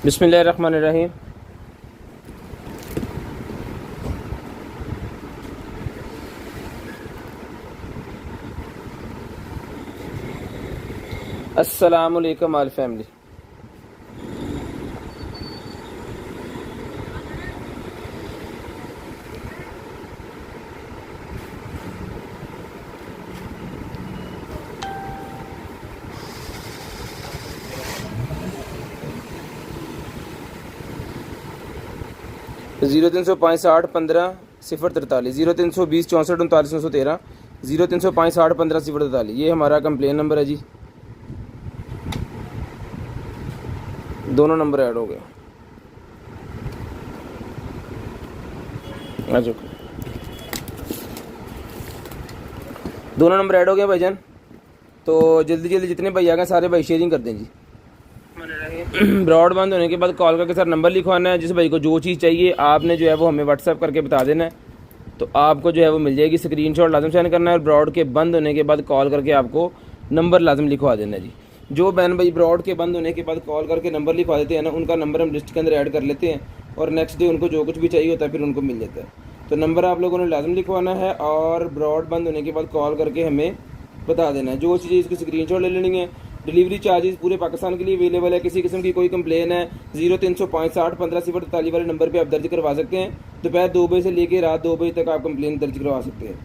बिस्मिल्लाहिर्रहमानिर्रहीम। अस्सलामु अलैकुम आल फैमिली। ज़ीरो 365 60 15 043 0320 64 39 913 0365 60 15 043 ये हमारा कंप्लेन नंबर है जी। दोनों नंबर ऐड हो गए। दोनों नंबर ऐड हो गए भाईजान। तो जल्दी जल्दी जितने भाई आ गए सारे भाई शेयरिंग कर दें जी। ब्रॉडबैंड होने के बाद कॉल करके सर नंबर लिखवाना है। जिस भाई को जो चीज़ चाहिए आपने जो है वो हमें व्हाट्सएप करके बता देना है, तो आपको जो है वो मिल जाएगी। स्क्रीनशॉट लाजम सेंड करना है और ब्रॉड के बंद होने के बाद कॉल करके आपको नंबर लाजम लिखवा देना है जी। जो बहन भाई ब्रॉड के बंद होने के बाद कॉल करके नंबर लिखवा देते हैं ना, उनका नंबर हम लिस्ट के अंदर ऐड कर लेते हैं और नेक्स्ट डे उनको जो कुछ भी चाहिए होता है फिर उनको मिल जाता है। तो नंबर आप लोगों ने लाजम लिखवाना है और ब्रॉड बंद होने के बाद कॉल करके हमें बता देना है। जो चीज़ इसकी स्क्रीनशॉट ले लेनी है। डिलीवरी चार्जेस पूरे पाकिस्तान के लिए अवेलेबल है। किसी किस्म की कोई कंप्लेन है 0305 60 15 043 वाले नंबर पे आप दर्ज करवा सकते हैं। दोपहर 2 बजे से लेकर रात 2 बजे तक आप कंप्लेन दर्ज करवा सकते हैं।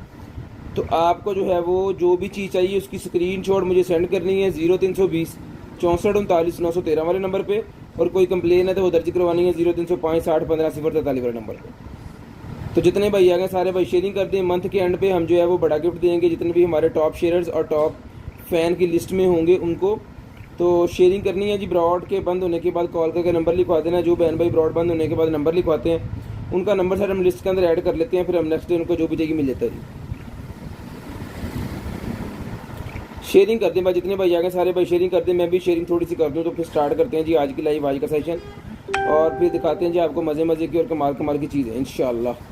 तो आपको जो है वो जो भी चीज़ चाहिए उसकी स्क्रीनशॉट मुझे सेंड करनी है 0320 64 39 913 वाले नंबर पे, और कोई कंप्लेन है तो वो दर्ज करवानी है 0305 60 15 043 वाले नंबर पे। तो जितने भाई आ गए सारे भाई शेयरिंग कर दें। मंथ के एंड पे हम जो है वो बड़ा गिफ्ट देंगे जितने भी हमारे टॉप शेयर्स और टॉप फ़ैन की लिस्ट में होंगे उनको। तो शेयरिंग करनी है जी। ब्रॉड के बंद होने के बाद कॉल करके नंबर लिखवा देना। जो बहन भाई ब्रॉड बंद होने के बाद नंबर लिखवाते हैं उनका नंबर सर हम लिस्ट के अंदर ऐड कर लेते हैं, फिर हम नेक्स्ट डे उनको जो भी चाहिए मिल जाता है जी। शेयरिंग करते हैं भाई। जितने भाई आ गए सारे भाई शेयरिंग करते हैं। मैं भी शेयरिंग थोड़ी सी कर दूँ तो फिर स्टार्ट करते हैं जी आज की लाइव, आज का सेशन, और फिर दिखाते हैं जी आपको मज़े मज़े की और कमाल कमाल की चीज़ें इंशाल्लाह।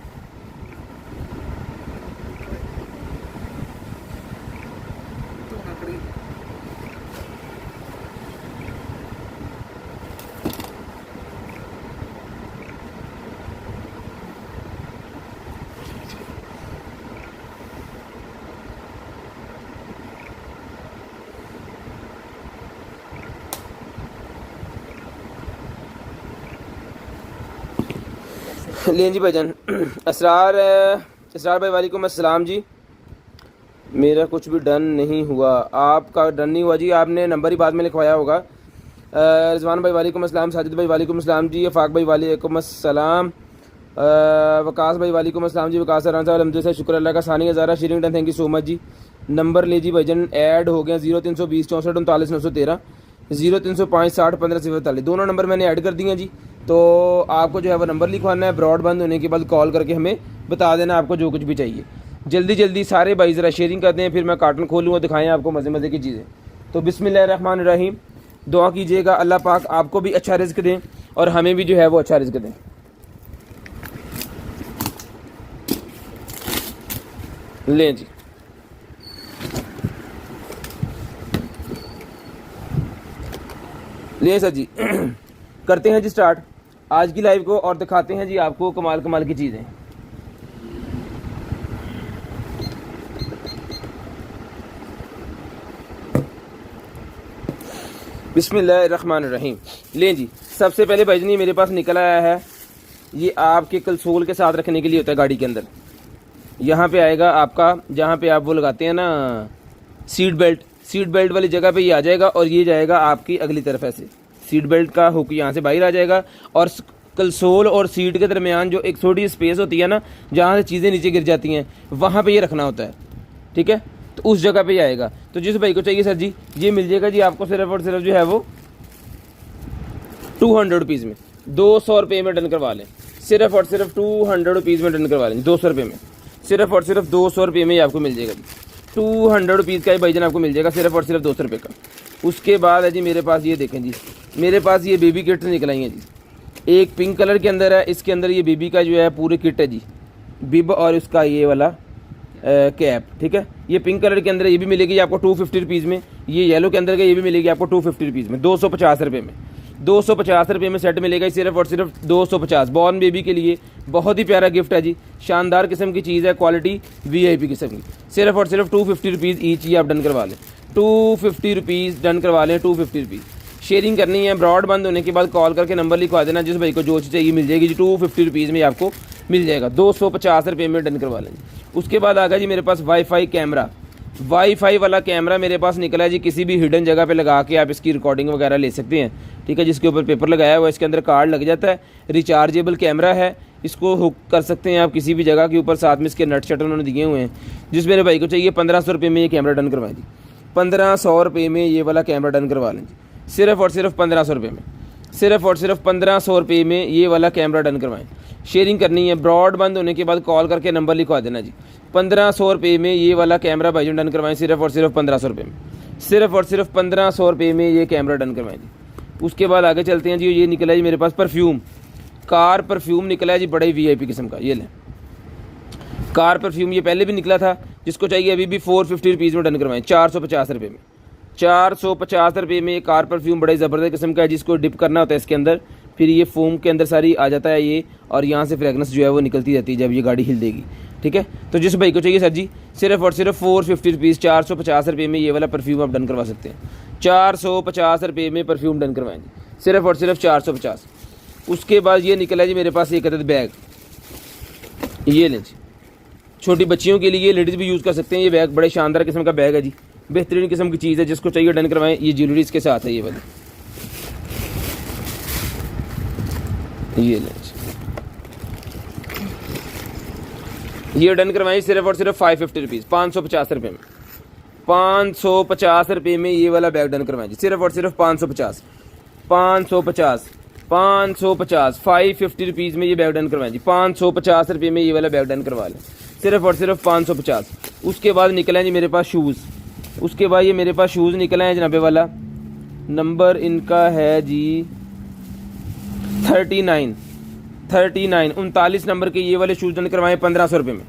लें जी भाईजान। असरार भाई वालेकुम अस्सलाम जी। मेरा कुछ भी डन नहीं हुआ। आपका डन नहीं हुआ जी, आपने नंबर ही बाद में लिखवाया होगा। रिजवान भाई वालेकुम अस्सलाम। साजिद भाई वालेकुम अस्सलाम जी। अफाक भाई वालेकुम अस्सलाम। वकास भाई वालेकुम अस्सलाम जी। वकास अलहमदुलिल्लाह शुक्र अल्लाह का। Sani Hazara sharing done, thank you so much जी। नंबर ले जी भाईजान ऐड हो गया 0320 64 39 913 0305 60 15 043 दोनों नंबर मैंने ऐड कर दिए जी। तो आपको जो है वो नंबर लिखवाना है। ब्रॉड बंद होने के बाद कॉल करके हमें बता देना आपको जो कुछ भी चाहिए। जल्दी जल्दी सारे भाई ज़रा शेयरिंग कर दें, फिर मैं कार्टन खोलूँगा दिखाएं आपको मज़े मज़े की चीज़ें। तो बिस्मिल्लाहिर्रहमानिर्रहीम। दुआ कीजिएगा अल्लाह पाक आपको भी अच्छा रिज़्क दें और हमें भी जो है वो अच्छा रिज़्क दें। लें जी। ले सर जी करते हैं जी स्टार्ट आज की लाइव को और दिखाते हैं जी आपको कमाल कमाल की चीज़ें। बिस्मिल्लाहिर्रहमानिर्रहीम। लें जी, सबसे पहले भाईजान मेरे पास निकल आया है। ये आपके कंसोल के साथ रखने के लिए होता है गाड़ी के अंदर। यहाँ पे आएगा आपका, जहाँ पे आप वो लगाते हैं ना सीट बेल्ट वाली जगह पे ये आ जाएगा और ये जाएगा आपकी अगली तरफ। ऐसे सीट बेल्ट का हुक यहाँ से बाहर आ जाएगा और कंसोल और सीट के दरमियान जो एक छोटी स्पेस होती है ना, जहाँ से चीज़ें नीचे गिर जाती हैं, वहाँ पे ये रखना होता है। ठीक है, तो उस जगह पे आएगा। तो जिस भाई को चाहिए सर जी ये मिल जाएगा जी आपको सिर्फ और सिर्फ जो है वो 200 रुपीज़ में। 200 रुपये में डन करवा लें। सिर्फ और सिर्फ 200 रुपीज़ में डन करवा लें। 200 रुपये में, सिर्फ और सिर्फ 200 रुपये में आपको मिल जाएगा जी। 200 रुपीज़ का ही भाईजान आपको मिल जाएगा सिर्फ और सिर्फ 200 रुपये का। उसके बाद है जी मेरे पास ये देखें जी, मेरे पास ये बेबी किट्स निकल आई हैं जी। एक पिंक कलर के अंदर है, इसके अंदर ये बेबी का जो है पूरे किट है जी, बिब और उसका ये वाला कैप। ठीक है, ये पिंक कलर के अंदर ये भी मिलेगी आपको 250 रुपीज़ में। ये येलो के अंदर का ये भी मिलेगी आपको 250 रुपीज़ में, 250 रुपये में। ₹250 में सेट मिलेगा सिर्फ और सिर्फ 250। बॉर्न बेबी के लिए बहुत ही प्यारा गिफ्ट है जी, शानदार किस्म की चीज़ है, क्वालिटी VIP किस्म की। सिर्फ और सिर्फ ₹250 ईच ही आप डन करवा लें, ₹250 डन करवा लें, ₹250। शेयरिंग करनी है, ब्रॉड बंद होने के बाद कॉल करके नंबर लिखवा देना, जिस भाई को जो चीज़ चाहिए मिल जाएगी जी। ₹250 में आपको मिल जाएगा, ₹250 में डन करवा लें। उसके बाद आ गया जी मेरे पास वाईफाई कैमरा। वाईफाई वाला कैमरा मेरे पास निकला है जी, किसी भी हिडन जगह पे लगा के आप इसकी रिकॉर्डिंग वगैरह ले सकते हैं, ठीक है। जिसके ऊपर पेपर लगाया हुआ है, इसके अंदर कार्ड लग जाता है, रिचार्जेबल कैमरा है, इसको हुक कर सकते हैं आप किसी भी जगह के ऊपर। साथ में इसके नट शट उन्होंने दिए हुए हैं। जिस मेरे भाई को चाहिए ₹1500 में ये कैमरा डन करवाएं जी, ₹1500 में ये वाला कैमरा डन करवा लें जी, सिर्फ और सिर्फ ₹1500 में, सिर्फ और सिर्फ ₹1500 में ये वाला कैमरा डन करवाएं। शेयरिंग करनी है, ब्रॉड बंद होने के बाद कॉल करके नंबर लिखवा देना जी। ₹1500 में ये वाला कैमरा भाईजान डन करवाएं, सिर्फ और सिर्फ ₹1500 में, सिर्फ और सिर्फ ₹1500 में ये कैमरा डन करवाएं जी। उसके बाद आगे चलते हैं जी। ये निकला है जी मेरे पास परफ्यूम, कार परफ्यूम निकला है जी, बड़े VIP किस्म का। ये लें कार परफ्यूम, ये पहले भी निकला था, जिसको चाहिए अभी भी ₹450 में डन करवाएं, ₹450 में, ₹450 में ये कार परफ्यूम बड़े ज़बरदस्त किस्म का है। जिसको डिप करना होता है इसके अंदर, फिर ये फोम के अंदर सारी आ जाता है ये, और यहाँ से फ्रेगनेंस जो है वो निकलती रहती है जब ये गाड़ी हिल देगी, ठीक है। तो जिस भाई को चाहिए सर जी, सिर्फ और सिर्फ ₹450, ₹450 में ये वाला परफ्यूम आप डन करवा सकते हैं। ₹450 में परफ्यूम डन करवाएंगे, सिर्फ और सिर्फ 450। उसके बाद ये निकला जी मेरे पास एक अदद बैग, ये लें जी, छोटी बच्चियों के लिए, लेडीज़ भी यूज़ कर सकते हैं। ये बैग बड़े शानदार किस्म का बैग है जी, बेहतरीन किस्म की चीज़ है। जिसको चाहिए डन करवाएं, ये ज्वेलरी इसके साथ है ये वाली, ये लें ये डन करवाएं, सिर्फ और सिर्फ ₹550, ₹550 में, ₹550 में ये वाला बैग डन करवाएं जी, सिर्फ और सिर्फ 550, 550, 550, ₹550 में ये बैग डन करवाएं जी। ₹550 में ये वाला बैग डन करवा लें, सिर्फ और सिर्फ 550। उसके बाद निकला है जी मेरे पास शूज़। उसके बाद ये मेरे पास शूज़ निकला है जनाबे वाला, नंबर इनका है जी 39, 39 नंबर के ये वाले शूज़ डन करवाएं ₹1500 में,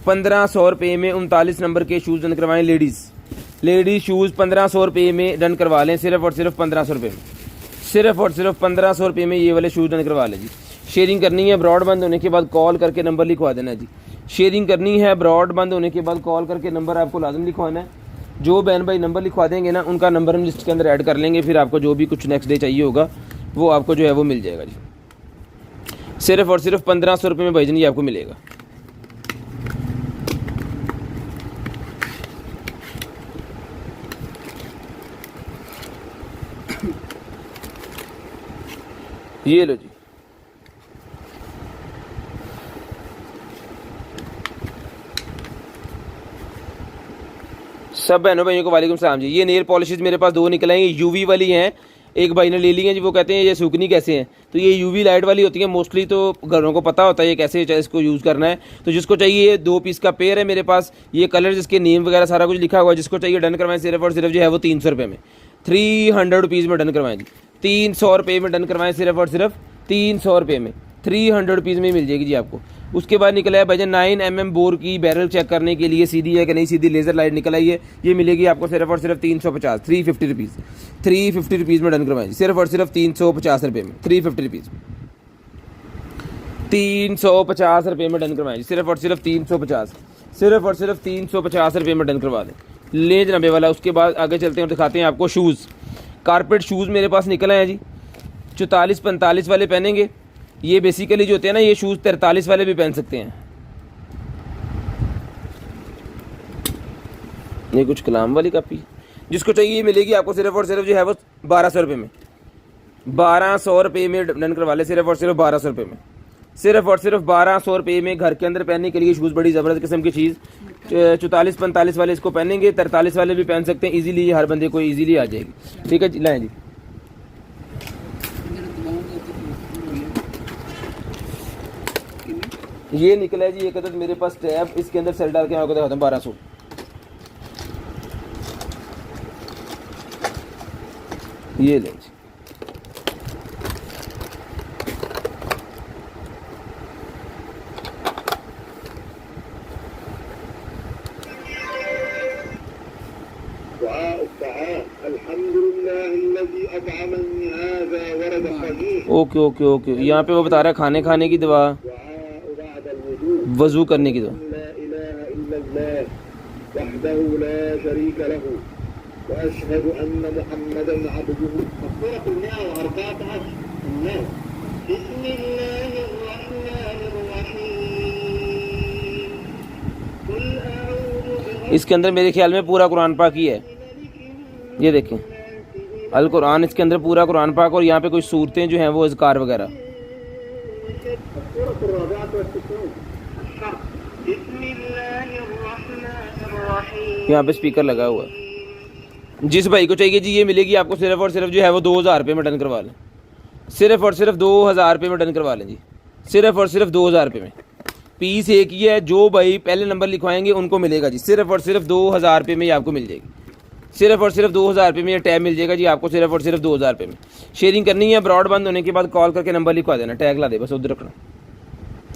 ₹1500 में 39 नंबर के शूज़ डन करवाएं। लेडीज़ शूज़ ₹1500 में डन करवा लें, सिर्फ और सिर्फ ₹1500 में, सिर्फ और सिर्फ ₹1500 में ये वाले शूज़ डन करवा लें जी। शेयरिंग करनी है, ब्रॉड बंद होने के बाद कॉल करके नंबर लिखवा देना जी। शेयरिंग करनी है, ब्रॉड बंद होने के बाद कॉल करके नंबर आपको लाजम लिखवाना है। जो बहन भाई नंबर लिखवा देंगे ना, उनका नंबर हम लिस्ट के अंदर ऐड कर लेंगे, फिर आपको जो भी कुछ नेक्स्ट डे चाहिए होगा वो आपको जो है वो मिल जाएगा जी। सिर्फ और सिर्फ ₹1500 में भाईजान ये आपको मिलेगा। ये लो जी, सब बहनों भाइयों को वालेकुम सलाम जी। ये नेल पॉलिशेज मेरे पास 2 निकल आएंगे, UV वाली हैं, एक भाई ने ले ली है जी, वो कहते हैं ये सूखनी कैसे हैं। तो ये UV लाइट वाली होती है मोस्टली, तो घरों को पता होता है ये कैसे इसको यूज़ करना है। तो जिसको चाहिए, ये 2 पीस का पेयर है मेरे पास, ये कलर जिसके नेम वगैरह सारा कुछ लिखा हुआ है। जिसको चाहिए डन करवाएं, सिर्फ और सिर्फ जो है वो ₹300 में, ₹300 में डन करवाएं जी, ₹300 में डन करवाएं, सिर्फ और सिर्फ ₹300 में, ₹300 में मिल जाएगी जी आपको। उसके बाद निकला है भाईजान 9mm बोर की बैरल चेक करने के लिए, सीधी है कि नहीं सीधी, लेज़र लाइट निकल आई है, ये मिलेगी आपको सिर्फ और सिर्फ ₹350, ₹350 में डन करवाएं, सिर्फ और सिर्फ ₹350 में, ₹350, ₹350 में डन करवाएं, सिर्फ और सिर्फ 350, सिर्फ और सिर्फ ₹350 में डन करवा दें, ले जनाबे वाला। उसके बाद आगे चलते हैं, दिखाते हैं आपको शूज़। कारपेट शूज़ मेरे पास निकल आए हैं जी, 44-45 वाले पहनेंगे। ये बेसिकली जो होते हैं ना, ये शूज़ 43 वाले भी पहन सकते हैं। ये कुछ कलाम वाली कापी, जिसको चाहिए मिलेगी आपको सिर्फ और सिर्फ जो है वो ₹1200 में, ₹1200 में डन करवा ले, सिर्फ और सिर्फ ₹1200 में, सिर्फ और सिर्फ ₹1200 में। घर के अंदर पहनने के लिए शूज़ बड़ी ज़बरदस्त किस्म की चीज़। 44-45 वाले इसको पहनेंगे, 43 वाले भी पहन सकते हैं ईजीली, हर बंदे को ईजीली आ जाएगी, ठीक है जी। लाएँ जी, ये निकला है जी एक अदद मेरे पास टैब, इसके अंदर सेल डाल के आपको दिखाता हूँ 1200। ये लें जी, अल्हम्दुलिल्लाह अल्लज़ी अतअमनी हाज़ा ओके ओके ओके, यहाँ पे वो बता रहा है खाने खाने की दुआ, वज़ू करने की दुआ। इसके अंदर मेरे ख्याल में पूरा कुरान पाक ही है, ये देखें अल कुरान, इसके अंदर पूरा कुरान पाक, और यहाँ पे कुछ सूरतें जो हैं वो अज़कार वगैरह। यहाँ पे स्पीकर लगा हुआ है। जिस भाई को चाहिए जी ये मिलेगी आपको सिर्फ और सिर्फ जो है वो 2000 रुपये में डन करवा लें, सिर्फ और सिर्फ 2000 रुपये में डन करवा लें जी, सिर्फ और सिर्फ 2000 रुपये में। पीस एक ही है, जो भाई पहले नंबर लिखवाएंगे उनको मिलेगा जी, सिर्फ और सिर्फ 2000 रुपये में ये आपको मिल जाएगी, सिर्फ और सिर्फ 2000 रुपये में ये टैब मिल जाएगा जी आपको, सिर्फ और सिर्फ 2000 रुपये में। शेयरिंग करनी है, ब्रॉड बंद होने के बाद कॉल करके नंबर लिखवा देना, टैग ला दे बस, उधर रखना,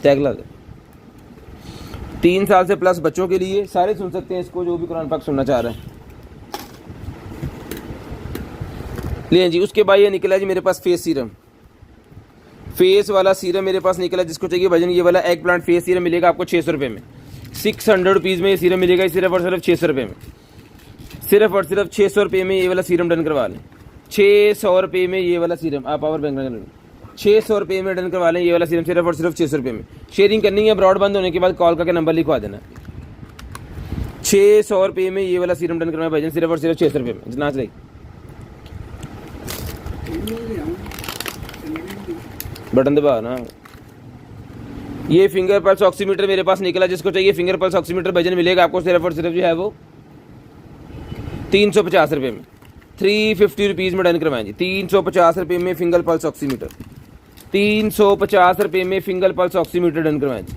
टैग ला दे। 3 साल से प्लस बच्चों के लिए, सारे सुन सकते हैं इसको जो भी कुरान पाक सुनना चाह रहे हैं। ले जी, उसके बाद ये निकला जी मेरे पास फेस सीरम, फेस वाला सीरम मेरे पास निकला, जिसको चाहिए भजन ये वाला एग प्लांट फेस सीरम मिलेगा आपको 600 रुपये में, 600 रुपीज़ में ये सीरम मिलेगा, सिर्फ और सिर्फ 600 रुपये में, सिर्फ और सिर्फ 600 रुपये में ये वाला सीरम डन करवा लें, 600 रुपये में ये वाला सीरम, आप पावर बैंक 600 रुपये में डन करवा लें ये वाला सीरम, सिर्फ और सिर्फ 600 रुपये में। शेयरिंग करनी है, ब्रॉड बंद होने के बाद कॉल करके नंबर लिखवा देना। 600 रुपये में ये वाला सीरम डन करवाएं भाईजान, सिर्फ और सिर्फ 600 रुपये में। जना चाहिए बटन दबा ना। ये फिंगर पल्स ऑक्सीमीटर मेरे पास निकला, जिसको चाहिए फिंगर पल्स ऑक्सीमीटर भाईजान मिलेगा आपको सिर्फ और सिर्फ जो है वो 350 रुपये में, 350 रुपीज़ में डन करवाएं जी, 350 रुपये में फिंगर पल्स ऑक्सीमीटर, 350 रुपये में फिंगर पल्स ऑक्सीमीटर डन करवाएं जी,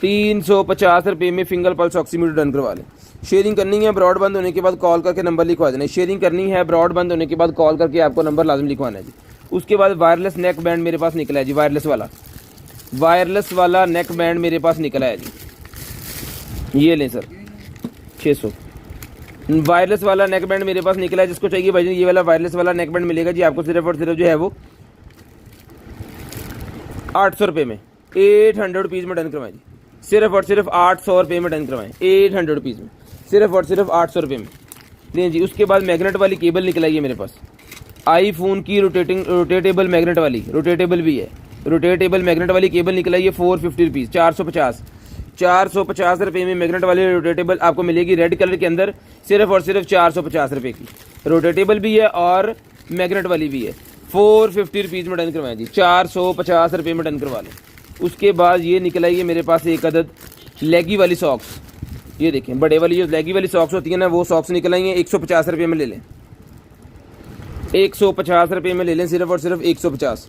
350 रुपये में फिंगर पल्स ऑक्सीमीटर डन करवा लें। शेयरिंग करनी है, ब्रॉड बंद होने के बाद कॉल करके नंबर लिखवा देना। शेयरिंग करनी है, ब्रॉड बंद होने के बाद कॉल करके आपको नंबर लाजम लिखवाना है जी। उसके बाद वायरलेस नेक बैंड मेरे पास निकला है जी, वायरलेस वाला नेक बैंड मेरे पास निकला है जी, ये लें सर 600। वायरलेस वाला नेक बैंड मेरे पास निकला है, जिसको चाहिए भाई ये वाला वायरलेस वाला नेक बैंड मिलेगा जी आपको सिर्फ और सिर्फ जो है वो 800 रुपये में, 800 रुपीज़ में डन करवाएं जी, सिर्फ और सिर्फ 800 रुपये में डन करवाएं, 800 रुपीज़ में, सिर्फ और सिर्फ 800 रुपये में लें जी। उसके बाद मैग्नेट वाली केबल निकला है मेरे पास, आईफोन की रोटेटेबल मैग्नेट वाली, रोटेटेबल भी है, रोटेटेबल मैग्नेट वाली केबल निकला है, ये 450 रुपीज़, 450 रुपये में मैग्नेट वाली रोटेटेबल आपको मिलेगी रेड कलर के अंदर, सिर्फ और सिर्फ 450 रुपये की। रोटेटेबल भी है और मैग्नेट वाली भी है, 450 रुपीज़ में डन करवाएं जी, 450 रुपये में डन करवा लें। उसके बाद ये निकला है मेरे पास एक अदद लेगी वाली सॉक्स, ये देखें बड़े वाली जो लेगी वाली सॉक्स होती है ना, वो सॉक्स निकल आई हैं, 150 रुपये में ले लें, 150 रुपये में ले लें, सिर्फ और सिर्फ 150,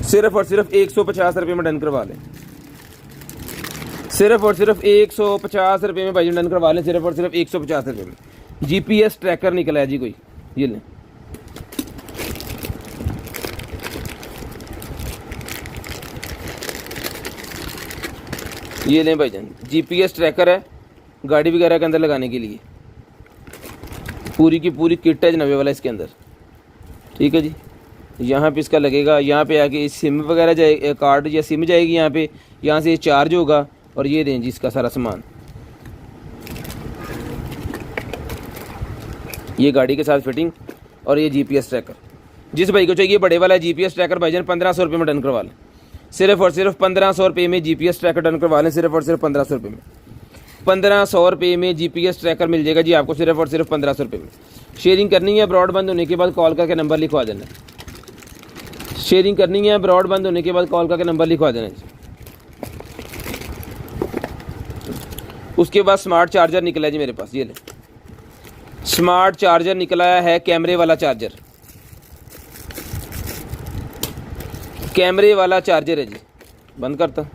सिर्फ और सिर्फ 150 रुपये में डन करवा लें, सिर्फ और सिर्फ 150 रुपये में भाई डन करवा लें, सिर्फ और सिर्फ 150 रुपये में। जीपीएस ट्रैकर निकला है जी कोई, ये लें, ये लें भाईजान, जीपीएस ट्रैकर है गाड़ी वगैरह के अंदर लगाने के लिए, पूरी की पूरी किट है नवे वाला इसके अंदर, ठीक है जी। यहाँ पे इसका लगेगा, यहाँ पे आके सिम वगैरह जाए, कार्ड या सिम जाएगी यहाँ पे, यहाँ से चार्ज होगा, और ये दें जी इसका सारा सामान, ये गाड़ी के साथ फिटिंग, और ये जीपीएस ट्रैकर। जिस भाई को चाहिए बड़े वाला जीपीएस ट्रैकर भाईजान 1500 रुपये में डन करवा लें, सिर्फ और सिर्फ 1500 रुपये में जीपीएस ट्रैकर डन करवा लें, सिर्फ और सिर्फ 1500 रुपये में, 1500 रुपये में जीपीएस ट्रैकर मिल जाएगा जी आपको, सिर्फ और सिर्फ 1500 रुपये में। शेयरिंग करनी है, ब्रॉड बंद होने के बाद कॉल करके नंबर लिखवा देना। शेयरिंग करनी है, ब्रॉड बंद होने के बाद कॉल करके नंबर लिखवा देना जी। उसके बाद स्मार्ट चार्जर निकला है जी मेरे पास, ये ले स्मार्ट चार्जर निकला है, कैमरे वाला चार्जर, कैमरे वाला चार्जर है जी, बंद करता,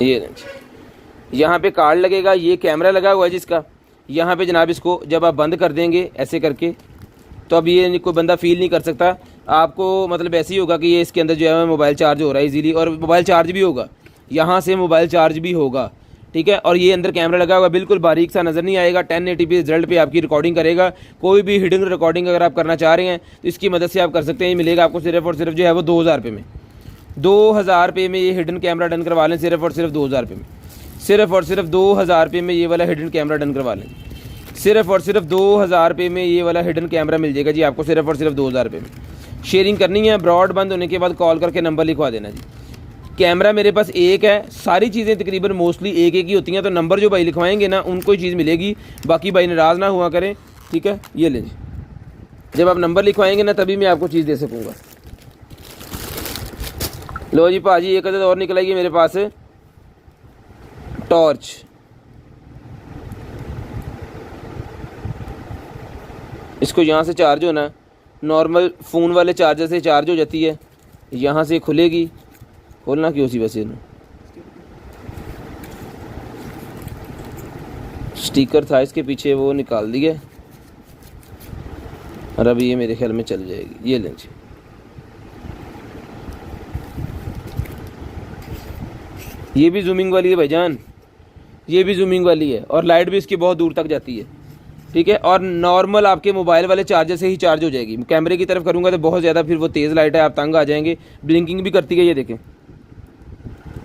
ये यहाँ पे कार्ड लगेगा, ये कैमरा लगा हुआ है जिसका, यहाँ पे जनाब इसको जब आप बंद कर देंगे ऐसे करके, तो अब ये कोई बंदा फील नहीं कर सकता आपको, मतलब ऐसे ही होगा कि ये इसके अंदर जो है मोबाइल चार्ज हो रहा है इजीली, और मोबाइल चार्ज भी होगा, यहाँ से मोबाइल चार्ज भी होगा, ठीक है। और ये अंदर कैमरा लगा हुआ, बिल्कुल बारीक सा नज़र नहीं आएगा। 1080p रिजल्ट पे आपकी रिकॉर्डिंग करेगा। कोई भी हिडन रिकॉर्डिंग अगर आप करना चाह रहे हैं तो इसकी मदद से आप कर सकते हैं। ये मिलेगा आपको सिर्फ और सिर्फ जो है वो 2000 रुपये में। 2000 रुपये में ये हिडन कैमरा डन करवा लें, सिर्फ और सिर्फ 2000 रुपये में। सिर्फ और सिर्फ 2000 रुपये में ये वाला हिडन कैमरा डन करवा लें। सिर्फ और सिर्फ 2000 रुपये में ये वाला हिडन कैमरा मिल जाएगा जी आपको, सिर्फ और सिर्फ 2000 रुपये में। शेयरिंग करनी है, ब्रॉड बंद होने के बाद कॉल करके नंबर लिखवा देना जी। कैमरा मेरे पास एक है, सारी चीज़ें तकरीबन मोस्टली एक एक ही होती हैं, तो नंबर जो भाई लिखवाएंगे ना उनको ही चीज़ मिलेगी, बाकी भाई नाराज़ ना हुआ करें, ठीक है। ये लें जी, जब आप नंबर लिखवाएंगे ना तभी मैं आपको चीज़ दे सकूँगा। लो जी भाजी, एक अदद और निकलेगी मेरे पास टॉर्च। इसको यहाँ से चार्ज होना, नॉर्मल फ़ोन वाले चार्जर से चार्ज हो जाती है। यहाँ से खुलेगी, खोलना क्यों सी वैसे स्टिकर था इसके पीछे, वो निकाल दिया और अभी ये मेरे ख्याल में चल जाएगी। ये लें जी, ये भी जूमिंग वाली है भाईजान, ये भी जूमिंग वाली है और लाइट भी इसकी बहुत दूर तक जाती है, ठीक है। और नॉर्मल आपके मोबाइल वाले चार्जर से ही चार्ज हो जाएगी। कैमरे की तरफ करूँगा तो बहुत ज़्यादा फिर वो तेज़ लाइट है, आप तंग आ जाएंगे। ब्लिंकिंग भी करती है, ये देखें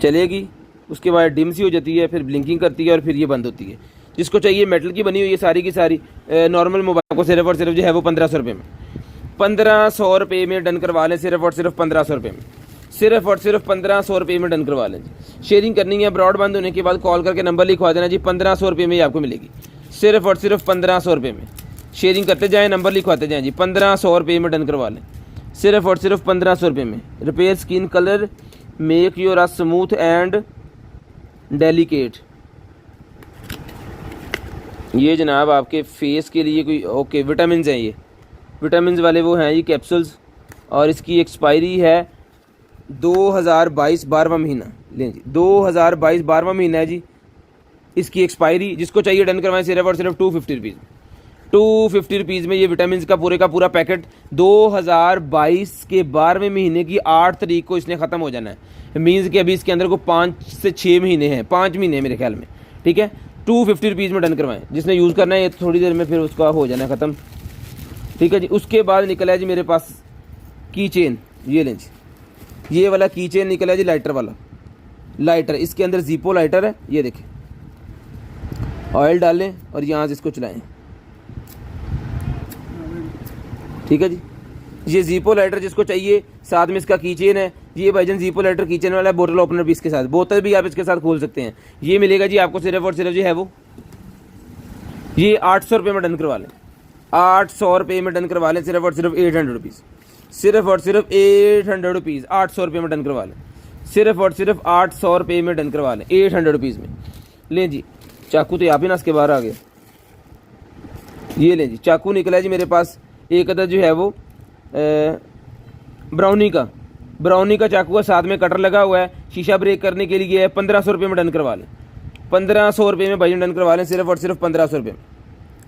चलेगी, उसके बाद डिम सी हो जाती है, फिर ब्लिंकिंग करती है और फिर ये बंद होती है। जिसको चाहिए मेटल की बनी हुई है सारी की सारी, नॉर्मल मोबाइल को सिर्फ और सिर्फ जो है वो 1500 रुपये में, 1500 रुपये में डन करवा लें। सिर्फ और सिर्फ 1500 रुपये में, सिर्फ और सिर्फ 1500 रुपये में डन करवा लें। शेयरिंग करनी है, ब्रॉड बंद होने के बाद कॉल करके नंबर लिखवा देना जी। 1500 रुपये में ही आपको मिलेगी, सिर्फ और सिर्फ 1500 रुपये में। शेयरिंग करते जाएँ, नंबर लिखवाते जाएँ जी। 1500 रुपये में डन करवा लें, सिर्फ और सिर्फ 1500 रुपये में। Repair skin colour, make your uh smooth and delicate. ये जनाब आपके फेस के लिए कोई ओके विटामिन हैं, ये विटामिन वाले वो हैं ये कैप्सूल्स, और इसकी एक्सपायरी है 2022 12वां महीना। लें जी, 2022 12वां महीना है जी इसकी एक्सपायरी। जिसको चाहिए डन करवाएं, सिर्फ और सिर्फ 250 रुपीज़, 250 रुपीज़ में ये विटामिन का पूरा पैकेट 2022 के 12वें महीने की 8 तारीख को इसने ख़त्म हो जाना है। मीन्स कि अभी इसके अंदर को 5 से 6 महीने हैं, 5 महीने मेरे ख्याल में, ठीक है। 250 रुपीज़ में डन करवाएं। जिसने यूज़ करना है थोड़ी देर में फिर उसका हो जाना है ख़त्म, ठीक है जी। उसके बाद निकला है जी मेरे पास की चेन। ये लें जी, ये वाला की चेन निकला है जी, लाइटर वाला लाइटर। इसके अंदर जीपो लाइटर है, ये देखें। ऑयल डालें और यहाँ से इसको चलाएं, ठीक है जी। ये जीपो लाइटर जिसको चाहिए, साथ में इसका कीचेन है। ये भाईजान जीपो लाइटर कीचेन वाला है, बोतल ओपनर भी इसके साथ, बोतल भी आप इसके साथ खोल सकते हैं। ये मिलेगा जी आपको सिर्फ और सिर्फ जो है वो ये 800 रुपये में डन करवा लें, 800 रुपये में डन करवा लें। सिर्फ और सिर्फ 800 रुपीज़, सिर्फ और सिर्फ 800 रुपीज़, 800 रुपये में डन करवा लें। सिर्फ और सिर्फ 800 रुपये में डन करवा लें, 800 रुपीज़ में। लें जी, चाकू तो यहाँ पे ना इसके बाहर आ गया। ये लें जी, चाकू निकला है जी मेरे पास एक अदद जो है वो ब्राउनी का चाकू है, साथ में कटर लगा हुआ है, शीशा ब्रेक करने के लिए है। 1500 रुपये में डन करवा लें, 1500 रुपये में भाई डन करवा लें। सिर्फ और सिर्फ 1500 रुपये में,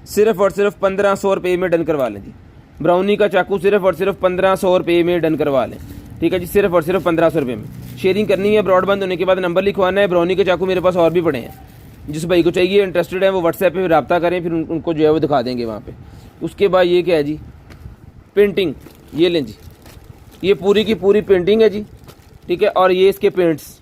सिर्फ और सिर्फ 1500 रुपये में डन करवा लें जी। ब्राउनी का चाकू सिर्फ और सिर्फ 1500 रुपये में डन करवा लें, ठीक है जी। सिर्फ और सिर्फ 1500 रुपये में। शेयरिंग करनी है, ब्रॉड बंद होने के बाद नंबर लिखवाना है। ब्राउनी के चाकू मेरे पास और भी पड़े हैं, जिस भाई को चाहिए इंटरेस्टेड है वो व्हाट्सएप पे रब्ता करें, फिर उनको जो है वो दिखा देंगे वहाँ पे। उसके बाद ये क्या है जी, पेंटिंग। ये लें जी, ये पूरी की पूरी पेंटिंग है जी, ठीक है। और ये इसके पेंट्स,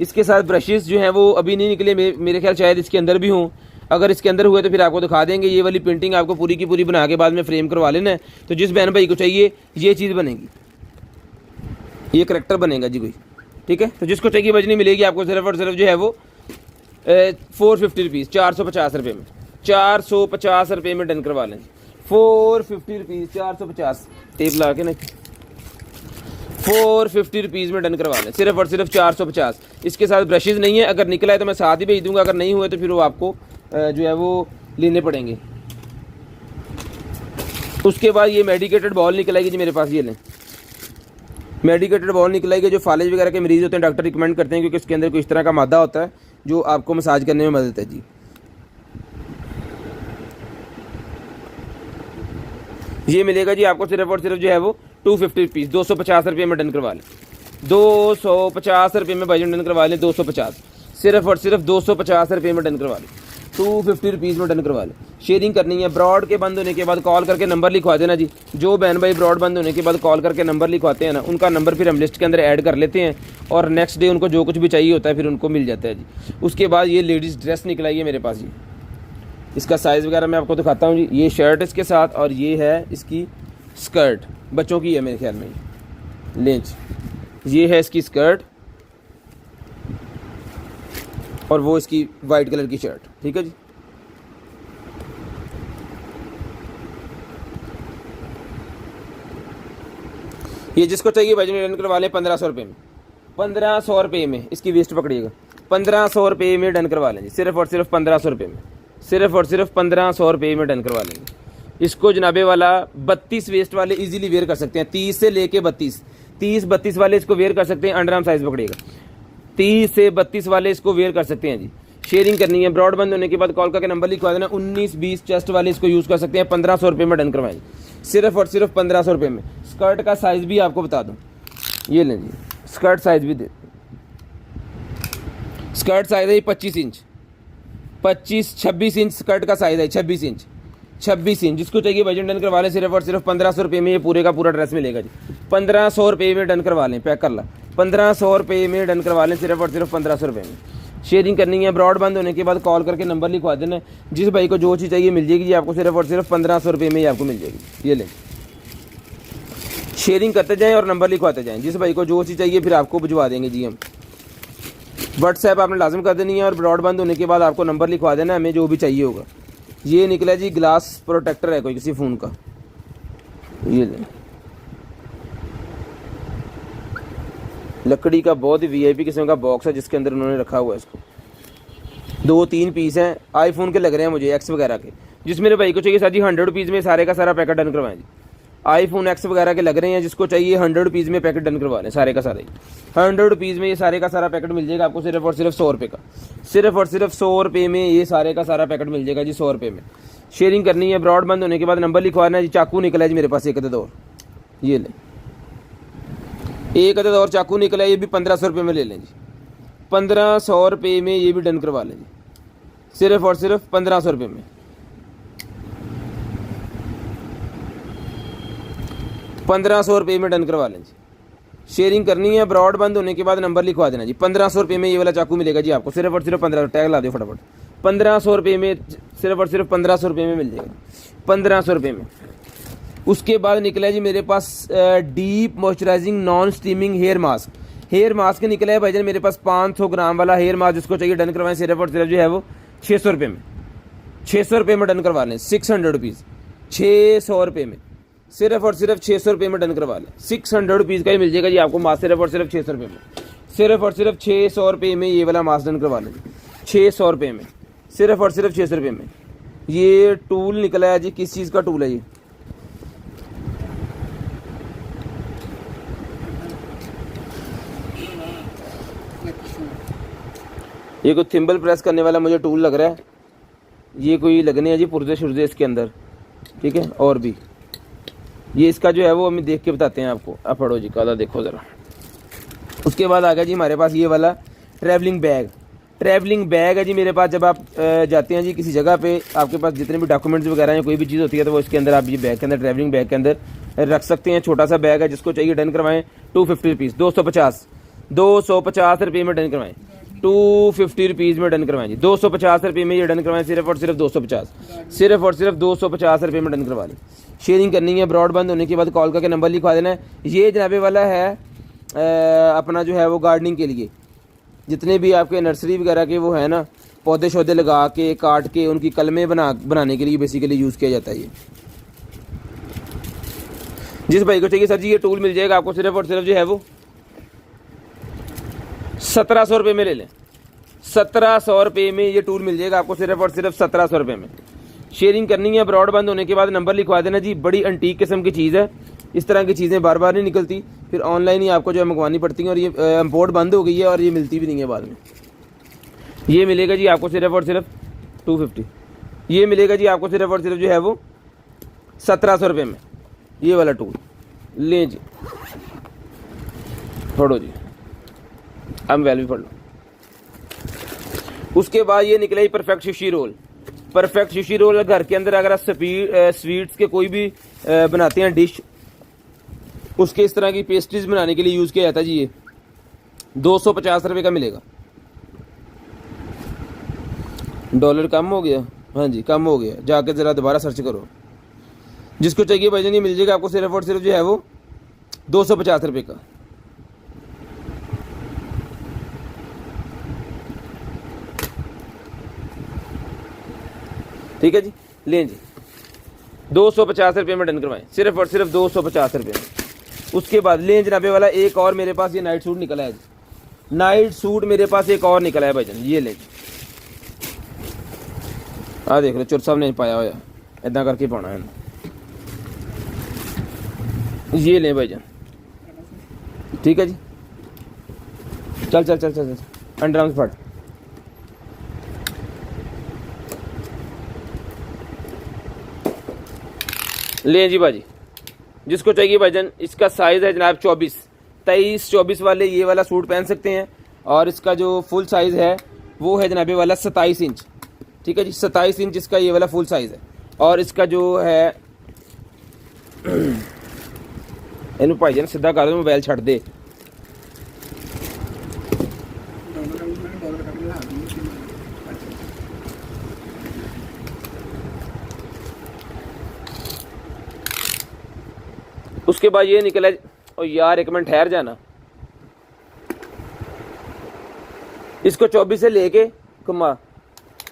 इसके साथ ब्रशेस जो हैं वो अभी नहीं निकले, मेरे ख्याल शायद इसके अंदर भी हों। अगर इसके अंदर हुए तो फिर आपको दिखा देंगे। ये वाली पेंटिंग आपको पूरी की पूरी बना के बाद में फ्रेम करवा लेना है। तो जिस बहन भाई को चाहिए ये चीज़ बनेगी, ये करैक्टर बनेगा जी कोई, ठीक है। तो जिसको चाहिए बजनी मिलेगी आपको सिर्फ और सिर्फ जो है वो 450 रुपीज़, 450 रुपये में, 450 रुपये में डन करवा लें। 450 रुपीज़, 450 टेप ला के ना, 450 रुपीज़ में डन करवा लें। सिर्फ और सिर्फ 450। इसके साथ ब्रशेज़ नहीं है, अगर निकला है तो मैं साथ ही भेज दूंगा, अगर नहीं हुए तो फिर वो आपको जो है वो लेने पड़ेंगे। उसके बाद ये मेडिकेटेड बॉल निकलेगी जी मेरे पास। ये लें, मेडिकेटेड बॉल निकलेगी। जो फालिज वगैरह के मरीज़ होते हैं डॉक्टर रिकमेंड करते हैं, क्योंकि इसके अंदर कोई इस तरह का मादा होता है जो आपको मसाज करने में मदद है जी। ये मिलेगा जी आपको सिर्फ और सिर्फ जो है वो 250 रुपीज़, 250 रुपये में डन करवा लें। 250 रुपये में भाई डन करवा लें, 250। सिर्फ और सिर्फ 250 रुपये में डन करवा लें, 250 रुपीज़ में डन करवा लें। शेयरिंग करनी है, ब्रॉड के बंद होने के बाद कॉल करके नंबर लिखवा देना जी। जो बहन भाई ब्रॉड बंद होने के बाद कॉल करके नंबर लिखवाते हैं ना, उनका नंबर फिर हम लिस्ट के अंदर ऐड कर लेते हैं और नेक्स्ट डे उनको जो कुछ भी चाहिए होता है फिर उनको मिल जाता है जी। उसके बाद ये लेडीज़ ड्रेस निकल आई है मेरे पास जी, इसका साइज़ वगैरह मैं आपको दिखाता हूँ जी। ये शर्ट इसके साथ और ये है इसकी स्कर्ट, बच्चों की है मेरे ख्याल में, लेंच ये है इसकी स्कर्ट और वो इसकी वाइट कलर की शर्ट, ठीक है जी। ये जिसको चाहिए भाई डन करवा लें 1500 रुपये में, 1500 रुपये में इसकी वेस्ट पकड़िएगा, 1500 रुपये में डन करवा लेंगे, सिर्फ और सिर्फ 1500 रुपये में, सिर्फ और सिर्फ 1500 रुपये में डन करवा लेंगे। इसको जनाबे वाला 32 वेस्ट वाले इजीली वेयर कर सकते हैं, 30 से लेके 32 वाले इसको वेयर कर सकते हैं। अंडरआर्म साइज़ पकड़िएगा, 30 से 32 वाले इसको वेयर कर सकते हैं जी। शेयरिंग करनी है, ब्रॉड बंद होने के बाद कॉल करके नंबर लिखवा देना। 19-20 चेस्ट वाले इसको यूज़ कर सकते हैं। 1500 रुपये में डन करवाएं, सिर्फ और सिर्फ 1500 रुपये में। स्कर्ट का साइज़ भी आपको बता दूँ, ये लें जी, स्कर्ट साइज़ भी दे, स्कर्ट साइज़ है 25 इंच, 26 इंच स्कर्ट का साइज़ है, 26 इंच। जिसको चाहिए वजन डन करवा लें, सिर्फ और सिर्फ 1500 रुपये में ये पूरे का पूरा ड्रेस मिलेगा जी। 1500 रुपये में डन करवा लें, पैक कर ला, 1500 रुपये में डन करवा लें, सिर्फ और सिर्फ 1500 रुपये में। शेयरिंग करनी है, ब्रॉड बंद होने के बाद कॉल करके नंबर लिखवा देना। जिस भाई को जो चीज़ चाहिए मिल जाएगी जी आपको, सिर्फ और सिर्फ 1500 रुपये में ही आपको मिल जाएगी। ये लें, शेयरिंग करते जाएं और नंबर लिखवाते जाएं। जिस भाई को जो चीज़ चाहिए फिर आपको भिजवा देंगे जी हम। व्हाट्सएप आपने लाजम कर देनी है और ब्रॉड बंद होने के बाद आपको नंबर लिखवा देना, हमें जो भी चाहिए होगा। ये निकला जी ग्लास प्रोटेक्टर है कोई किसी फ़ोन का, ये लें, लकड़ी का बहुत ही वीआईपी किस्म का बॉक्स है जिसके अंदर उन्होंने रखा हुआ है इसको। 2-3 पीस हैं, आईफोन के लग रहे हैं मुझे, एक्स वगैरह के। जिस मेरे भाई को चाहिए सर जी 100 रुपीज़ में सारे का सारा पैकेट डन करवाएं जी। आईफोन एक्स वगैरह के लग रहे हैं, जिसको चाहिए 100 रुपीज़ में पैकेट डन करवा लें, सारे का सारा ही 100 रुपीज़ में ये सारे का सारा पैकेट मिल जाएगा आपको, सिर्फ और सिर्फ 100 रुपये का, सिर्फ और सिर्फ 100 रुपये में ये सारे का सारा पैकेट मिल जाएगा जी, 100 रुपये में। शेयरिंग करनी है, ब्रॉड बंद होने के बाद नंबर लिखवाना है जी। चाकू निकला है जी मेरे पास एक अदद और, ये लें, एक अदद और चाकू निकला है, ये भी 1500 रुपये में ले लें जी। 1500 रुपये में ये भी डन करवा लें जी, सिर्फ और सिर्फ 1500 रुपये में। 1500 रुपये में डन करवा लें जी। शेयरिंग करनी है, ब्रॉड बंद होने के बाद नंबर लिखवा देना जी। 1500 रुपये में ये वाला चाकू मिलेगा जी आपको, सिर्फ और सिर्फ 1500, टैग ला दो फटाफट, 1500 रुपये में, सिर्फ और सिर्फ 1500 रुपये में मिल जाएगा, 1500 रुपये में। उसके बाद निकला है जी मेरे पास deep moisturising non steaming hair mask, hair mask निकला है भाईजान मेरे पास 500 ग्राम वाला हेयर मास्क। जिसको चाहिए डन करवाएं, सिर्फ और सिर्फ जो है वो 600 रुपये में, 600 रुपये में डन करवा लें, 600 रुपीज़, 600 रुपये में, सिर्फ और सिर्फ 600 रुपये में डन करवा लें। 600 रुपीज़ का ही मिल जाएगा जी आपको मास्क, सिर्फ और सिर्फ 600 रुपये में, सिर्फ और सिर्फ 600 रुपये में ये वाला मास्क डन करवा लें, 600 रुपये में, सिर्फ और सिर्फ 600 रुपये में। ये टूल निकला है जी, किस चीज़ का टूल है ये कोई थिम्बल प्रेस करने वाला मुझे टूल लग रहा है। ये कोई लगने हैं जी पुर्जे शुर्जे इसके अंदर, ठीक है। और भी ये इसका जो है वो हम देख के बताते हैं आपको। अब पढ़ो जी, काला देखो ज़रा। उसके बाद आ गया जी हमारे पास ये वाला ट्रैवलिंग बैग, ट्रैवलिंग बैग है जी मेरे पास। जब आप जाते हैं जी किसी जगह पे, आपके पास जितने भी डॉक्यूमेंट्स वगैरह हैं, कोई भी चीज़ होती है तो वो इसके अंदर आप ये बैग के अंदर, ट्रैवलिंग बैग के अंदर रख सकते हैं। छोटा सा बैग है, जिसको चाहिए डन करवाएं 250 रुपीज़, 250 रुपये में डन करवाएं, 250 रुपीज़ में डन करवाएं जी। 250 रुपये में ये डन करवाएं, सिर्फ और सिर्फ 250, सिर्फ और सिर्फ 250 रुपये में डन करवा लें। शेयरिंग करनी है, ब्रॉड बंद होने के बाद कॉल करके नंबर लिखवा देना है। ये जनाबे वाला है अपना जो है वो गार्डनिंग के लिए, जितने भी आपके नर्सरी वगैरह के वो है ना, पौधे शौधे लगा के काट के उनकी कलमें बनाने के लिए बेसिकली यूज़ किया जाता है ये। जिस भाई को चाहिए सर जी ये टूल मिल जाएगा आपको, सिर्फ और सिर्फ जो है वो 1700 रुपये में ले लें, 1700 रुपये में ये टूल मिल जाएगा आपको, सिर्फ और सिर्फ 1700 रुपये में। शेयरिंग करनी है, ब्रॉड बंद होने के बाद नंबर लिखवा देना जी। बड़ी अंटीक किस्म की चीज़ है, इस तरह की चीज़ें बार बार नहीं निकलती, फिर ऑनलाइन ही आपको जो है मंगवानी पड़ती हैं। और ये इम्पोर्ट बंद हो गई है और ये मिलती भी नहीं है बाद में। ये मिलेगा जी आपको सिर्फ और सिर्फ 250, ये मिलेगा जी आपको सिर्फ और सिर्फ जो है वो 1700 रुपये में। ये वाला टूल लें जी, पढ़ो जी, अब वैल्यू पढ़ लो। उसके बाद ये निकला ही perfect sushi roll. Perfect sushi roll घर के अंदर अगर आप स्वीट्स के कोई भी बनाते हैं डिश, उसके इस तरह की पेस्ट्रीज बनाने के लिए यूज़ किया जाता है जी। ये 250 रुपये का मिलेगा। डॉलर कम हो गया, हाँ जी कम हो गया, जाके ज़रा दोबारा सर्च करो। जिसको चाहिए भाईजान ये मिल जाएगा आपको सिर्फ और सिर्फ जो है वो 250 रुपये का। ठीक है जी, लें जी 250 रुपये में डन करवाएं, सिर्फ और सिर्फ 250 रुपये में। उसके बाद लें जनाबे वाला एक और मेरे पास ये नाइट सूट निकला है जी। नाइट सूट मेरे पास एक और निकला है भाईजान, ये लें आ देख लो चुर साहब ने पाया होया इदा करके पाना है। ये लें भाईजान, ठीक है जी। चल चल चल चल, चल। अंडर फट लें जी भाजी, जिसको चाहिए भाईजान। इसका साइज़ है जनाब 23 वाले ये वाला सूट पहन सकते हैं। और इसका जो फुल साइज़ है वो है जनाबे वाला 27 इंच। ठीक है जी, 27 इंच इसका ये वाला फुल साइज़ है। और इसका जो है इन भाईजान सीधा कर दो, मोबाइल छड़ दे। उसके बाद ये निकला और यार एक मिनट ठहर जाना। इसको 24 से लेके कुमा,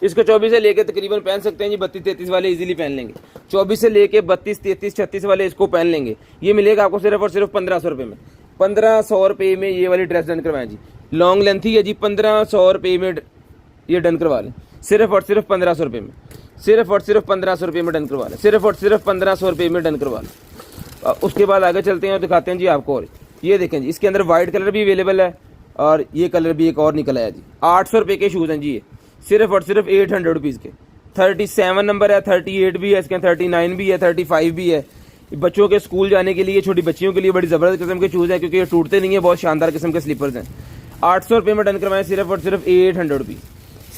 इसको 24 से लेके तकरीबन पहन सकते हैं जी। 32-33 वाले इजीली पहन लेंगे। 24 से लेके 32, 33, 36 वाले इसको पहन लेंगे। ये मिलेगा आपको सिर्फ और सिर्फ 1500 रुपये में। 1500 रुपये में ये वाली ड्रेस डन करवाएं जी। लॉन्ग लेंथ ही है जी, 1500 रुपये में ये डन करवा लें। सिर्फ और सिर्फ 1500 रुपये में, सिर्फ और सिर्फ 1500 रुपये में डन करवा लें। सिर्फ और सिर्फ 1500 रुपये में डन करवा लें। उसके बाद आगे चलते हैं और दिखाते हैं जी आपको। और ये देखें जी, इसके अंदर वाइट कलर भी अवेलेबल है और ये कलर भी एक और निकला है जी। 800 रुपये के शूज़ हैं जी। ये सिर्फ और सिर्फ 800 रुपीज़ के। 37 नंबर है, 38 भी है, इसके 39 भी है, 35 भी है। बच्चों के स्कूल जाने के लिए, छोटी बच्चियों के लिए बड़ी ज़बरदस्त किस्म के शूज़ हैं, क्योंकि ये टूटते नहीं है, बहुत शानदार किस्म के स्लीपर्स हैं। 800 रुपये में डन करवाएं, सिर्फ और सिर्फ 800 रुपीज़।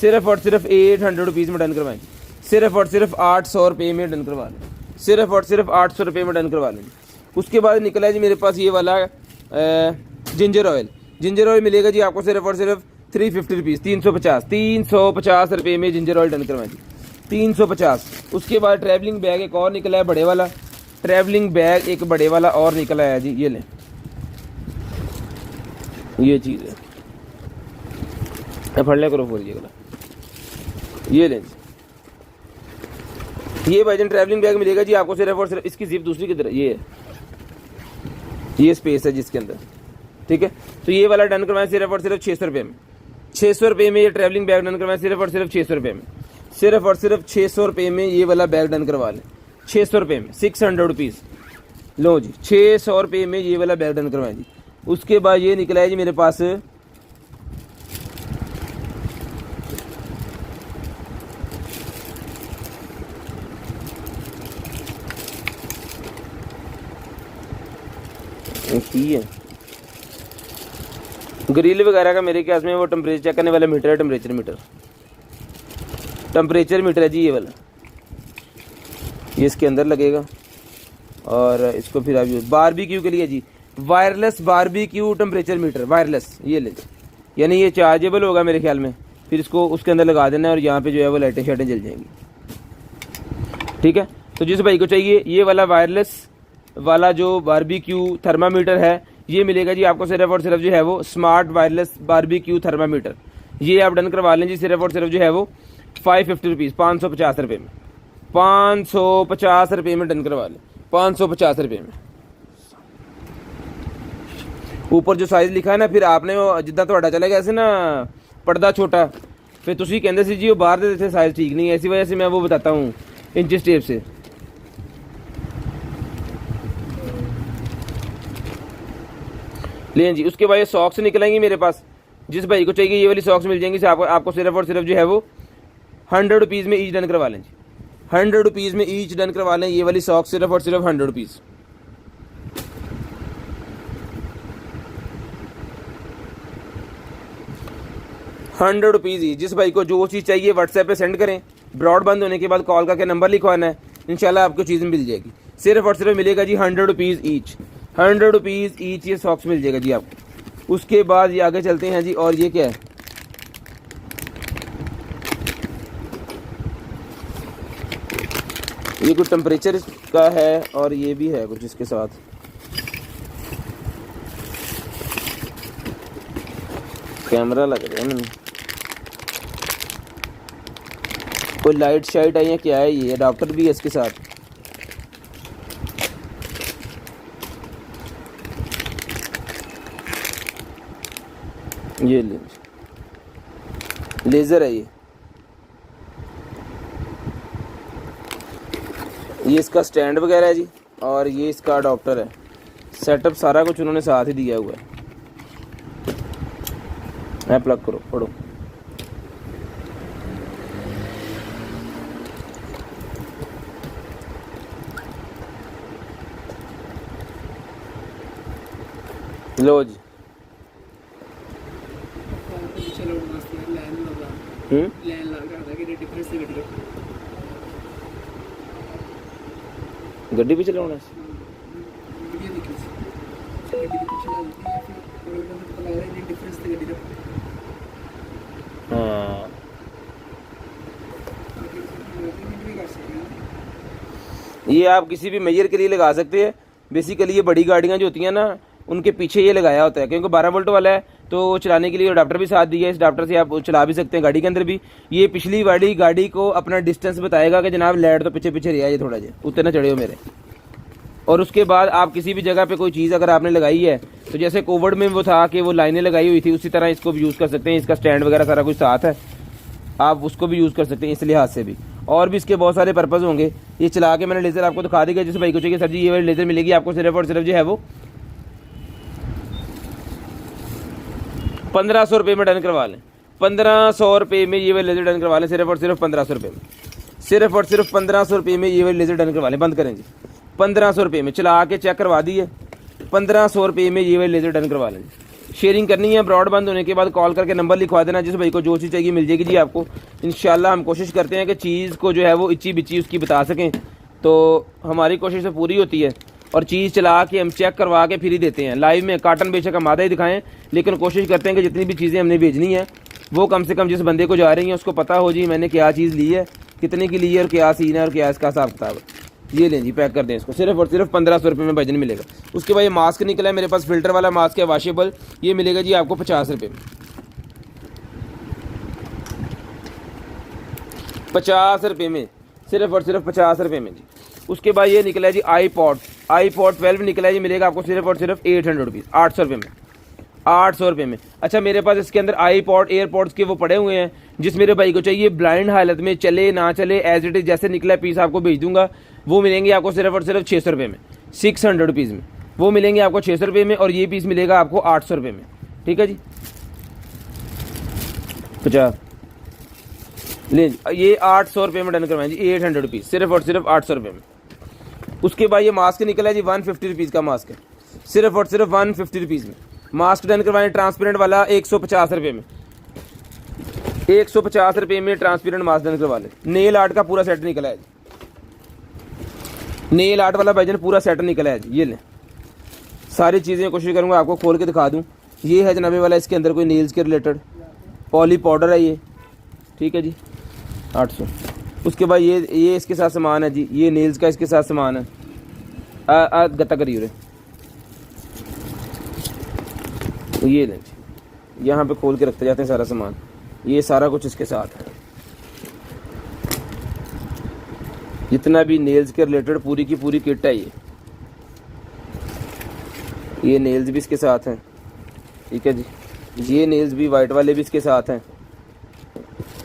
सिर्फ और सिर्फ 800 रुपीज़ में डन करवाएं। सिर्फ और सिर्फ 800 रुपये में डन करवा लें। सिर्फ और सिर्फ 800 रुपये में डन करवा लें। उसके बाद निकला है जी मेरे पास ये वाला जिंजर ऑयल। जिंजर ऑयल मिलेगा जी आपको सिर्फ और सिर्फ 350 रुपीज़, 350 रुपये में जिंजर ऑयल डन करवाएं जी, 350। उसके बाद ट्रैवलिंग बैग एक और निकला है बड़े वाला। ट्रैवलिंग बैग एक बड़े वाला और निकला है जी। ये लें, ये चीज़ है, फड़ ले करो फोरिएगा। ये लें जी, ये भाईजान ट्रैवलिंग बैग मिलेगा जी आपको सिर्फ और सिर्फ। इसकी जिप दूसरी की तरह ये स्पेस है जिसके अंदर। ठीक है, तो ये वाला डन करवाएं सिर्फ और सिर्फ 600 रुपये में। 600 रुपये में ये ट्रैवलिंग बैग डन करवाएं सिर्फ और सिर्फ 600 रुपये में। सिर्फ और सिर्फ 600 रुपये में ये वाला बैग डन करवा लें। 600 रुपये में, 600 रुपीज़। लो जी, 600 रुपये में ये वाला बैग डन करवाएं जी। उसके बाद ये निकला है जी मेरे पास की है ग्रिल वगैरह का, मेरे ख्याल में वो टेम्परेचर चेक करने वाला मीटर है। टेम्परेचर मीटर है जी ये वाला। ये इसके अंदर लगेगा और इसको फिर आप बारबेक्यू के लिए जी, wireless barbecue temperature meter wireless. ये ले, यानी ये चार्जेबल होगा मेरे ख्याल में। फिर इसको उसके अंदर लगा देना है और यहाँ पे जो है वो लाइटें शाइटें जल जाएंगी। ठीक है, तो जिस भाई को चाहिए ये वाला वायरलेस वाला जो बारबेक्यू थर्मामीटर है, ये मिलेगा जी आपको सिर्फ और सिर्फ जो है वो स्मार्ट वायरलेस बारबेक्यू थर्मामीटर। ये आप डन करवा लें जी सिर्फ और सिर्फ जो है वो 550 रुपीज़, 550 रुपये में। 550 रुपये में डन करवा लें, 550 रुपये में। ऊपर जो साइज़ लिखा है ना, फिर आपने जिदा थोड़ा चलेगा ऐसे ना पर्दा छोटा, फिर तुसी कहते सी जी वो बाहर दे देते साइज़ ठीक नहीं है, इसी वजह से मैं वो बताता हूँ इंचेस टेप से। लें जी, उसके बाद ये सॉक्स निकलेंगी मेरे पास। जिस भाई को चाहिए ये वाली सॉक्स मिल जाएंगी आपको सिर्फ और सिर्फ जो है वो 100 रुपीज़ में ईच डन करवा लें जी। 100 रुपीज़ में ईच डन करवा लें ये वाली सॉक्स सिर्फ और सिर्फ 100 रुपीज़। 100 रुपीज़ ही। जिस भाई को जो चीज़ चाहिए व्हाट्सएप पे सेंड करें, ब्रॉड बंद होने के बाद कॉल करके नंबर लिखवाना है, इंशाल्लाह आपको चीज़ मिल जाएगी। सिर्फ और सिर्फ मिलेगा जी 100 रुपीज़ ईच, 100 रुपीज़ ईच ये सॉक्स मिल जाएगा जी आपको। उसके बाद ये आगे चलते हैं जी, और ये क्या है, ये कुछ टेम्परेचर का है और ये भी है कुछ इसके साथ। कैमरा लग रहा है मैंने, कोई लाइट शाइट है या क्या है, ये अडाप्टर भी है इसके साथ। ये लेज़र है ये इसका स्टैंड वगैरह है जी, और ये इसका अडॉप्टर है। सेटअप सारा कुछ उन्होंने साथ ही दिया हुआ है। प्लग करो, पढ़ो। लो जी, गड्डी भी चलाना है। हाँ ये आप किसी भी मेजर के लिए लगा सकते हैं। बेसिकली ये बड़ी गाड़ियाँ जो होती हैं ना, उनके पीछे ये लगाया होता है, क्योंकि 12 वोल्ट वाला है तो चलाने के लिए अडाप्टर भी साथ दिया है। इस अडाप्टर से आप चला भी सकते हैं गाड़ी के अंदर भी। ये पिछली वाली गाड़ी को अपना डिस्टेंस बताएगा कि जनाब लाइट तो पीछे पीछे रहा है, ये थोड़ा जा उतने ना चढ़े हो मेरे। और उसके बाद आप किसी भी जगह पे कोई चीज़ अगर आपने लगाई है, तो जैसे कोविड में वो था कि वो लाइनें लगाई हुई थी, उसी तरह इसको भी यूज़ कर सकते हैं। इसका स्टैंड वगैरह सारा कुछ साथ है, आप उसको भी यूज़ कर सकते हैं इस लिहाज से भी। और भी इसके बहुत सारे पर्पज़ होंगे। ये चला के मैंने लेज़र आपको दिखा देगा। जिस भाई को चाहिए सर जी ये वाली लेज़र मिलेगी आपको सिर्फ और सिर्फ जो है वो 1500 रुपये में डन करवा लें। 1500 रुपये में ये वाली लेज़र डन करवा लें, सिर्फ और सिर्फ 1500 रुपये में। सिर्फ और सिर्फ 1500 रुपये में ये वाली लेज़र डन करवा लें। बंद करें जी, 1500 रुपये में चला के चेक करवा दी है। 1500 रुपये में ये वाली लेज़र डन करवा लें। शेयरिंग करनी है, ब्रॉड बंद होने के बाद कॉल करके नंबर लिखवा देना। जिस भाई को जो चीज़ चाहिए मिल जाएगी जी आपको। इंशाल्लाह हम कोशिश करते हैं कि चीज़ को जो है वो इच्ची बिच्ची उसकी बता सकें, तो हमारी कोशिश तो पूरी होती है। और चीज़ चला के हम चेक करवा के फिर ही देते हैं। लाइव में काटन बेशक हम आधा ही दिखाएं, लेकिन कोशिश करते हैं कि जितनी भी चीज़ें हमने भेजनी है वो कम से कम जिस बंदे को जा रही हैं उसको पता हो जी मैंने क्या चीज़ ली है, कितने की ली है और क्या सीन है और क्या इसका हिसाब किताब है। ये लें जी, पैक कर दें इसको। सिर्फ और सिर्फ 1500 रुपये में भजन मिलेगा। उसके बाद ये मास्क निकला है मेरे पास, फिल्टर वाला मास्क है वॉशेबल। ये मिलेगा जी आपको 50 रुपये में। 50 रुपये में, सिर्फ और सिर्फ 50 रुपये में जी। उसके बाद ये निकला है जी iPod 12 निकला है जी, मिलेगा आपको सिर्फ और सिर्फ 800 रुपीज़, 800 रुपये में। 800 रुपये में। अच्छा मेरे पास इसके अंदर iPod एयरपॉड्स के वो पड़े हुए हैं, जिस मेरे भाई को चाहिए ब्लाइंड हालत में चले ना चले एज इट इज़ जैसे निकला पीस आपको भेज दूंगा। वो मिलेंगे आपको सिर्फ और सिर्फ 600 रुपये में, 600 रुपीज़ में। वो मिलेंगे आपको 600 रुपये में, और ये पीस मिलेगा आपको 800 रुपये में। ठीक है जी, 50 ले ये 800 रुपये में डन करवाएं जी, 800 रुपीज़, सिर्फ और सिर्फ 800 रुपये में। उसके बाद ये मास्क निकला है जी 150 रुपीज़ का मास्क है, सिर्फ और सिर्फ 150 रुपीज़ में। मास्क डन करवाएं ट्रांसपेरेंट वाला 150 रुपये में, 150 रुपये में ट्रांसपेरेंट मास्क डन करवा लें। नेल आर्ट का पूरा सेट निकला है, नेल आर्ट वाला भाईजान पूरा सेट निकला है जी। ये लें, सारी चीज़ें कोशिश करूँगा आपको खोल के दिखा दूँ। ये है जनाबे वाला, इसके अंदर कोई नेल्स के रिलेटेड पॉली पाउडर है ये। ठीक है जी, 800। उसके बाद ये इसके साथ सामान है जी, ये नेल्स का इसके साथ सामान है। गत्ता करी रहे, ये लें जी, यहाँ पे खोल के रखते जाते हैं सारा सामान। ये सारा कुछ इसके साथ है, जितना भी नेल्स के रिलेटेड पूरी की पूरी किट है ये नेल्स भी इसके साथ हैं। ठीक है जी, ये नेल्स भी वाइट वाले भी इसके साथ हैं।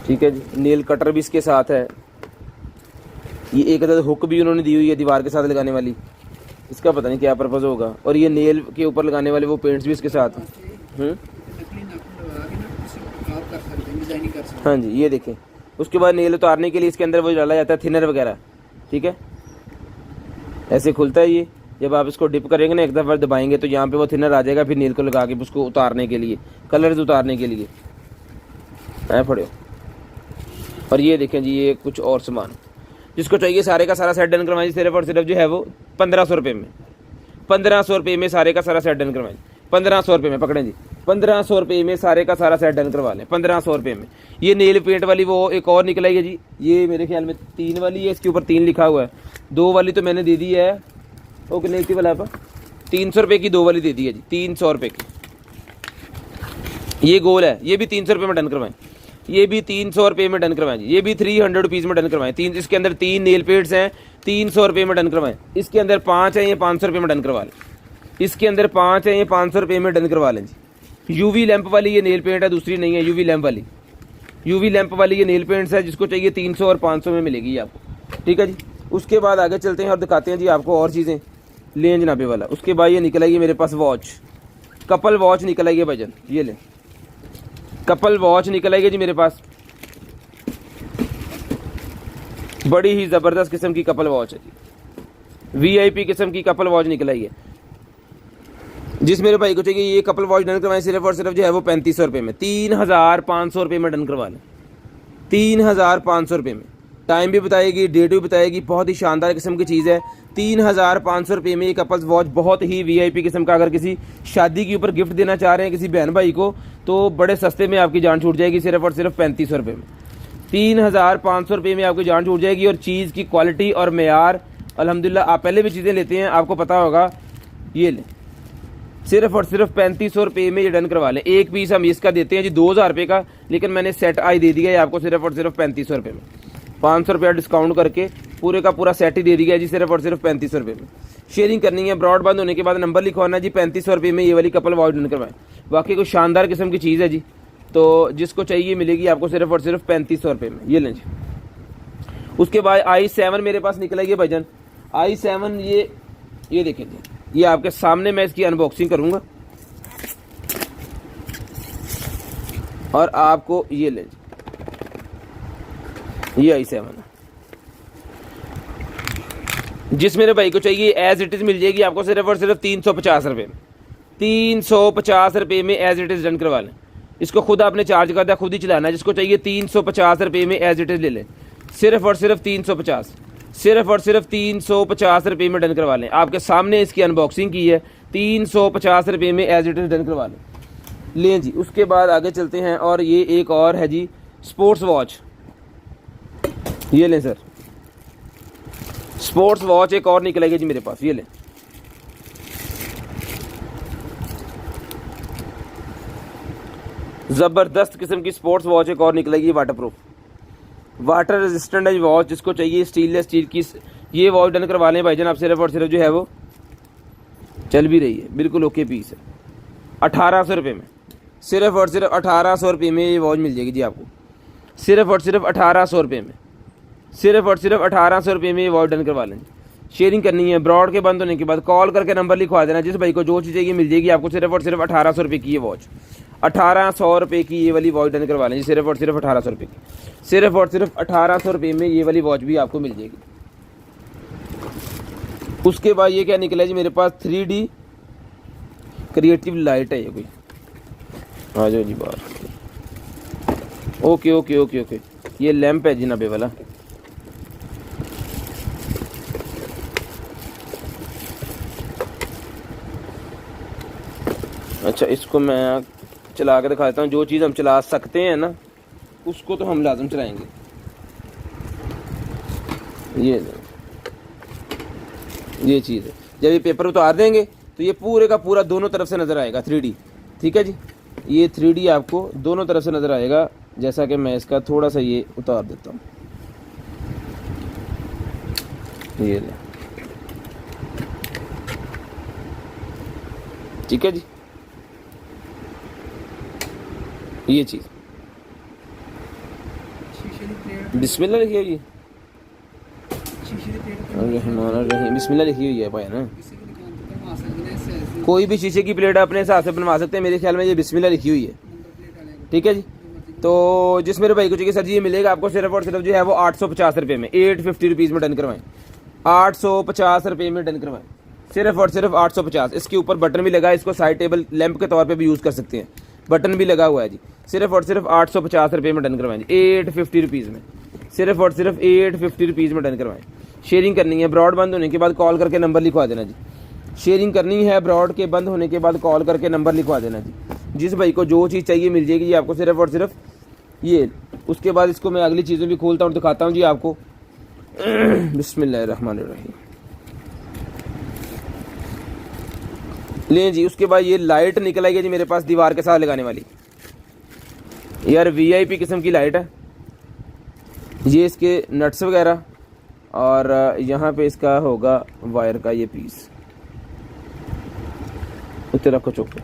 ठीक है जी, नेल कटर भी इसके साथ है। ये एक अदद हुक भी उन्होंने दी हुई है दीवार के साथ लगाने वाली, इसका पता नहीं क्या पर्पज़ होगा। और ये नेल के ऊपर लगाने वाले वो पेंट्स भी इसके साथ हैं। हाँ जी, ये देखें। उसके बाद नेल उतारने के लिए इसके अंदर वो डाला जाता है थिनर वगैरह। ठीक है, ऐसे खुलता है ये। जब आप इसको डिप करेंगे ना, एक दफ़ा दबाएंगे तो यहाँ पे वो थिनर आ जाएगा, फिर नेल को लगा के उसको उतारने के लिए, कलर्स उतारने के लिए। है पड़े। और ये देखें जी, ये कुछ और सामान जिसको चाहिए सारे का सारा सेट डन करवाएं जी, सिर्फ और सिर्फ जो है वो 1500 रुपये में। 1500 रुपये में सारे का सारा सेट डन करवाएं। 1500 रुपये में पकड़ें जी, 1500 रुपये में सारे का सारा सेट डन करवा लें। 1500 रुपये में। ये नेल पेंट वाली वो एक और निकल आई है जी, ये मेरे ख्याल में 3 वाली है, इसके ऊपर 3 लिखा हुआ है। 2 वाली तो मैंने दे दी है, वो कितने की वाला 300 रुपये की 2 वाली दे दी है जी, 300 रुपये की। ये गोल है, ये भी 300 रुपये में डन करवाएं। ये भी 300 रुपये में डन करवाएं जी। ये भी 300 रुपीज़ में डन करवाएं। इसके अंदर 3 नेल पेंट्स हैं, 300 रुपये में डन करवाएं। इसके अंदर 5 हैं, ये 500 रुपये में डन करवा लें। इसके अंदर 5 हैं, ये 500 रुपये में डन करवा लें जी। यूवी लैंप वाली ये नेल पेंट है, दूसरी नहीं है, यूवी लैंप वाली। यूवी लैंप वाली ये नेल पेंट्स है, जिसको चाहिए 300 और 500 में मिलेगी आपको। ठीक है जी। उसके बाद आगे चलते हैं और दिखाते हैं जी आपको और चीज़ें। लें जनाबे वाला। उसके बाद ये निकल आई है मेरे पास वॉच, कपल वॉच निकल आई है भजन, ये ले कपल वॉच निकल आई है जी मेरे पास। बड़ी ही ज़बरदस्त किस्म की कपल वॉच है जी, वीआईपी किस्म की कपल वॉच निकल आई है। जिस मेरे भाई को चाहिए ये कपल वॉच डन करवाएं सिर्फ और सिर्फ जो है वो 3500 रुपये में। 3500 रुपये में डन करवा लें। 3500 रुपये में। टाइम भी बताएगी, डेट भी बताएगी, बहुत ही शानदार किस्म की चीज़ है। 3500 रुपये में ये कपल्स वॉच बहुत ही वीआईपी किस्म का। अगर किसी शादी के ऊपर गिफ्ट देना चाह रहे हैं किसी बहन भाई को, तो बड़े सस्ते में आपकी जान छूट जाएगी सिर्फ और सिर्फ 3500 रुपये में। 3500 रुपये में आपकी जान छूट जाएगी। और चीज़ की क्वालिटी और मेयार अल्हम्दुलिल्लाह, आप पहले भी चीज़ें लेते हैं, आपको पता होगा। ये लें सिर्फ और सिर्फ 3500 रुपये में ये डन करवा लें। एक पीस हम इसका देते हैं जी 2000 रुपये का, लेकिन मैंने सेट आई दे दिया है आपको सिर्फ और सिर्फ 3500 रुपये में। 500 रुपया डिस्काउंट करके पूरे का पूरा सेट ही दे दिया है जी सिर्फ और सिर्फ 3500 रुपये में। शेयरिंग करनी है, ब्रॉड बंद होने के बाद नंबर लिखवाना है जी। 3500 रुपये में ये वाली कपल वॉच डन करवाएं। बाकी कोई शानदार किस्म की चीज़ है जी, तो जिसको चाहिए मिलेगी आपको सिर्फ और सिर्फ 3500 रुपये में। ये लें जी। उसके बाद i7 मेरे पास निकला ये भजन। i7 ये देखें जी, ये आपके सामने मैं इसकी अनबॉक्सिंग करूंगा और आपको ये ले ये i7 जिस मेरे भाई को चाहिए एज इट इज मिल जाएगी आपको सिर्फ और सिर्फ 350 रुपये में। 350 रुपये में एज इट इज डन करवा लें। इसको खुद आपने चार्ज कर दिया, खुद ही चलाना है। जिसको चाहिए 350 रुपये में एज इट इज ले लें। सिर्फ और सिर्फ 350, सिर्फ और सिर्फ 350 रुपये में डन करवा लें। आपके सामने इसकी अनबॉक्सिंग की है। 350 रुपये में एज इट इज डन करवा लें जी। उसके बाद आगे चलते हैं और ये एक और है जी स्पोर्ट्स वॉच। ये लें सर, स्पोर्ट्स वॉच एक और निकलेगी जी मेरे पास। ये लें ज़बरदस्त किस्म की स्पोर्ट्स वॉच एक और निकलेगी, वाटरप्रूफ, वाटर रेजिस्टेंट है वॉच। जिसको चाहिए स्टीनलेस स्टील की ये वॉच डन करवा लें भाईजान। आप सिर्फ और सिर्फ जो है वो चल भी रही है, बिल्कुल ओके पीस है। 1800 रुपये में, सिर्फ और सिर्फ 1800 रुपये में ये वॉच मिल जाएगी जी आपको। सिर्फ और सिर्फ 1800 रुपये में, सिर्फ और सिर्फ 1800 रुपये में ये वॉच डन करवा लें। शेयरिंग करनी है, ब्रॉड के बंद होने के बाद कॉल करके नंबर लिखवा देना। जिस भाई को जो चीज़ चाहिए मिल जाएगी आपको सिर्फ और सिर्फ 1800 रुपये की ये वॉच। 1800 रुपये की ये वाली वॉच डन करवा लें, सिर्फ और सिर्फ 1800 रुपये की। सिर्फ और सिर्फ 1800 रुपये में ये वाली वॉच भी आपको मिल जाएगी। उसके बाद ये क्या निकला जी मेरे पास 3D क्रिएटिव लाइट है। ये कोई आ जाओ जी बाहर। ओके ओके ओके ओके, ये लैंप है जी 90 वाला। अच्छा, इसको मैं चला के दिखा देता हूँ। जो चीज़ हम चला सकते हैं ना उसको तो हम लाजम चलाएंगे। ये चीज़ है, जब ये पेपर उतार देंगे तो ये पूरे का पूरा दोनों तरफ से नज़र आएगा 3D। ठीक है जी, ये 3D आपको दोनों तरफ से नज़र आएगा। जैसा कि मैं इसका थोड़ा सा ये उतार देता हूँ। ये ले, ठीक है जी। ये चीज़ बिस्मिल्लाह लिखी हुई है, बिस्मिल्लाह लिखी हुई है भाई ना। कोई भी शीशे की प्लेट अपने हिसाब से बनवा सकते हैं। मेरे ख्याल में ये बिस्मिल्लाह लिखी हुई है। ठीक है जी। तो जिस मेरे भाई को चाहिए सर जी ये मिलेगा आपको सिर्फ और सिर्फ जो है वो 850 रुपये में। 850 रुपीज़ में डन करवाएं। 850 रुपये में डन करवाएं, सिर्फ और सिर्फ 850। इसके ऊपर बटन भी लगा है, इसको साइड टेबल लैंप के तौर पे भी यूज़ कर सकते हैं। बटन भी लगा हुआ है जी। सिर्फ और सिर्फ 850 रुपये में डन करवाएं जी, 850 रुपीज़ में, सिर्फ और सिर्फ 850 रुपीज़ में डन करवाएं। शेयरिंग करनी है, ब्रॉड बंद होने के बाद कॉल करके नंबर लिखवा देना जी। शेयरिंग करनी है, ब्रॉड के बंद होने के बाद कॉल करके नंबर लिखवा देना जी। जिस भाई को जो चीज़ चाहिए मिल जाएगी जी आपको, सिर्फ और सिर्फ ये। उसके बाद इसको मैं अगली चीज़ें भी खोलता हूँ, दिखाता हूँ जी आपको। बिस्मिल्लाहिर्रहमानिर्रहीम। लें जी, उसके बाद ये लाइट निकल आई है जी मेरे पास दीवार के साथ लगाने वाली, यार वीआईपी किस्म की लाइट है ये। इसके नट्स वगैरह और यहाँ पे इसका होगा वायर का ये पीस। उतने रखो चुप के,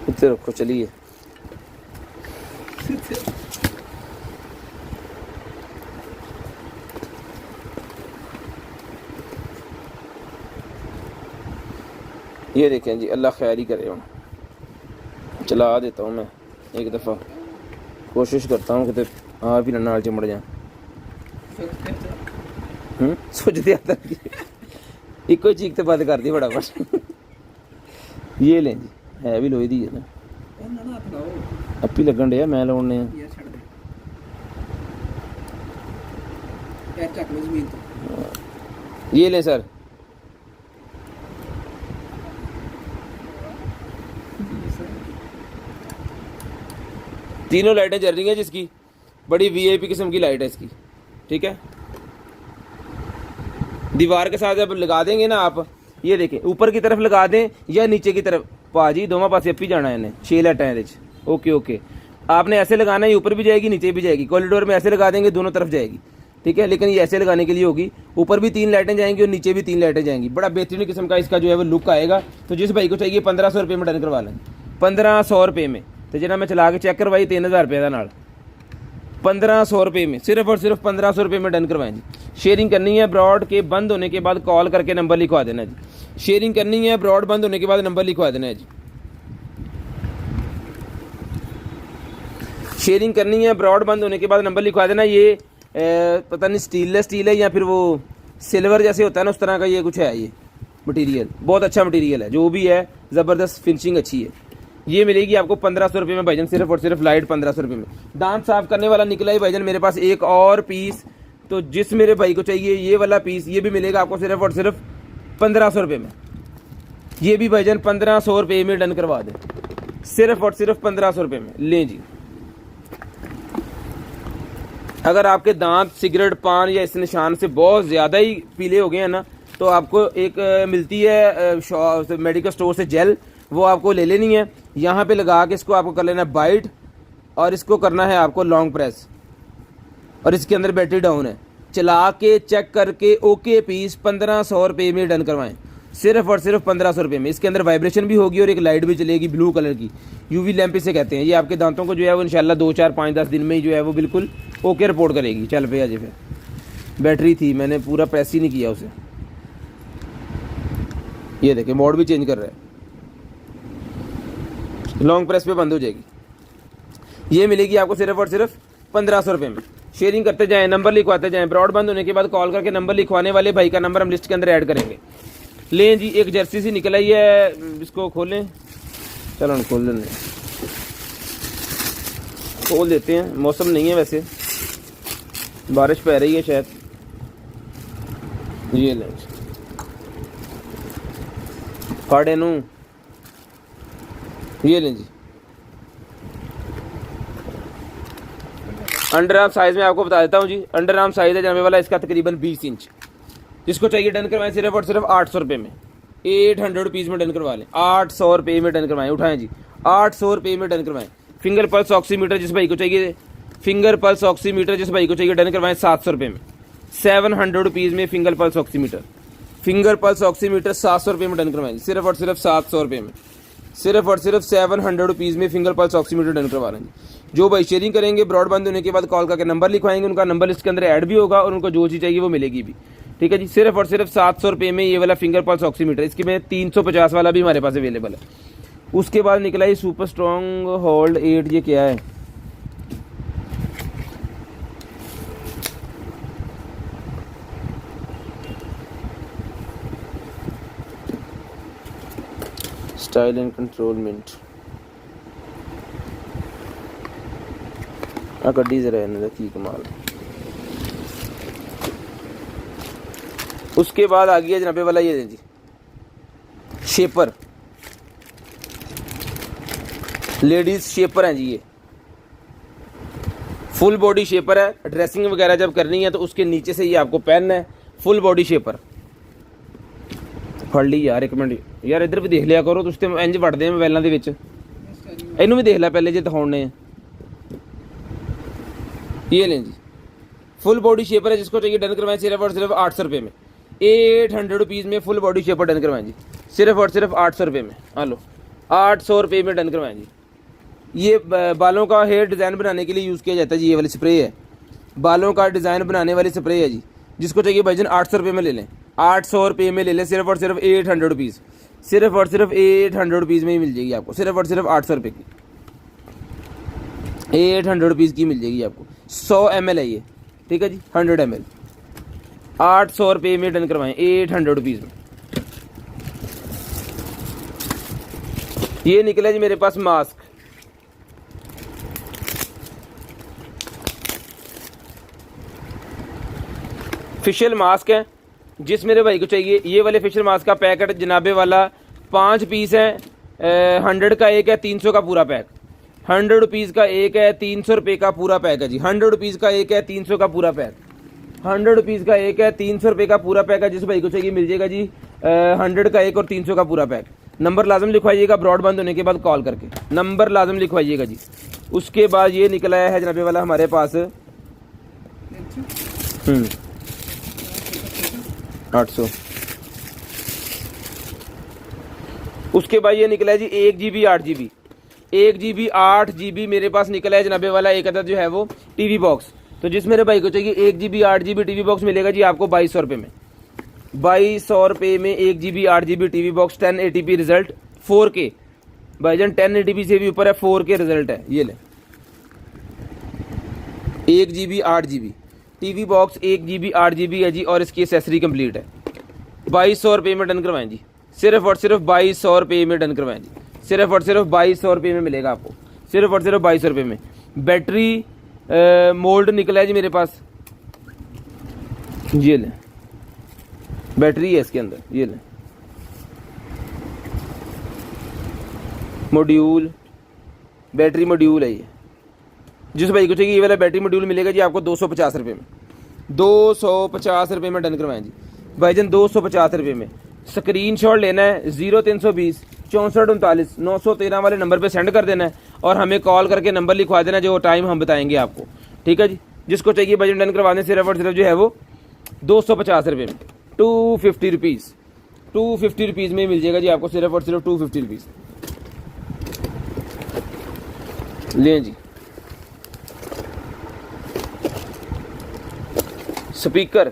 उतने रखो। चलिए ये देखें जी, अल्लाह खैर ही करे। हूँ चला देता हूँ मैं एक दफ़ा, कोशिश करता हूँ कि आप ही नाल चिमड़ जाए। सोचते आता एक ही चीख तो बंद कर दी फटाफट। ये लें जी, है भी लोहे दी है ना, अपी लगन डे मैं लाने। ये लें सर, तीनों लाइटें जल रही हैं जिसकी, बड़ी वीआईपी किस्म की लाइट है इसकी, ठीक है। दीवार के साथ जब लगा देंगे ना आप, ये देखें ऊपर की तरफ लगा दें या नीचे की तरफ, पाजी दोनों पास अपी जाना है इन्हें, 6 लाइटें हैं। ओके ओके, आपने ऐसे लगाना है, ऊपर भी जाएगी नीचे भी जाएगी। कॉरिडोर में ऐसे लगा देंगे दोनों तरफ जाएगी, ठीक है। लेकिन ये ऐसे लगाने के लिए होगी, ऊपर भी 3 लाइटें जाएंगी और नीचे भी 3 लाइटें जाएंगी। बड़ा बेहतरीन किस्म का इसका जो है वो लुक आएगा। तो जिस भाई को चाहिए 1500 रुपये में डन करवा लें, 1500 रुपये में। तो जना मैं चला के चेक करवाई 3000 रुपये का नाल, 1500 रुपये में, सिर्फ और सिर्फ 1500 रुपये में डन करवाएं जी। शेयरिंग करनी है, ब्रॉड के बंद होने के बाद कॉल करके नंबर लिखवा देना जी। शेयरिंग करनी है, ब्रॉड बंद होने के बाद नंबर लिखवा देना है जी। शेयरिंग करनी है, ब्रॉड बंद होने के बाद नंबर लिखवा देना। ये पता नहीं स्टील है या फिर वो सिल्वर जैसे होता है ना, उस तरह का ये कुछ है। ये मटेरियल बहुत अच्छा मटेरियल है, जो भी है ज़बरदस्त फिनिशिंग अच्छी है। ये मिलेगी आपको 1500 रुपये में भाईजान, सिर्फ और सिर्फ लाइट 1500 रुपये में। दांत साफ करने वाला निकला ही भाईजान मेरे पास एक और पीस। तो जिस मेरे भाई को चाहिए ये वाला पीस, ये भी मिलेगा आपको सिर्फ और सिर्फ 1500 रुपये में। ये भी भाईजान 1500 रुपये में डन करवा दें, सिर्फ और सिर्फ 1500 रुपये में। लें जी, अगर आपके दांत सिगरेट पान या इस निशान से बहुत ज़्यादा ही पीले हो गए हैं ना, तो आपको एक मिलती है मेडिकल स्टोर से जेल, वो आपको ले लेनी है। यहाँ पे लगा के इसको आपको कर लेना है बाइट, और इसको करना है आपको लॉन्ग प्रेस, और इसके अंदर बैटरी डाउन है। चला के चेक करके ओके पीस 1500 रुपये में डन करवाएं, सिर्फ और सिर्फ 1500 रुपये में। इसके अंदर वाइब्रेशन भी होगी और एक लाइट भी चलेगी ब्लू कलर की, यूवी लैंप इसे कहते हैं। ये आपके दांतों को जो है वो इंशाल्लाह 2 4 5 10 दिन में ही जो है वो बिल्कुल ओके रिपोर्ट करेगी। चल पे अजय, फिर बैटरी थी, मैंने पूरा प्रेस ही नहीं किया उसे। ये देखिए मोड भी चेंज कर रहा है, लॉन्ग प्रेस पे बंद हो जाएगी। ये मिलेगी आपको सिर्फ और सिर्फ 1500 रुपये में। शेयरिंग करते जाएं, नंबर लिखवाते जाएं। ब्रॉड बंद होने के बाद कॉल करके नंबर लिखवाने वाले भाई का नंबर हम लिस्ट के अंदर ऐड करेंगे। लें जी, एक जर्सी सी निकल आई है, इसको खोलें। चलो खोल लें, खोल देते हैं। मौसम नहीं है वैसे, बारिश पै रही है शायद। ये लें फाड़े नू, ये लें जी। अंडर आर्म साइज़ में आपको बता देता हूँ जी। अंडर आर्म साइज़ है जनाबे वाला इसका तकरीबन 20 इंच। जिसको चाहिए डन करवाएं सिर्फ और सिर्फ 800 रुपये में, 800 रुपीज़ में डन करवा लें। 800 रुपये में डन करवाएं, उठाएं जी, 800 रुपये में डन करवाएं। फिंगर पल्स ऑक्सीमीटर जिस भाई को चाहिए, फिंगर पल्स ऑक्सीमीटर जिस भाई को चाहिए डन करवाएं 700 रुपये में, 700 रुपीज़ में finger pulse oximeter. Finger pulse oximeter 700 रुपये में डन करवाएं, सिर्फ और सिर्फ 700 रुपये में, सिर्फ और सिर्फ 700 रुपीज़ में फिंगर पल्स ऑक्सीमीटर डन करवा लेंगे। जो भाई शेयरिंग करेंगे, ब्रॉड बंद होने के बाद कॉल करके नंबर लिखवाएंगे, उनका नंबर इसके अंदर ऐड भी होगा और उनको जो चीज़ चाहिए वो मिलेगी भी। ठीक है जी, सिर्फ और सिर्फ 700 रुपये में ये वाला फिंगर पल्स ऑक्सीमीटर। इसके में 350 वाला भी हमारे पास अवेलेबल है। उसके बाद निकला ये सुपर स्ट्रॉन्ग होल्ड 8, ये क्या है? स्टाइल एंड कंट्रोलमेंट गड्डी जरा इन्होंने की कमाल। उसके बाद आ गया जनाबे वाला ये जी शेपर, लेडीज शेपर है जी, ये फुल बॉडी शेपर है। ड्रेसिंग वगैरह जब करनी है तो उसके नीचे से ये आपको पहनना है, फुल बॉडी शेपर। फड़ ली यार एक मिनट यार, इधर भी देख लिया करो तुम तो इंज वड़दे मोबाइलों के विच, इनू भी देख ला पहले जे दिखाने हैं। ये लें जी फुल बॉडी शेपर है, जिसको चाहिए डन करवाएं सिर्फ और सिर्फ 800 रुपये में, 800 रुपीज़ में फुल बॉडी शेपर डन करवाएं जी, सिर्फ और सिर्फ 800 रुपये में। हेलो 800 रुपये में डन करवाएं जी। ये बालों का हेयर डिज़ाइन बनाने के लिए यूज़ किया जाता है जी, ये वाली स्प्रे है, बालों का डिज़ाइन बनाने वाली स्प्रे है जी। जिसको चाहिए भाईजान 800 रुपये में ले लें, 800 रुपये में ले लें, सिर्फ और सिर्फ 800 रुपीज़, सिर्फ और सिर्फ 800 रुपीज़ में ही मिल जाएगी आपको, सिर्फ और सिर्फ 800 रुपये की, 800 रुपीज़ की मिल जाएगी आपको। 100 ml है ये, ठीक है जी, 100 ml, 800 रुपये में डन करवाएं, 800 रुपीज़ में। ये निकला जी मेरे पास मास्क, फेशियल मास्क है, जिस मेरे भाई को चाहिए ये वाले फेशियल मास्क का पैकेट जनाबे वाला 5 पीस है, 100 का एक है, 300 का पूरा पैक, 100 रुपीज़ का एक है, 300 रुपये का पूरा पैक है जी, 100 रुपीज़ का एक है, 300 का पूरा पैक, 100 रुपीज़ का एक है, 300 रुपये का पूरा पैक है। जिस भाई को चाहिए मिल जाएगा जी 100 का एक और 300 का पूरा पैक। नंबर लाजम लिखवाइएगा, ब्रॉड बंद होने के बाद कॉल करके नंबर लाजम लिखवाइएगा जी। उसके बाद ये निकला है जनाबे वाला हमारे पास 800। उसके बाद ये निकला है जी 1 GB 8 GB, 1 GB 8 GB मेरे पास निकला है जनाबे वाला एक अदद जो है वो टीवी बॉक्स। तो जिस मेरे भाई को चाहिए 1 GB 8 GB टीवी बॉक्स मिलेगा जी आपको 2200 रुपये में, 2200 रुपये में 1 GB 8 GB TV box, 1080p result, 4K भाईजान, 1080p से भी ऊपर है, 4K रिजल्ट है। ये ले 1 GB 8 GB TV box, 1 GB 8 GB है जी, और इसकी एसेसरी कंप्लीट है। 2200 रुपये में डन करवाएं जी, सिर्फ और सिर्फ 2200 रुपये में डन करवाएं जी, सिर्फ और सिर्फ 2200 रुपये में मिलेगा आपको, सिर्फ और सिर्फ 2200 रुपये में। बैटरी मोल्ड निकला है जी मेरे पास, ये लें, बैटरी है इसके अंदर, ये लें, मॉड्यूल, बैटरी मॉड्यूल है ये। जिस भाई को चाहिए ये वाला बैटरी मॉड्यूल मिलेगा जी आपको 250 रुपये में, 250 रुपये में डन करवाएं जी भाईजान, 250 रुपये में। स्क्रीनशॉट लेना है 0320 64 39 913 वाले नंबर पे सेंड कर देना है, और हमें कॉल करके नंबर लिखवा देना, जो टाइम हम बताएंगे आपको, ठीक है जी। जिसको चाहिए भाईजान डन करवा दें, सिर्फ और सिर्फ जो है वो 250 रुपये में, 250 रुपीज़, 250 रुपीज़ में मिल जाएगा जी आपको, सिर्फ और सिर्फ 250 रुपीज़। लें जी स्पीकर,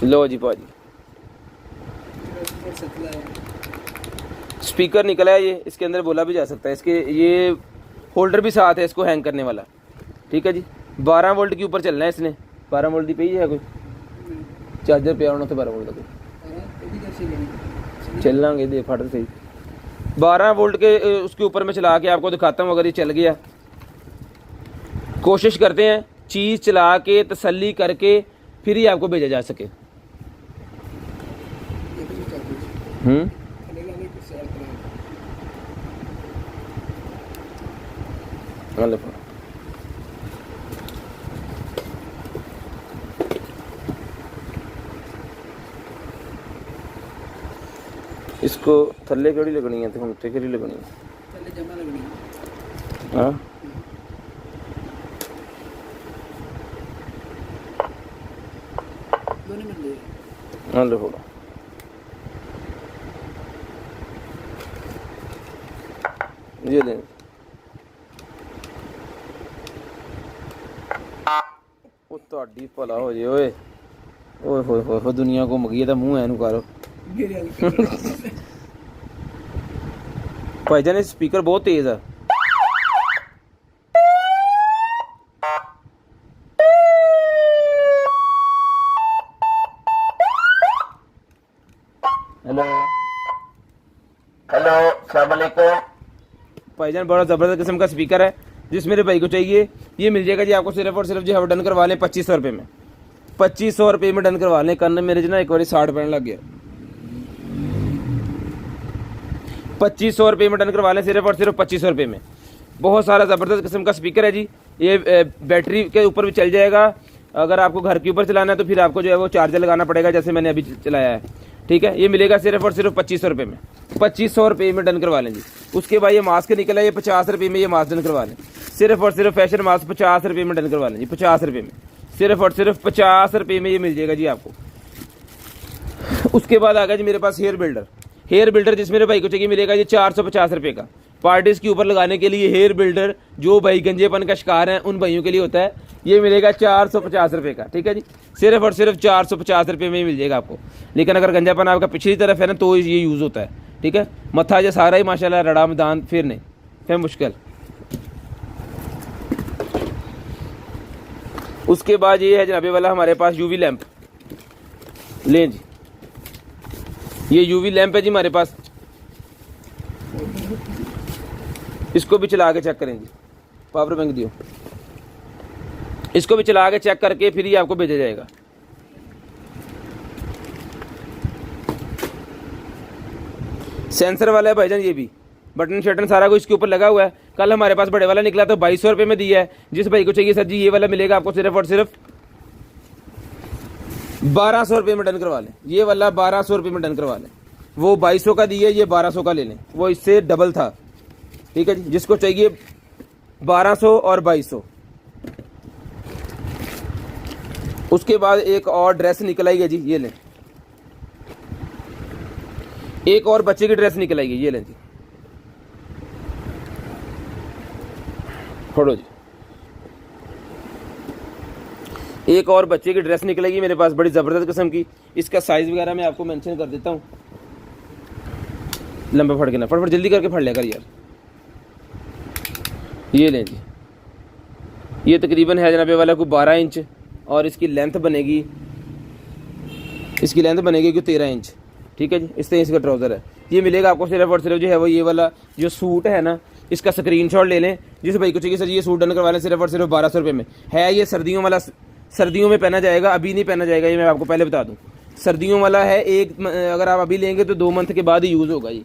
लो जी पाजी स्पीकर निकला है ये, इसके अंदर बोला भी जा सकता है, इसके ये होल्डर भी साथ है इसको हैंग करने वाला, ठीक है जी। 12 वोल्ट के ऊपर चलना है इसने, 12 वोल्ट की पे है कोई चार्जर पे आना तो 12 वोल्ट का चलांगे, दे फट सही 12 वोल्ट के उसके ऊपर मैं चला के आपको दिखाता हूँ। अगर ये चल गया, कोशिश करते हैं चीज़ चला के तसल्ली करके फिर ही आपको भेजा जा सके। इसको थल्ले केड़ी लगनी है, तो हम केड़ी लगनी है, थल्ले जमा लगनी है। हाँ दोनों मिल जाएगा। हाँ लो ये लें, ਉਹ ਤੁਹਾਡੀ ਭਲਾ ਹੋ ਜੇ ਓਏ, ਓਏ ਹੋਏ ਹੋਏ ਦੁਨੀਆ ਘੁੰਮ ਗਈ, ਇਹਦਾ ਮੂੰਹ ਐਨੂੰ ਕਰ ਭਾਈਜਾਨ। ਇਹ ਸਪੀਕਰ ਬਹੁਤ ਤੇਜ਼ ਆ, भाईजान बड़ा ज़बरदस्त किस्म का स्पीकर है, जिस मेरे भाई को चाहिए ये मिल जाएगा जी आपको सिर्फ और सिर्फ जो है वो डन करवा लें 2500 रुपये में। 2500 रुपये में डन करवा लें। करने मेरे जो ना एक बार 60 पैन लग गया। 2500 रुपये में डन करवा लें सिर्फ और सिर्फ 2500 रुपये में। बहुत सारा ज़बरदस्त किस्म का स्पीकर है जी। ये बैटरी के ऊपर भी चल जाएगा। अगर आपको घर के ऊपर चलाना है तो फिर आपको जो है वो चार्जर लगाना पड़ेगा, जैसे मैंने अभी चलाया है। ठीक है, ये मिलेगा सिर्फ और सिर्फ 2500 रुपये में। 2500 रुपये में डन करवा लें जी। उसके बाद ये मास्क निकला, ये 50 रुपये में ये मास्क डन करवा लें। सिर्फ और सिर्फ फैशन मास्क 50 रुपये में डन करवा लें जी। 50 रुपये में, सिर्फ और सिर्फ 50 रुपये में ये मिल जाएगा जी आपको। उसके बाद आ गया जी मेरे पास हेयर बिल्डर। हेयर बिल्डर जिस मेरे भाई को चाहिए मिलेगा जी 450 रुपये का। पार्टीज के ऊपर लगाने के लिए हेयर बिल्डर, जो भाई गंजेपन का शिकार है उन भाइयों के लिए होता है। ये मिलेगा 450 रुपये का। ठीक है जी, सिर्फ और सिर्फ 450 रुपये में ही मिल जाएगा आपको। लेकिन अगर गंजापन आपका पिछली तरफ है ना तो ये यूज़ होता है। ठीक है, मत्था जो सारा ही माशाल्लाह रड़ा मैदान फिर नहीं फिर मुश्किल। उसके बाद ये है जनाबे वाला हमारे पास यूवी लैंप। लें जी, ये यूवी लैंप है जी हमारे पास। इसको भी चला के चेक करें जी। पावर बैंक दियो, इसको भी चला के चेक करके फिर ही आपको भेजा जाएगा। सेंसर वाला है भाईजान, ये भी बटन शटन सारा कुछ इसके ऊपर लगा हुआ है। कल हमारे पास बड़े वाला निकला तो 2200 रुपये में दिया है। जिस भाई को चाहिए सर जी ये वाला मिलेगा आपको सिर्फ और सिर्फ 1200 रुपये में डन करवा लें। ये वाला 1200 रुपये में डन करवा लें। वो 2200 का दिया, ये 1200 का ले लें, वो इससे डबल था। ठीक है जी, जिसको चाहिए 1200 और 2200। उसके बाद एक और ड्रेस निकल आई है जी, ये लें। एक और बच्चे की ड्रेस निकल आई है, ये लें जी। छोड़ो जी, एक और बच्चे की ड्रेस निकलेगी मेरे पास बड़ी ज़बरदस्त किस्म की। इसका साइज़ वगैरह मैं आपको मेंशन कर देता हूँ। लंबा फट के ना, फटफट जल्दी करके फट लेकर यार। ये लें जी, ये तकरीबन है जनाबे वाला को 12 इंच और इसकी लेंथ बनेगी, इसकी लेंथ बनेगी कि 13 इंच। ठीक है जी, इस तरह इसका ट्राउज़र है। ये मिलेगा आपको सिर्फ और सिर्फ जो है वो ये वाला जो सूट है ना, इसका स्क्रीनशॉट ले लें। जिस भाई को चाहिए सर ये सूट डन करवा लें सिर्फ और सिर्फ 1200 रुपये में है। ये सर्दियों वाला, सर्दियों में पहना जाएगा, अभी नहीं पहना जाएगा, ये मैं आपको पहले बता दूँ। सर्दियों वाला है। अगर आप अभी लेंगे तो 2 मंथ के बाद ही यूज़ होगा। ये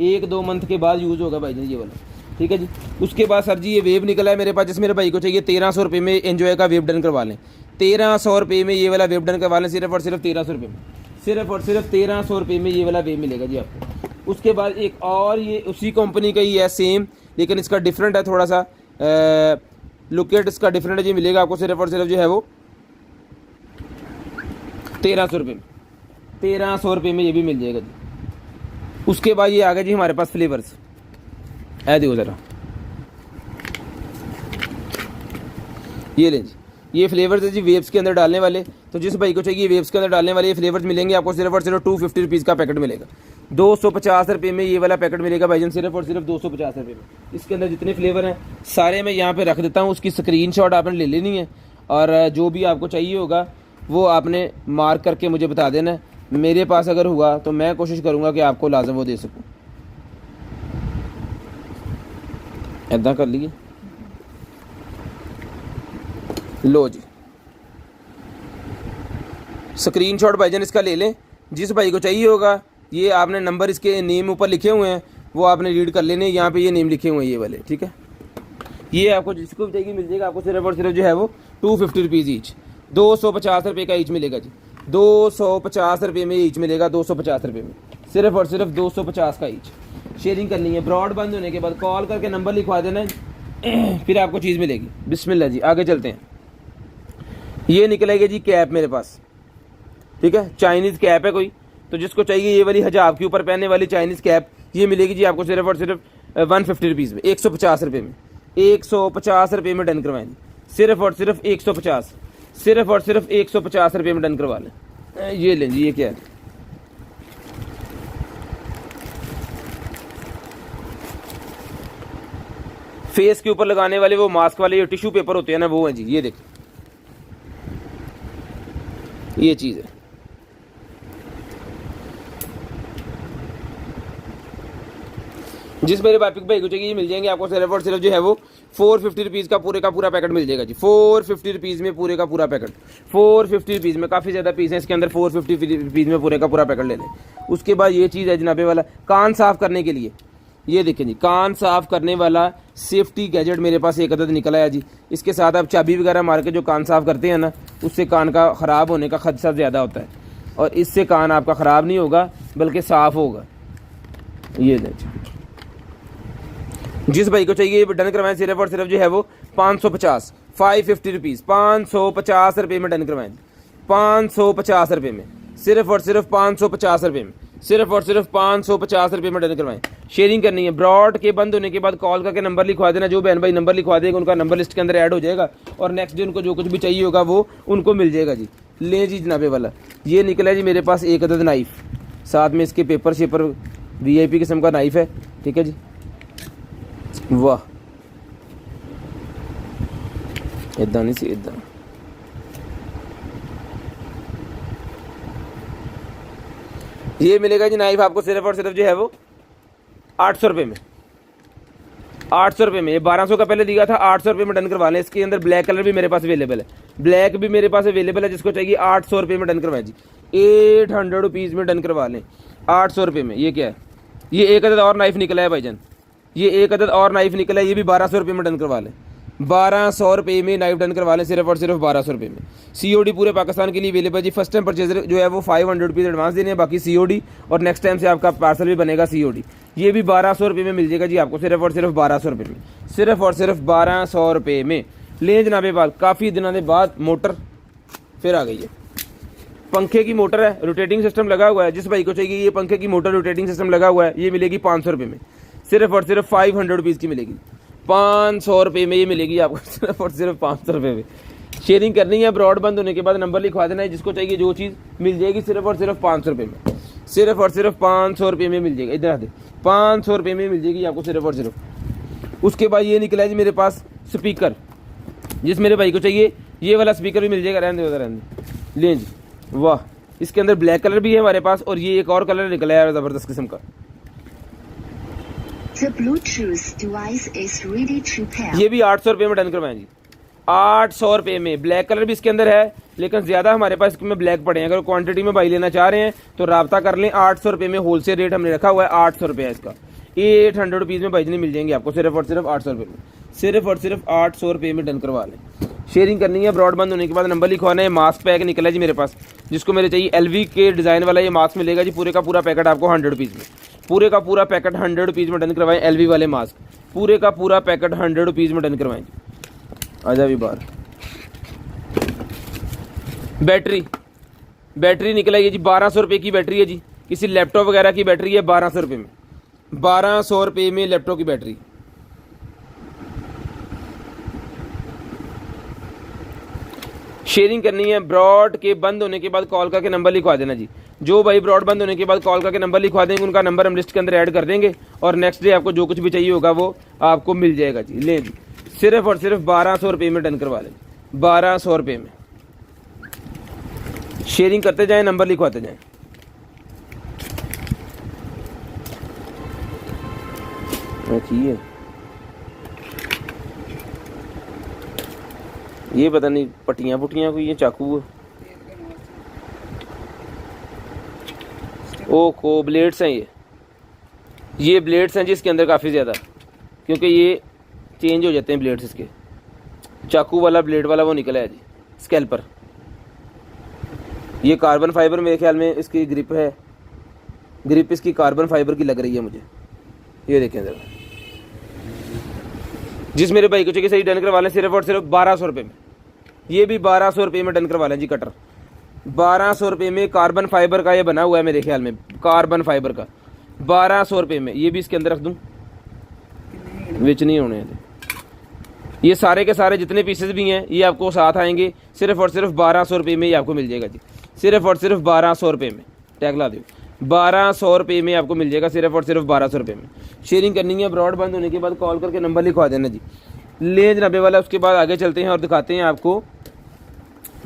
1-2 मंथ के बाद यूज़ होगा भाई ये वाला। ठीक है जी, उसके बाद सर जी ये वेब निकला है मेरे पास, जिस मेरे भाई को चाहिए 1300 रुपये में एंजॉय का वेब डन करवा लें। 1300 रुपये में ये वाला वेब डन करवा लें सिर्फ और सिर्फ 1300 रुपये में। सिर्फ और सिर्फ 1300 रुपये में ये वाला वेब मिलेगा जी आपको। उसके बाद एक और ये उसी कंपनी का ही है सेम, लेकिन इसका डिफरेंट है थोड़ा सा। लुकेट इसका डिफरेंट है जी, मिलेगा आपको सिर्फ और सिर्फ जो है वो 1300 रुपये में। 1300 रुपये में ये भी मिल जाएगा जी। उसके बाद ये आ गया जी हमारे पास फ्लेवर्स। ऐ देखो ज़रा, ये लें जी, ये फ्लेवर्स है जी वेव्स के अंदर डालने वाले। तो जिस भाई को चाहिए वेव्स के अंदर डालने वाले ये फ्लेवर्स मिलेंगे आपको सिर्फ और सिर्फ 250 रुपीज़ का पैकेट मिलेगा। 250 रुपये में ये वाला पैकेट मिलेगा भाईजान, सिर्फ और सिर्फ 250 रुपये में। इसके अंदर जितने फ्लेवर हैं सारे मैं यहाँ पे रख देता हूँ, उसकी स्क्रीनशॉट आपने ले लेनी है और जो भी आपको चाहिए होगा वो आपने मार्क करके मुझे बता देना है। मेरे पास अगर हुआ तो मैं कोशिश करूँगा कि आपको लाजम वो दे सकूँ। ऐदा कर लिए, लो जी स्क्रीनशॉट भाईजान इसका ले लें। जिस भाई को चाहिए होगा ये आपने नंबर इसके नेम ऊपर लिखे हुए हैं वो आपने रीड कर लेने। यहाँ पे ये नेम लिखे हुए हैं ये वाले। ठीक है, ये आपको जिसको भी चाहिए मिल जाएगा आपको सिर्फ और सिर्फ जो है वो 250 रुपीज़ ईच। 250 रुपये का ईच मिलेगा जी। 250 रुपये में ईच मिलेगा, 250 रुपये में सिर्फ और सिर्फ 250 का ईच। शेयरिंग करनी है, ब्रॉड बंद होने के बाद कॉल करके नंबर लिखवा देना है, फिर आपको चीज़ मिलेगी। बिस्मिल्लाह जी, आगे चलते हैं। ये निकलेगी जी कैप मेरे पास। ठीक है, चाइनीज़ कैप है कोई, तो जिसको चाहिए ये वाली हिजाब के ऊपर पहनने वाली चाइनीज़ कैप ये मिलेगी जी आपको सिर्फ और सिर्फ 150 रुपीज़ में, 150 रुपये में। 150 रुपये में डन करवाएं, सिर्फ और सिर्फ 150, सिर्फ और सिर्फ 150 रुपये में डन करवा लें। ये लें जी, ये क्या है, फेस के ऊपर लगाने वाले वो मास्क वाले जो टिश्यू पेपर होते हैं ना वो है जी। ये देखिए ये चीज़ है। जिस मेरे भाई को चाहिए ये मिल जाएंगे आपको सिर्फ और सिर्फ जो है वो 450 रुपीज़ का पूरा पैकेट मिल जाएगा जी। 450 रुपीज़ में पूरे का पूरा पैकेट, 450 रुपीज़ में, काफ़ी ज़्यादा पीस है इसके अंदर, 450 रुपीज़ में पूरे का पूरा पैकेट ले लें। उसके बाद ये चीज़ है जनाबे वाला कान साफ़ करने के लिए, ये देखें जी, कान साफ़ करने वाला सेफ्टी गैजेट मेरे पास एक अदद निकला है जी। इसके साथ आप चाबी वगैरह मार के जो कान साफ़ करते हैं ना, उससे कान का ख़राब होने का खदशा ज़्यादा होता है, और इससे कान आपका ख़राब नहीं होगा बल्कि साफ़ होगा। ये देखें, जिस भाई को चाहिए डन करवाएं सिर्फ और सिर्फ जो है वो 550 रुपीज़, 550 रुपये में डन करवाएं, 550 रुपये में, सिर्फ और सिर्फ 550 रुपये में, सिर्फ और सिर्फ 550 रुपये में डन करवाएं। शेयरिंग करनी है, ब्रॉड के बंद होने के बाद कॉल करके नंबर लिखवा देना, जो बहन भाई नंबर लिखवा देगा उनका नंबर लिस्ट के अंदर ऐड हो जाएगा, और नेक्स्ट डे उनको जो कुछ भी चाहिए होगा वो उनको मिल जाएगा जी। ले जी जनाबे वाला, ये निकला है जी मेरे पास एक अदद नाइफ, साथ में इसके पेपर शेपर VIP किस्म का नाइफ है, ठीक है जी। वाह, इदा नहीं सी इदा, ये मिलेगा जी नाइफ आपको सिर्फ और सिर्फ जो है वो 800 रुपये में, 800 रुपये में। ये 1200 का पहले दिया था, 800 रुपये में डन करवा लें। इसके अंदर ब्लैक कलर भी मेरे पास अवेलेबल है, ब्लैक भी मेरे पास अवेलेबल है, जिसको चाहिए 800 रुपये में डन करवाएं जी। 800 रुपीज़ में डन करवा लें, 800 रुपये में। ये क्या है, ये एक अदद और नाइफ निकला है भाईजान, ये एक अदद और नाइफ निकला है, ये भी 1200 रुपये में डन करवा लें, 1200 रुपये में नाइफ डन करवा लें, सिर्फ और सिर्फ 1200 रुपये में। COD पूरे पाकिस्तान के लिए अवेलेबल जी। फर्स्ट टाइम परचेजर जो है वो 500 रुपीज़ एडवांस देने हैं, बाकी COD, और नेक्स्ट टाइम से आपका पार्सल भी बनेगा COD। ये भी 1200 रुपये में मिल जाएगा जी आपको, सिर्फ और सिर्फ 1200 रुपये में, सिर्फ और सिर्फ 1200 रुपये में। लें जनाबे बाद, काफ़ी दिनों के बाद मोटर फिर आ गई है, पंखे की मोटर है, रोटेटिंग सिस्टम लगा हुआ है। जिस भाई को चाहिए ये पंखे की मोटर रोटेटिंग सिस्टम लगा हुआ है, ये मिलेगी 500 रुपये में, सिर्फ और सिर्फ 500 रुपीज़ की मिलेगी, 500 रुपये में ये मिलेगी आपको, सिर्फ और सिर्फ 500 रुपये में। शेयरिंग करनी है, ब्रॉड बंद होने के बाद नंबर लिखवा देना है, जिसको चाहिए जो चीज़ मिल जाएगी सिर्फ और सिर्फ 500 रुपये में, सिर्फ और सिर्फ 500 रुपये में मिल जाएगा। इधर आते 500 रुपये में मिल जाएगी आपको सिर्फ और सिर्फ। उसके बाद ये निकला है जी मेरे पास स्पीकर, जिस मेरे भाई को चाहिए ये वाला स्पीकर भी मिल जाएगा, रहने दे रहने। लें जी, वाह, इसके अंदर ब्लैक कलर भी है हमारे पास, और ये एक और कलर निकला है ज़बरदस्त किस्म का। The Bluetooth device is ready to pair. ये भी 800 रुपये में डन करवाएं जी, 800 रुपये में। ब्लैक कलर भी इसके अंदर है, लेकिन ज़्यादा हमारे पास इसमें ब्लैक पड़े हैं। अगर क्वांटिटी में भाई लेना चाह रहे हैं तो राब्ता कर लें। 800 रुपये में होलसेल रेट हमने रखा हुआ है, 800 रुपये है इसका। 800 रुपीज़ में भाई जी मिल जाएंगे आपको, सिर्फ और सिर्फ 800 रुपये में, सिर्फ और सिर्फ 800 रुपये में डन करवा लें। शेयरिंग करनी है, ब्रॉड बंद होने के बाद नंबर लिखवाना है। मास्क पैक निकला है जी मेरे पास, जिसको मेरे चाहिए LV के डिज़ाइन वाला ये मास्क मिलेगा जी, पूरे का पूरा पैकेट आपको 100 रुपीज़ में, पूरे का पूरा पैकेट 100 रुपीज़ में डन करवाएं। LV वाले मास्क पूरे का पूरा पैकेट 100 रुपीज़ में डन करवाएं। आजा भी बाहर। बैटरी निकला ये जी, 1200 रुपये की बैटरी है जी, किसी लैपटॉप वगैरह की बैटरी है, 1200 रुपये में, 1200 रुपये में लैपटॉप की बैटरी। शेयरिंग करनी है, ब्रॉड के बंद होने के बाद कॉल करके नंबर लिखवा देना जी। जो भाई ब्रॉड बंद होने के बाद कॉल करके नंबर लिखवा देंगे उनका नंबर हम लिस्ट के अंदर ऐड कर देंगे, और नेक्स्ट डे आपको जो कुछ भी चाहिए होगा वो आपको मिल जाएगा जी। लें जी, सिर्फ और सिर्फ 1200 रुपये में डन करवा लें, 1200 रुपये में। शेयरिंग करते जाएं, नंबर लिखवाते जाएं। है ये पता नहीं पट्टियाँ पुट्टियाँ कोई, ये चाकू है, ओको ब्लेड्स हैं ये ब्लेड्स हैं जी इसके अंदर काफ़ी ज़्यादा, क्योंकि ये चेंज हो जाते हैं ब्लेड्स इसके। चाकू वाला ब्लेड वाला वो निकला है जी, स्कैल्पर। ये कार्बन फाइबर मेरे ख्याल में इसकी ग्रिप है, ग्रिप इसकी कार्बन फाइबर की लग रही है मुझे। ये देखें ज़रा, जिस मेरे भाई को चाहिए सही डन करवा लें, सिर्फ और सिर्फ 1200 रुपये में। ये भी 1200 रुपये में डन करवा लें जी। कटर 1200 रुपये में, कार्बन फाइबर का ये बना हुआ है मेरे ख्याल में, कार्बन फाइबर का, 1200 रुपये में। ये भी इसके अंदर रख दूँ, विच नहीं होने। ये सारे के सारे जितने पीसेस भी हैं ये आपको साथ आएंगे, सिर्फ और सिर्फ 1200 रुपये में ये आपको मिल जाएगा जी, सिर्फ और सिर्फ 1200 रुपये में। टैग ला दो, 1200 रुपये में आपको मिल जाएगा, सिर्फ और सिर्फ 1200 रुपये में। शेयरिंग करनी है, ब्रॉड बंद होने के बाद कॉल करके नंबर लिखवा देना जी। ले जनाबे वाला, उसके बाद आगे चलते हैं और दिखाते हैं आपको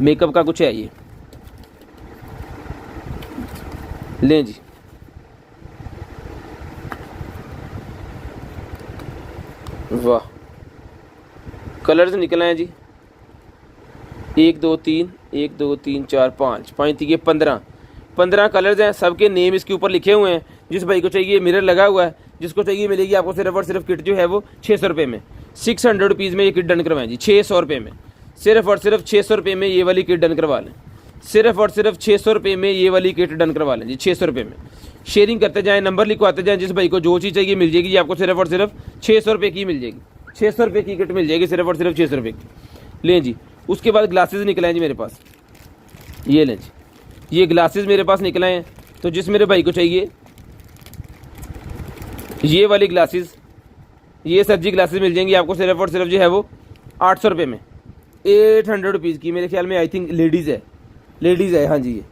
मेकअप का कुछ है। ये लें जी, वाह, कलर्स निकले हैं जी 1 2 3 1 2 3 4 5 5 3 15 कलर्स हैं। सबके नेम इसके ऊपर लिखे हुए हैं। जिस भाई को चाहिए मिरर लगा हुआ है, जिसको चाहिए मिलेगी आपको सिर्फ और सिर्फ किट जो है वो 600 रुपये में, 600 रुपीज़ में ये किट डन करवाएं जी। 600 रुपये में, सिर्फ और सिर्फ 600 रुपये में ये वाली किट डन करवा लें। सिर्फ और सिर्फ 600 रुपये में ये वाली किट डन करवा लें जी, 600 रुपये में। शेयरिंग करते जाएँ, नंबर लिखवाते जाएँ। जिस भाई को जो चीज़ चाहिए मिल जाएगी जी आपको सिर्फ और सिर्फ 600 रुपये की मिल जाएगी। 600 रुपये की किट मिल जाएगी, सिर्फ और सिर्फ 600 रुपये की। लें जी, उसके बाद ग्लासेस निकले हैं जी मेरे पास, ये लें जी, ये ग्लासेस मेरे पास निकले हैं। तो जिस मेरे भाई को चाहिए ये वाली ग्लासेस, ये सर जी ग्लासेस मिल जाएंगी आपको सिर्फ और सिर्फ जो है वो 800 रुपये में, 800 रुपीज़ की। मेरे ख्याल में आई थिंक लेडीज़ है, हाँ जी, ये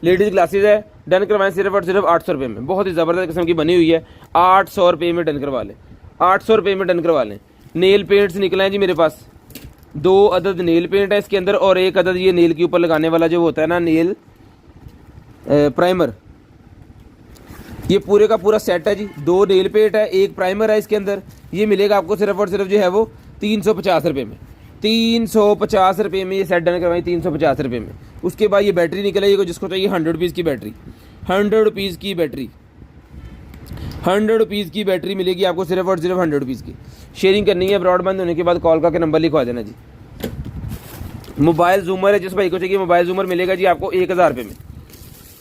लेडीज़ ग्लासेस है। डन करवाएं सिर्फ और सिर्फ 800 रुपये में। बहुत ही ज़बरदस्त किस्म की बनी हुई है, 800 रुपये में डन करवा लें, 800 रुपये में डन करवा लें। नेल पेंट्स निकले हैं जी मेरे पास, 2 अदद नेल पेंट है इसके अंदर, और 1 अदद ये नेल के ऊपर लगाने वाला जो होता है ना नेल प्राइमर। ये पूरे का पूरा सेट है जी, 2 नेल पेंट है, 1 प्राइमर है इसके अंदर। ये मिलेगा आपको सिर्फ और सिर्फ जो है वो 350 रुपये में, 350 रुपये में ये सेट डन करवाई, 350 रुपये में। उसके बाद ये बैटरी निकलेगी, जिसको चाहिए 100 रुपीज़ की बैटरी, 100 रुपीज़ की बैटरी, 100 रुपीज़ की बैटरी मिलेगी आपको सिर्फ और सिर्फ 100 रुपीज़ की। शेयरिंग करनी है, ब्रॉडबैंड होने के बाद कॉल करके नंबर लिखवा देना जी। मोबाइल जूमर है, जिस भाई को चाहिए मोबाइल जूमर मिलेगा जी आपको 1000 रुपये में,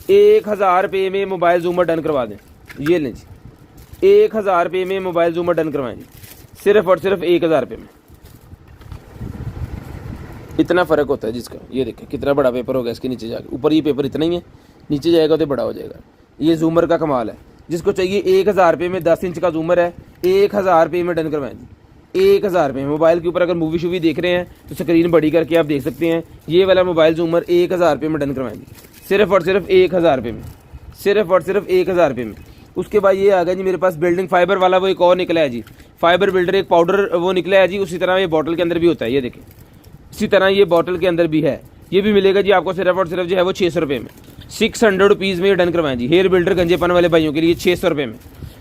1000 रुपये में मोबाइल जूमर डन करवा दें। ये लें जी, 1000 रुपये में मोबाइल जूमर डन करवाएं जी, सिर्फ और सिर्फ 1000 रुपये में। इतना फ़र्क होता है जिसका, ये देखें कितना बड़ा पेपर होगा इसके नीचे जाकर। ऊपर ये पेपर इतना ही है, नीचे जाएगा तो बड़ा हो जाएगा। ये जूमर का कमाल है। जिसको चाहिए 1000 रुपये में 10 इंच का जूमर है, 1000 रुपये में डन करवाएं जी, 1000 रुपये में। मोबाइल के ऊपर अगर मूवी शूवी देख रहे हैं तो स्क्रीन बड़ी करके आप देख सकते हैं। ये वाला मोबाइल जूमर 1000 रुपये में डन करवाएं जी, सिर्फ और सिर्फ 1000 रुपये में, सिर्फ और सिर्फ 1000 रुपये में। उसके बाद ये आ गया जी मेरे पास बिल्डिंग फाइबर वाला, वो एक और निकला है जी, फाइबर बिल्डर, एक पाउडर वो निकला है जी। उसी तरह ये बॉटल के अंदर भी होता है, ये देखें, इसी तरह ये बॉटल के अंदर भी है। ये भी मिलेगा जी आपको सिर्फ और सिर्फ जो है वो 600 रुपये में, 600 रुपीज़ में ये डन करवाएं जी। हेयर बिल्डर गंजेपन वाले भाइयों के लिए 600 रुपये में,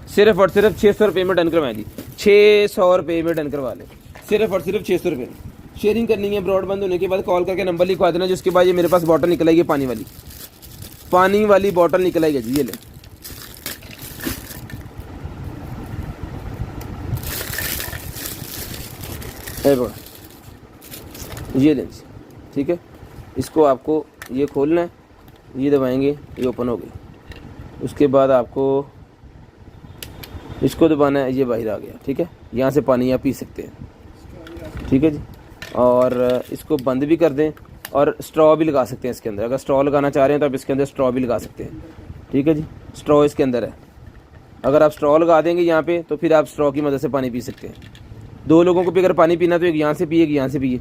सिर्फ और सिर्फ 600 रुपये में डन करवाएं जी, 600 रुपये में डन करवा लें, सिर्फ और सिर्फ 600 रुपये में। शेयरिंग करनी है, ब्रॉडबैंड होने के बाद कॉल करके नंबर लिखवा देना। जिसके बाद ये मेरे पास बॉटल निकल आएगी, पानी वाली बॉटल निकल आएगी जी, ये ले, ये लें, ठीक है। इसको आपको ये खोलना है, ये दबाएंगे, ये ओपन हो गई। उसके बाद आपको इसको दबाना है, ये बाहर आ गया, ठीक है। यहाँ से पानी आप पी सकते हैं, ठीक है जी। और इसको बंद भी कर दें, और स्ट्रॉ भी लगा सकते हैं इसके अंदर। अगर स्ट्रॉ लगाना चाह रहे हैं तो आप इसके अंदर स्ट्रॉ भी लगा सकते हैं, ठीक है जी। स्ट्रॉ इसके अंदर है, अगर आप स्ट्रॉ लगा देंगे यहाँ पे तो फिर आप स्ट्रॉ की मदद से पानी पी सकते हैं। 2 लोगों को भी अगर पानी पीना तो एक यहाँ से पिए, एक यहाँ से पिए।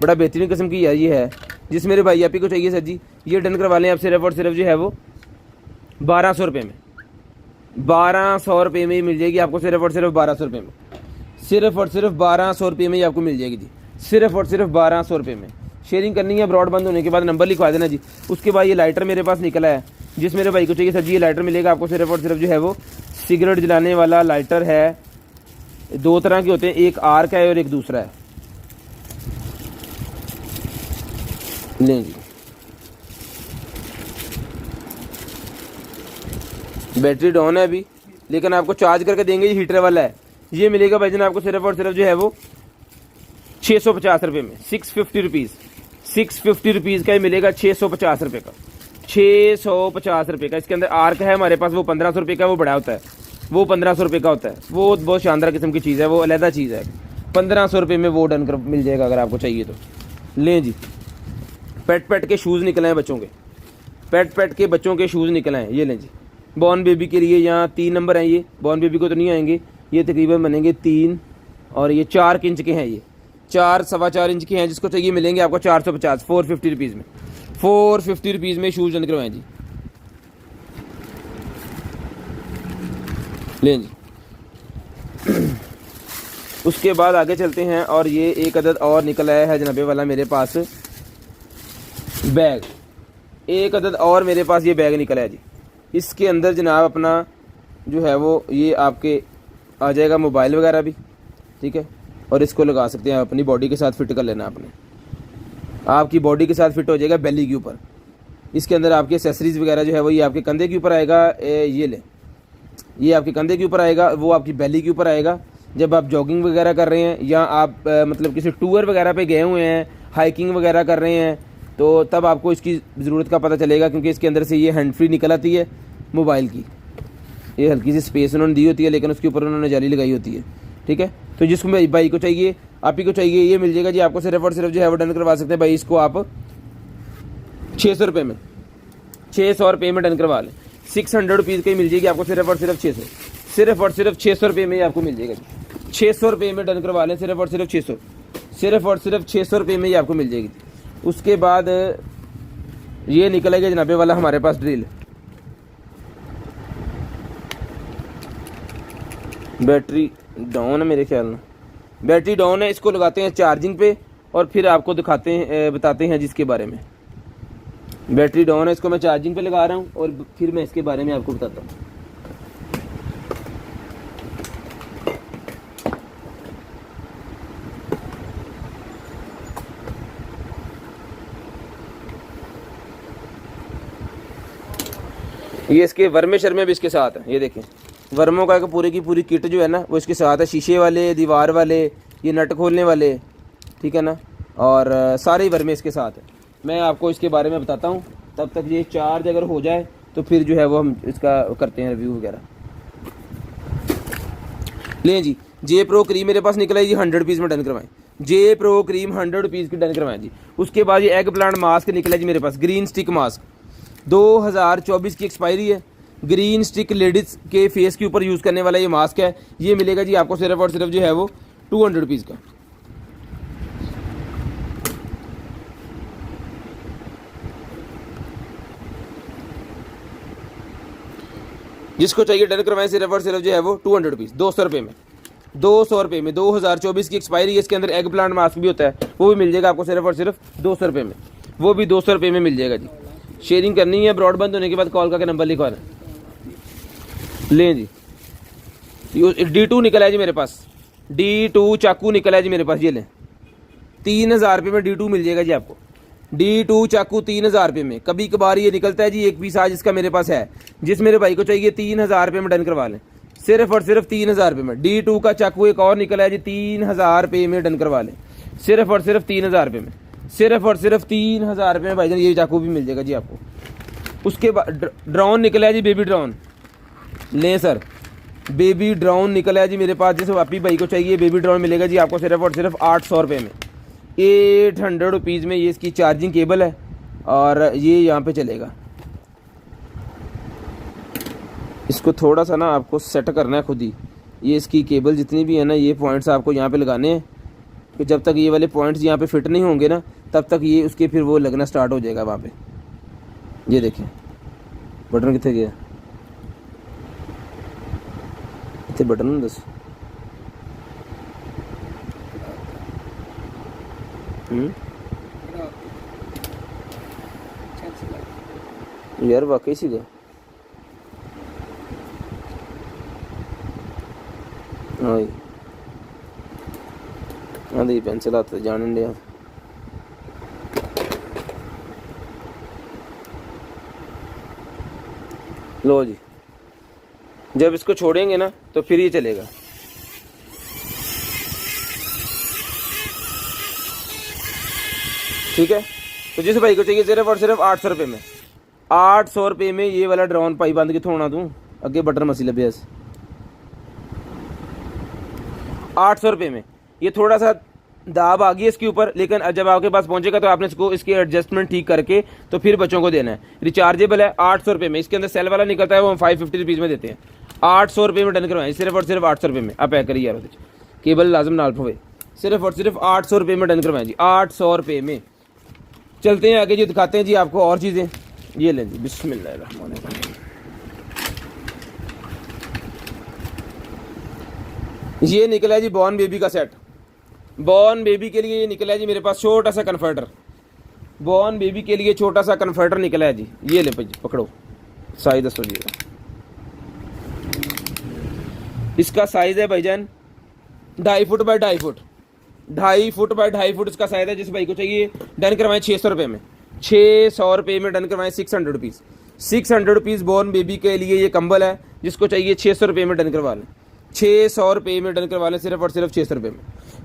बड़ा बेहतरीन किस्म की ये है। जिस मेरे भाई आपी को चाहिए सर जी, ये डन करवा लें आप सिर्फ और सिर्फ जो है वो 1200 रुपये में, 1200 रुपये में ही मिल जाएगी आपको, सिर्फ और सिर्फ 1200 रुपये में, सिर्फ और सिर्फ 1200 रुपये में ही आपको मिल जाएगी जी, सिर्फ और सिर्फ 1200 रुपये में। शेयरिंग करनी है, ब्रॉडबैंड होने के बाद नंबर लिखवा देना जी। उसके बाद ये लाइटर मेरे पास निकला है, जिस मेरे भाई को चाहिए सर जी, ये लाइटर मिलेगा आपको सिर्फ और सिर्फ जो है वो सिगरेट जलाने वाला लाइटर है। 2 तरह के होते हैं, एक आर्क है और एक दूसरा है। लें जी, बैटरी डाउन है अभी, लेकिन आपको चार्ज करके देंगे। ये हीटर वाला है, ये मिलेगा भाईजान आपको सिर्फ और सिर्फ जो है वो 650 रुपये में, 650 रुपीज़, 650 रुपीज़ का ही मिलेगा, 650 रुपये का, 650 रुपये का। इसके अंदर आर्क है हमारे पास, वो 1500 रुपये का, वो बड़ा होता है, वो 1500 रुपये का होता है। वो बहुत शानदार किस्म की चीज़ है, वो अलहदा चीज़ है। 1500 रुपये में वो डन कर मिल जाएगा अगर आपको चाहिए तो। लें जी, पेट के शूज़ निकले हैं बच्चों के, पेट के बच्चों के शूज़ निकले हैं। ये लें जी, बॉर्न बेबी के लिए यहाँ 3 नंबर हैं। ये बॉर्न बेबी को तो नहीं आएंगे, ये तकरीबन बनेंगे 3 और ये 4 इंच के हैं, ये 4 सवा 4 इंच के हैं। जिसको चाहिए मिलेंगे आपको 450, 450 रुपीज़ में, 450 रुपीज़ में शूज़ डन करवाएं जी। लें जी, उसके बाद आगे चलते हैं। और ये एक अदद और निकल आया है जनाबे वाला मेरे पास बैग, एक अदद और मेरे पास ये बैग निकला है जी। इसके अंदर जनाब अपना जो है वो ये आपके आ जाएगा मोबाइल वगैरह भी, ठीक है। और इसको लगा सकते हैं, अपनी बॉडी के साथ फिट कर लेना आपने, आपकी बॉडी के साथ फिट हो जाएगा बेली के ऊपर। इसके अंदर आपके एसेसरीज़ वगैरह जो है वो ये आपके कंधे के ऊपर आएगा, ये ले, ये आपके कंधे के ऊपर आएगा, वो आपकी बेली के ऊपर आएगा। जब आप जॉगिंग वगैरह कर रहे हैं या आप मतलब किसी टूर वगैरह पे गए हुए हैं, हाइकिंग वगैरह कर रहे हैं, तो तब आपको इसकी ज़रूरत का पता चलेगा, क्योंकि इसके अंदर से ये हैंड फ्री निकल आती है मोबाइल की। ये हल्की सी स्पेस उन्होंने दी होती है, लेकिन उसके ऊपर उन्होंने जाली लगाई होती है, ठीक है। तो जिसको भाई को चाहिए, आप ही को चाहिए, ये मिल जाएगा जी आपको। सिर्फ और सिर्फ जो है वो डन करवा सकते हैं भाई, इसको आप 600 रुपये में, 600 रुपये में डन करवा लें। 600 रुपीज़ की मिल जाएगी आपको, सिर्फ और सिर्फ 600, सिर्फ और सिर्फ 600 रुपये में आपको मिल जाएगा। 600 रुपये में डन करवा लें, सिर्फ और सिर्फ 600, सिर्फ और सिर्फ 600 रुपये में ही आपको मिल जाएगी। उसके बाद ये निकलेगा जनाबे वाला हमारे पास ड्रिल, बैटरी डाउन है मेरे ख्याल में, बैटरी डाउन है। इसको लगाते हैं चार्जिंग पे और फिर आपको दिखाते हैं, बताते हैं जिसके बारे में। बैटरी डाउन है, इसको मैं चार्जिंग पे लगा रहा हूँ और फिर मैं इसके बारे में आपको बताता हूँ। ये इसके वर्मे शर्मे भी इसके साथ है, ये देखें वर्मों का पूरी की पूरी किट जो है ना वो इसके साथ है। शीशे वाले, दीवार वाले, ये नट खोलने वाले, ठीक है ना, और सारे वर्मे इसके साथ है। मैं आपको इसके बारे में बताता हूँ, तब तक ये चार्ज अगर हो जाए तो फिर जो है वो हम इसका करते हैं रिव्यू वगैरह। लें जी, जे प्रो क्रीम मेरे पास निकला है जी, 100 रुपीज़ में डन करवाएं। जे प्रो क्रीम 100 रुपीज़ की डन करवाएं जी। उसके बाद ये एग प्लांट मास्क निकला जी मेरे पास, ग्रीन स्टिक मास्क, 2024 की एक्सपायरी है। ग्रीन स्टिक लेडीज़ के फेस के ऊपर यूज़ करने वाला ये मास्क है। ये मिलेगा जी आपको सिर्फ और सिर्फ जो है वो 200 रुपीज़ का। जिसको चाहिए डन करवाएं, सिर्फ और सिर्फ जो है वो 200 रुपीज़, 200 रुपये में, 200 रुपये में। 2024 की एक्सपायरी है। इसके अंदर एग प्लांट मास्क भी होता है, वो भी मिल जाएगा आपको सिर्फ और सिर्फ 200 रुपये में, वो भी 200 रुपये में मिल जाएगा जी। शेयरिंग करनी है, ब्रॉडबैंड होने के बाद कॉल करके नंबर लिखवाना। लें जी, D2 निकला है जी मेरे पास, D2 चाकू निकला है जी मेरे पास, ये लें 3000 रुपये में D2 मिल जाएगा जी आपको। D2 चाकू 3000 रुपये में। कभी कभार ये निकलता है जी एक पीस आज इसका मेरे पास है, जिस मेरे भाई को चाहिए 3000 रुपये में डन करवा लें, सिर्फ और सिर्फ 3000 रुपये में। D2 का चाकू एक और निकला है जी, 3000 रुपये में डन करवा लें, सिर्फ और सिर्फ 3000 रुपये में, सिर्फ और सिर्फ 3000 रुपये में भाईजान ये चाकू भी मिल जाएगा जी आपको। उसके बाद ड्रोन निकला है जी, बेबी ड्रोन लें सर, बेबी ड्रोन निकला है जी मेरे पास। जैसे आप ही भाई को चाहिए बेबी ड्रोन मिलेगा जी आपको सिर्फ और सिर्फ 800 रुपये में, 800 रुपीज़ में। ये इसकी चार्जिंग केबल है और ये यहाँ पे चलेगा। इसको थोड़ा सा ना आपको सेट करना है खुद ही। ये इसकी केबल जितनी भी है ना, ये पॉइंट्स आपको यहाँ पे लगाने हैं, कि जब तक ये वाले पॉइंट्स यहाँ पे फिट नहीं होंगे ना, तब तक ये उसके फिर वो लगना स्टार्ट हो जाएगा वहाँ पे। ये देखें बटन कितने गया, इतने बटन दस यार वाकई सीधा। हाँ हाँ पेंसिल हाथ जान दिया। लो जी, जब इसको छोड़ेंगे ना तो फिर ये चलेगा। ठीक है, तो जिस भाई को चाहिए सिर्फ और सिर्फ 800 रुपये में, 800 रुपये में ये वाला ड्रोन पाई बंद कितों होना दूँ अगे बटन मसी लभे 800 रुपये में। ये थोड़ा सा दाब आ गई इसके ऊपर, लेकिन जब आपके पास पहुंचेगा तो आपने इसको इसके एडजस्टमेंट ठीक करके तो फिर बच्चों को देना है। रिचार्जेबल है 800 रुपये में। इसके अंदर सेल वाला निकलता है, वो हम 550 रुपीज़ में देते हैं। 800 रुपये में डन करवाएं, सिर्फ और सिर्फ 800 रुपये में। आप पैक करिए यार, केबल लाजम नाल पवे, सिर्फ और सिर्फ 800 रुपये में डन करवाएं जी, 800 रुपये में। चलते हैं आगे जी, दिखाते हैं जी आपको और चीज़ें। ये लें जी, बिस्मिल्लाह। ये निकला है जी बॉर्न बेबी का सेट। बॉर्न बेबी के लिए ये निकला है जी मेरे पास छोटा सा कन्वर्टर। बॉर्न बेबी के लिए छोटा सा कन्वर्टर निकला है जी। ये ले भाई पकड़ो, साइज दसो जी। इसका साइज है भाईजान 2.5 foot by 2.5 foot, 2.5 foot by 2.5 foot इसका साइज है। जिस भाई को चाहिए डन करवाएं 600 रुपये में, 600 रुपये में डन करवाएं। 600 रुपीज़, 600 रुपीज़ बॉर्न बेबी के लिए ये कंबल है। जिसको चाहिए 600 रुपये में डन करवा लें, 600 रुपये में डन करवा लें, सिर्फ और सिर्फ 600 रुपये में,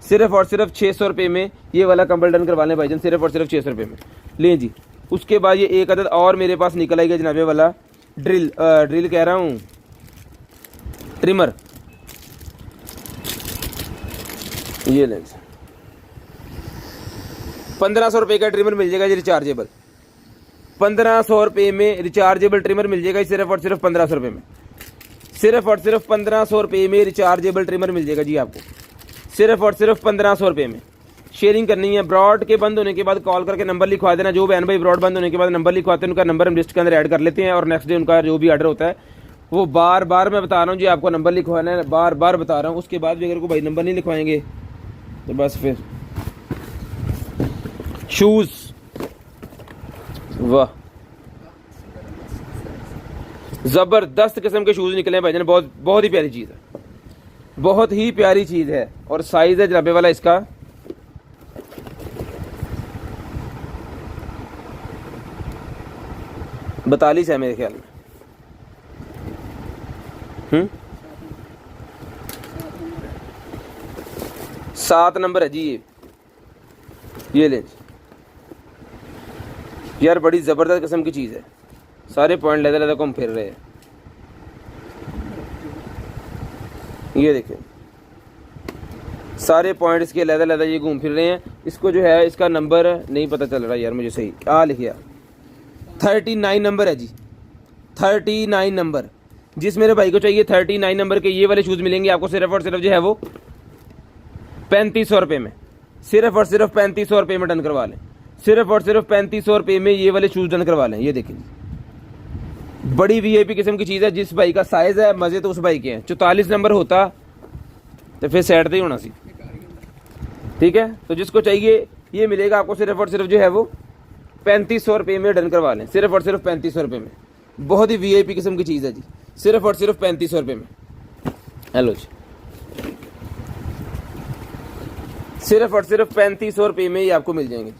सिर्फ और सिर्फ 600 रुपये में ये वाला कंबल डन करवा लें भाईजान, सिर्फ और सिर्फ 600 रुपये में लें जी। उसके बाद ये एक अदद और मेरे पास निकल आएगा जनाबे वाला ड्रिल कह रहा हूँ, ट्रिमर। ये लें 1500 रुपये का ट्रिमर मिल जाएगा जी रिचार्जेबल, 1500 रुपये में रिचार्जेबल ट्रिमर मिल जाएगा सिर्फ और सिर्फ 1500 रुपये में, सिर्फ और सिर्फ 1500 रुपये में रिचार्जेबल ट्रिमर मिल जाएगा जी आपको, सिर्फ और सिर्फ 1500 रुपये में। शेयरिंग करनी है, ब्रॉड के बंद होने के बाद कॉल करके नंबर लिखवा देना। जो बहन भाई ब्रॉड बंद होने के बाद नंबर लिखवाते हैं उनका नंबर हम लिस्ट के अंदर ऐड कर लेते हैं, और नेक्स्ट डे उनका जो भी ऑर्डर होता है वो बार बार मैं बता रहा हूँ जी आपको नंबर लिखवाना है, बार बार बता रहा हूँ। उसके बाद भी अगर कोई भाई नंबर नहीं लिखवाएंगे तो बस फिर शूज़, वाह ज़बरदस्त किस्म के शूज़ निकले हैं भाईजान, बहुत बहुत ही प्यारी चीज़ है, बहुत ही प्यारी चीज़ है। और साइज़ है जनाबे वाला इसका 42 है मेरे ख्याल में। 7 नंबर है जी ये लें यार, बड़ी ज़बरदस्त किस्म की चीज़ है। सारे पॉइंट लेते लेते घूम फिर रहे हैं। ये देखिए सारे पॉइंट इसके लहदा ये घूम फिर रहे हैं। इसको जो है इसका नंबर नहीं पता चल रहा यार मुझे सही, क्या लिखिया 39 नंबर है जी, 39 नंबर। जिस मेरे भाई को चाहिए 39 नंबर के ये वाले शूज़ मिलेंगे आपको सिर्फ और सिर्फ जो है वो 3500 रुपये में, सिर्फ और सिर्फ 3500 रुपये में डन करवा लें, सिर्फ और सिर्फ 3500 रुपये में ये वाले शूज़ डन करवा लें। ये देखिए बड़ी वीआईपी किस्म की चीज़ है। जिस भाई का साइज़ है मज़े तो उस भाई के हैं। 44 नंबर होता तो फिर साइड पे ही होना सी, ठीक है। तो जिसको चाहिए ये मिलेगा आपको सिर्फ और सिर्फ जो है वो 3500 रुपये में डन करवा लें, सिर्फ और सिर्फ 3500 रुपये में। बहुत ही वीआईपी किस्म की चीज़ है जी, सिर्फ और सिर्फ 3500 रुपये में। हेलो जी, सिर्फ और सिर्फ 3500 रुपये में ही आपको मिल जाएंगे।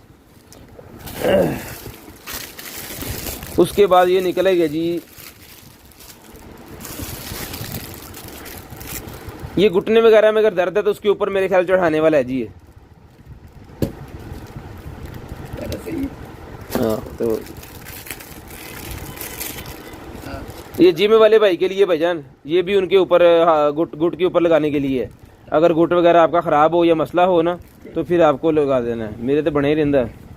उसके बाद ये निकलेगा जी, ये घुटने वगैरह में अगर दर्द है तो उसके ऊपर मेरे ख्याल चढ़ाने वाला है जी ये। हाँ तो ये जिम वाले भाई के लिए भाईजान, ये भी उनके ऊपर घुट के ऊपर लगाने के लिए है। अगर घुट वगैरह आपका ख़राब हो या मसला हो ना तो फिर आपको लगा देना है। मेरे तो बने ही रहता है।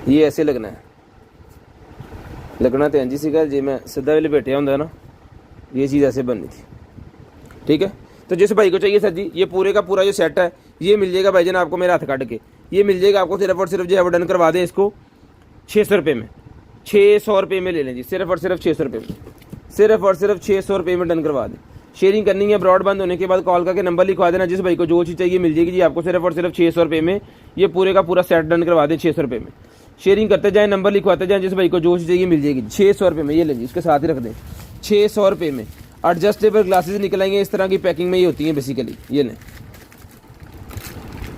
ये ऐसे लगना है, लगना तो जी सीगा जी मैं सीधा वाले बैठा होंगे ना, ये चीज़ ऐसे बननी थी, ठीक है। तो जिस भाई को चाहिए सर जी ये पूरे का पूरा जो सेट है ये मिल जाएगा भाईजान आपको मेरे हाथ काट के। ये मिल जाएगा आपको सिर्फ और सिर्फ जो है वो डन करवा दें इसको 600 रुपये में, 600 रुपये में ले लें जी, सिर्फ और सिर्फ 600 रुपये में, सिर्फ और सिर्फ 600 रुपये में डन करवा दें। शेयरिंग करनी है, ब्रॉड बंद होने के बाद कॉल करके नंबर लिखवा देना। जिस भाई को जो चीज़ चाहिए मिल जाएगी जी आपको सिर्फ और सिर्फ 600 रुपये में। ये पूरे का पूरा सेट डन करवा दें 600 रुपये में। शेयरिंग करते जाएँ, नंबर लिखवाते जाएँ, जिस भाई को जो चीज़ चाहिए मिल जाएगी 600 रुपये में। ये लें जी, इसके साथ ही रख दें 600 रुपये में। एडजस्टेबल ग्लासेस निकलेंगे इस तरह की पैकिंग में ही होती हैं बेसिकली। ये लें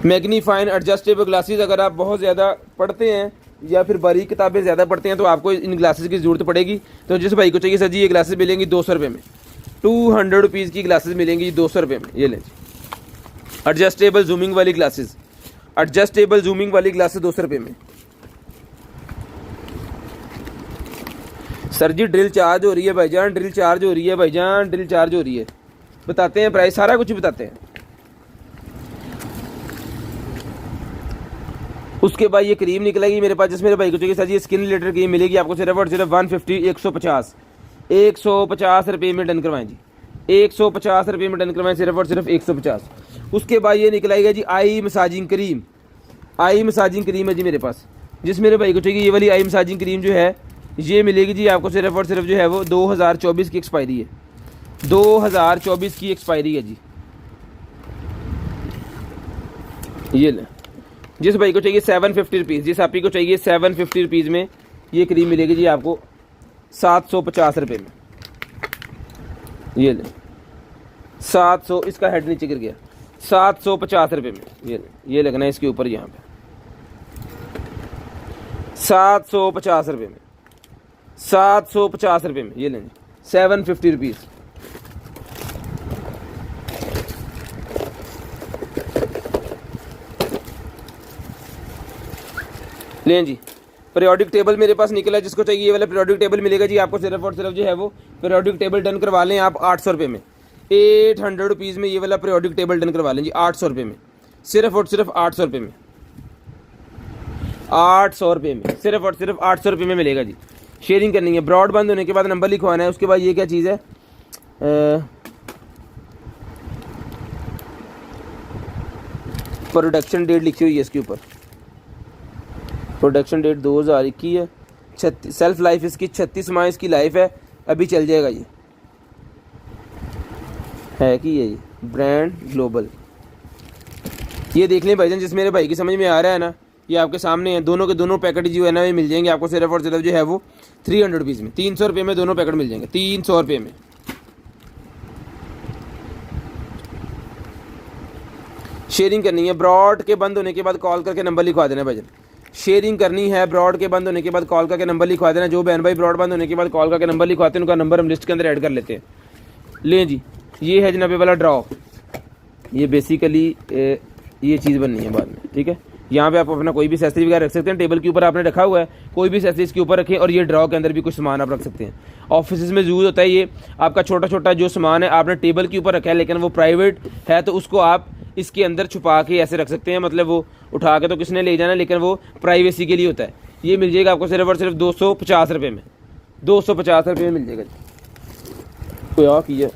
मैग्नीफाइन एडजस्टेबल ग्लासेस। अगर आप बहुत ज़्यादा पढ़ते हैं या फिर बारीक किताबें ज़्यादा पढ़ते हैं तो आपको इन ग्लासेस की ज़रूरत पड़ेगी। तो जिस भाई को चाहिए सर जी ये ग्लासेस मिलेंगी 200 रुपये में, 200 रुपीज़ की ग्लासेस मिलेंगी 200 रुपये में। ये लें एडजस्टेबल जूमिंग वाली ग्लासेस, एडजस्टेबल जूमिंग वाली ग्लासेस 200 रुपये में। सर जी ड्रिल चार्ज हो रही है भाईजान, ड्रिल चार्ज हो रही है भाईजान, ड्रिल चार्ज हो रही है। बताते हैं प्राइस, सारा कुछ बताते हैं। उसके बाद ये क्रीम निकलेगी मेरे पास, जिस मेरे भाई को चाहिए सर जी स्किन रिलेटेड क्रीम मिलेगी आपको सिर्फ और सिर्फ 150 रुपये में डन करवाएं जी, 150 रुपये में डन करवाएं, सिर्फ और सिर्फ 150। उसके बाद ये निकलाएगा जी आई मसाजिंग क्रीम, आई मसाजिंग क्रीम है जी मेरे पास। जिस मेरे भाई को चाहिए ये वाली आई मसाजिंग क्रीम जो है ये मिलेगी जी आपको सिर्फ और सिर्फ जो है वो 2024 की एक्सपायरी है, 2024 की एक्सपायरी है जी। ये ले, जिस भाई को चाहिए 750 रुपीज़, जिस आपी को चाहिए 750 रुपीज़ में ये क्रीम मिलेगी जी आपको 750 रुपये में, ये ले 700, इसका हेड नीचे गिर गया, 750 रुपये में। ये लगना है इसके ऊपर, यहाँ पे 750 रुपये में, 750 रुपये में। ये लेंगे 750 रुपीज़। लें जी, पीरियोडिक टेबल मेरे पास निकला है, जिसको चाहिए ये वाला पीरियोडिक टेबल मिलेगा जी आपको। सिर्फ और सिर्फ जो है वो पीरियोडिक टेबल डन करवा लें आप 800 रुपये में, 800 रुपीज़ में ये वाला पीरियोडिक टेबल डन करवा लें जी 800 रुपये में, सिर्फ और सिर्फ 800 रुपये में, 800 रुपये में, सिर्फ और सिर्फ 800 रुपये में मिलेगा जी। शेयरिंग करनी है, ब्रॉड बंद होने के बाद नंबर लिखवाना है। उसके बाद ये क्या चीज़ है, प्रोडक्शन डेट लिखी हुई है इसके ऊपर, प्रोडक्शन डेट 2021 है। 36 सेल्फ लाइफ इसकी 36 माह इसकी लाइफ है, अभी चल जाएगा। ये है कि ये ब्रांड ग्लोबल, ये देख लें भाईजान, जिस मेरे भाई की समझ में आ रहा है ना, ये आपके सामने है। दोनों के दोनों पैकेट जो है ना ये मिल जाएंगे आपको सिर्फ और सिर्फ जो है वो 300 रुपीज़ में, 300 रुपये में दोनों पैकेट मिल जाएंगे, 300 रुपये में। शेयरिंग करनी है, ब्रॉड के बंद होने के बाद कॉल करके नंबर लिखवा देना भाईजान। शेयरिंग करनी है, ब्रॉड के बंद होने के बाद कॉल करके नंबर लिखवा देना। जो बहन भाई ब्रॉड बंद होने के बाद कॉल करके नंबर लिखवाते हैं उनका नंबर हम लिस्ट के अंदर ऐड कर लेते हैं। लें जी, ये है जनाबे वाला ड्रॉ। ये बेसिकली ये चीज़ बननी है बाद में, ठीक है। यहाँ पे आप अपना कोई भी एक्सेसरी वगैरह रख सकते हैं। टेबल के ऊपर आपने रखा हुआ है, कोई भी एक्सेसरी इसके ऊपर रखें, और ये ड्रॉ के अंदर भी कुछ सामान आप रख सकते हैं। ऑफिस में यूज़ होता है ये, आपका छोटा छोटा जो सामान है आपने टेबल के ऊपर रखा है, लेकिन वो प्राइवेट है तो उसको आप इसके अंदर छुपा के ऐसे रख सकते हैं। मतलब वो उठा के तो किसने ले जाना, लेकिन वो प्राइवेसी के लिए होता है। ये मिल जाएगा आपको सिर्फ और सिर्फ 250 रुपये में, 250 रुपये में मिल जाएगा। कोई और किया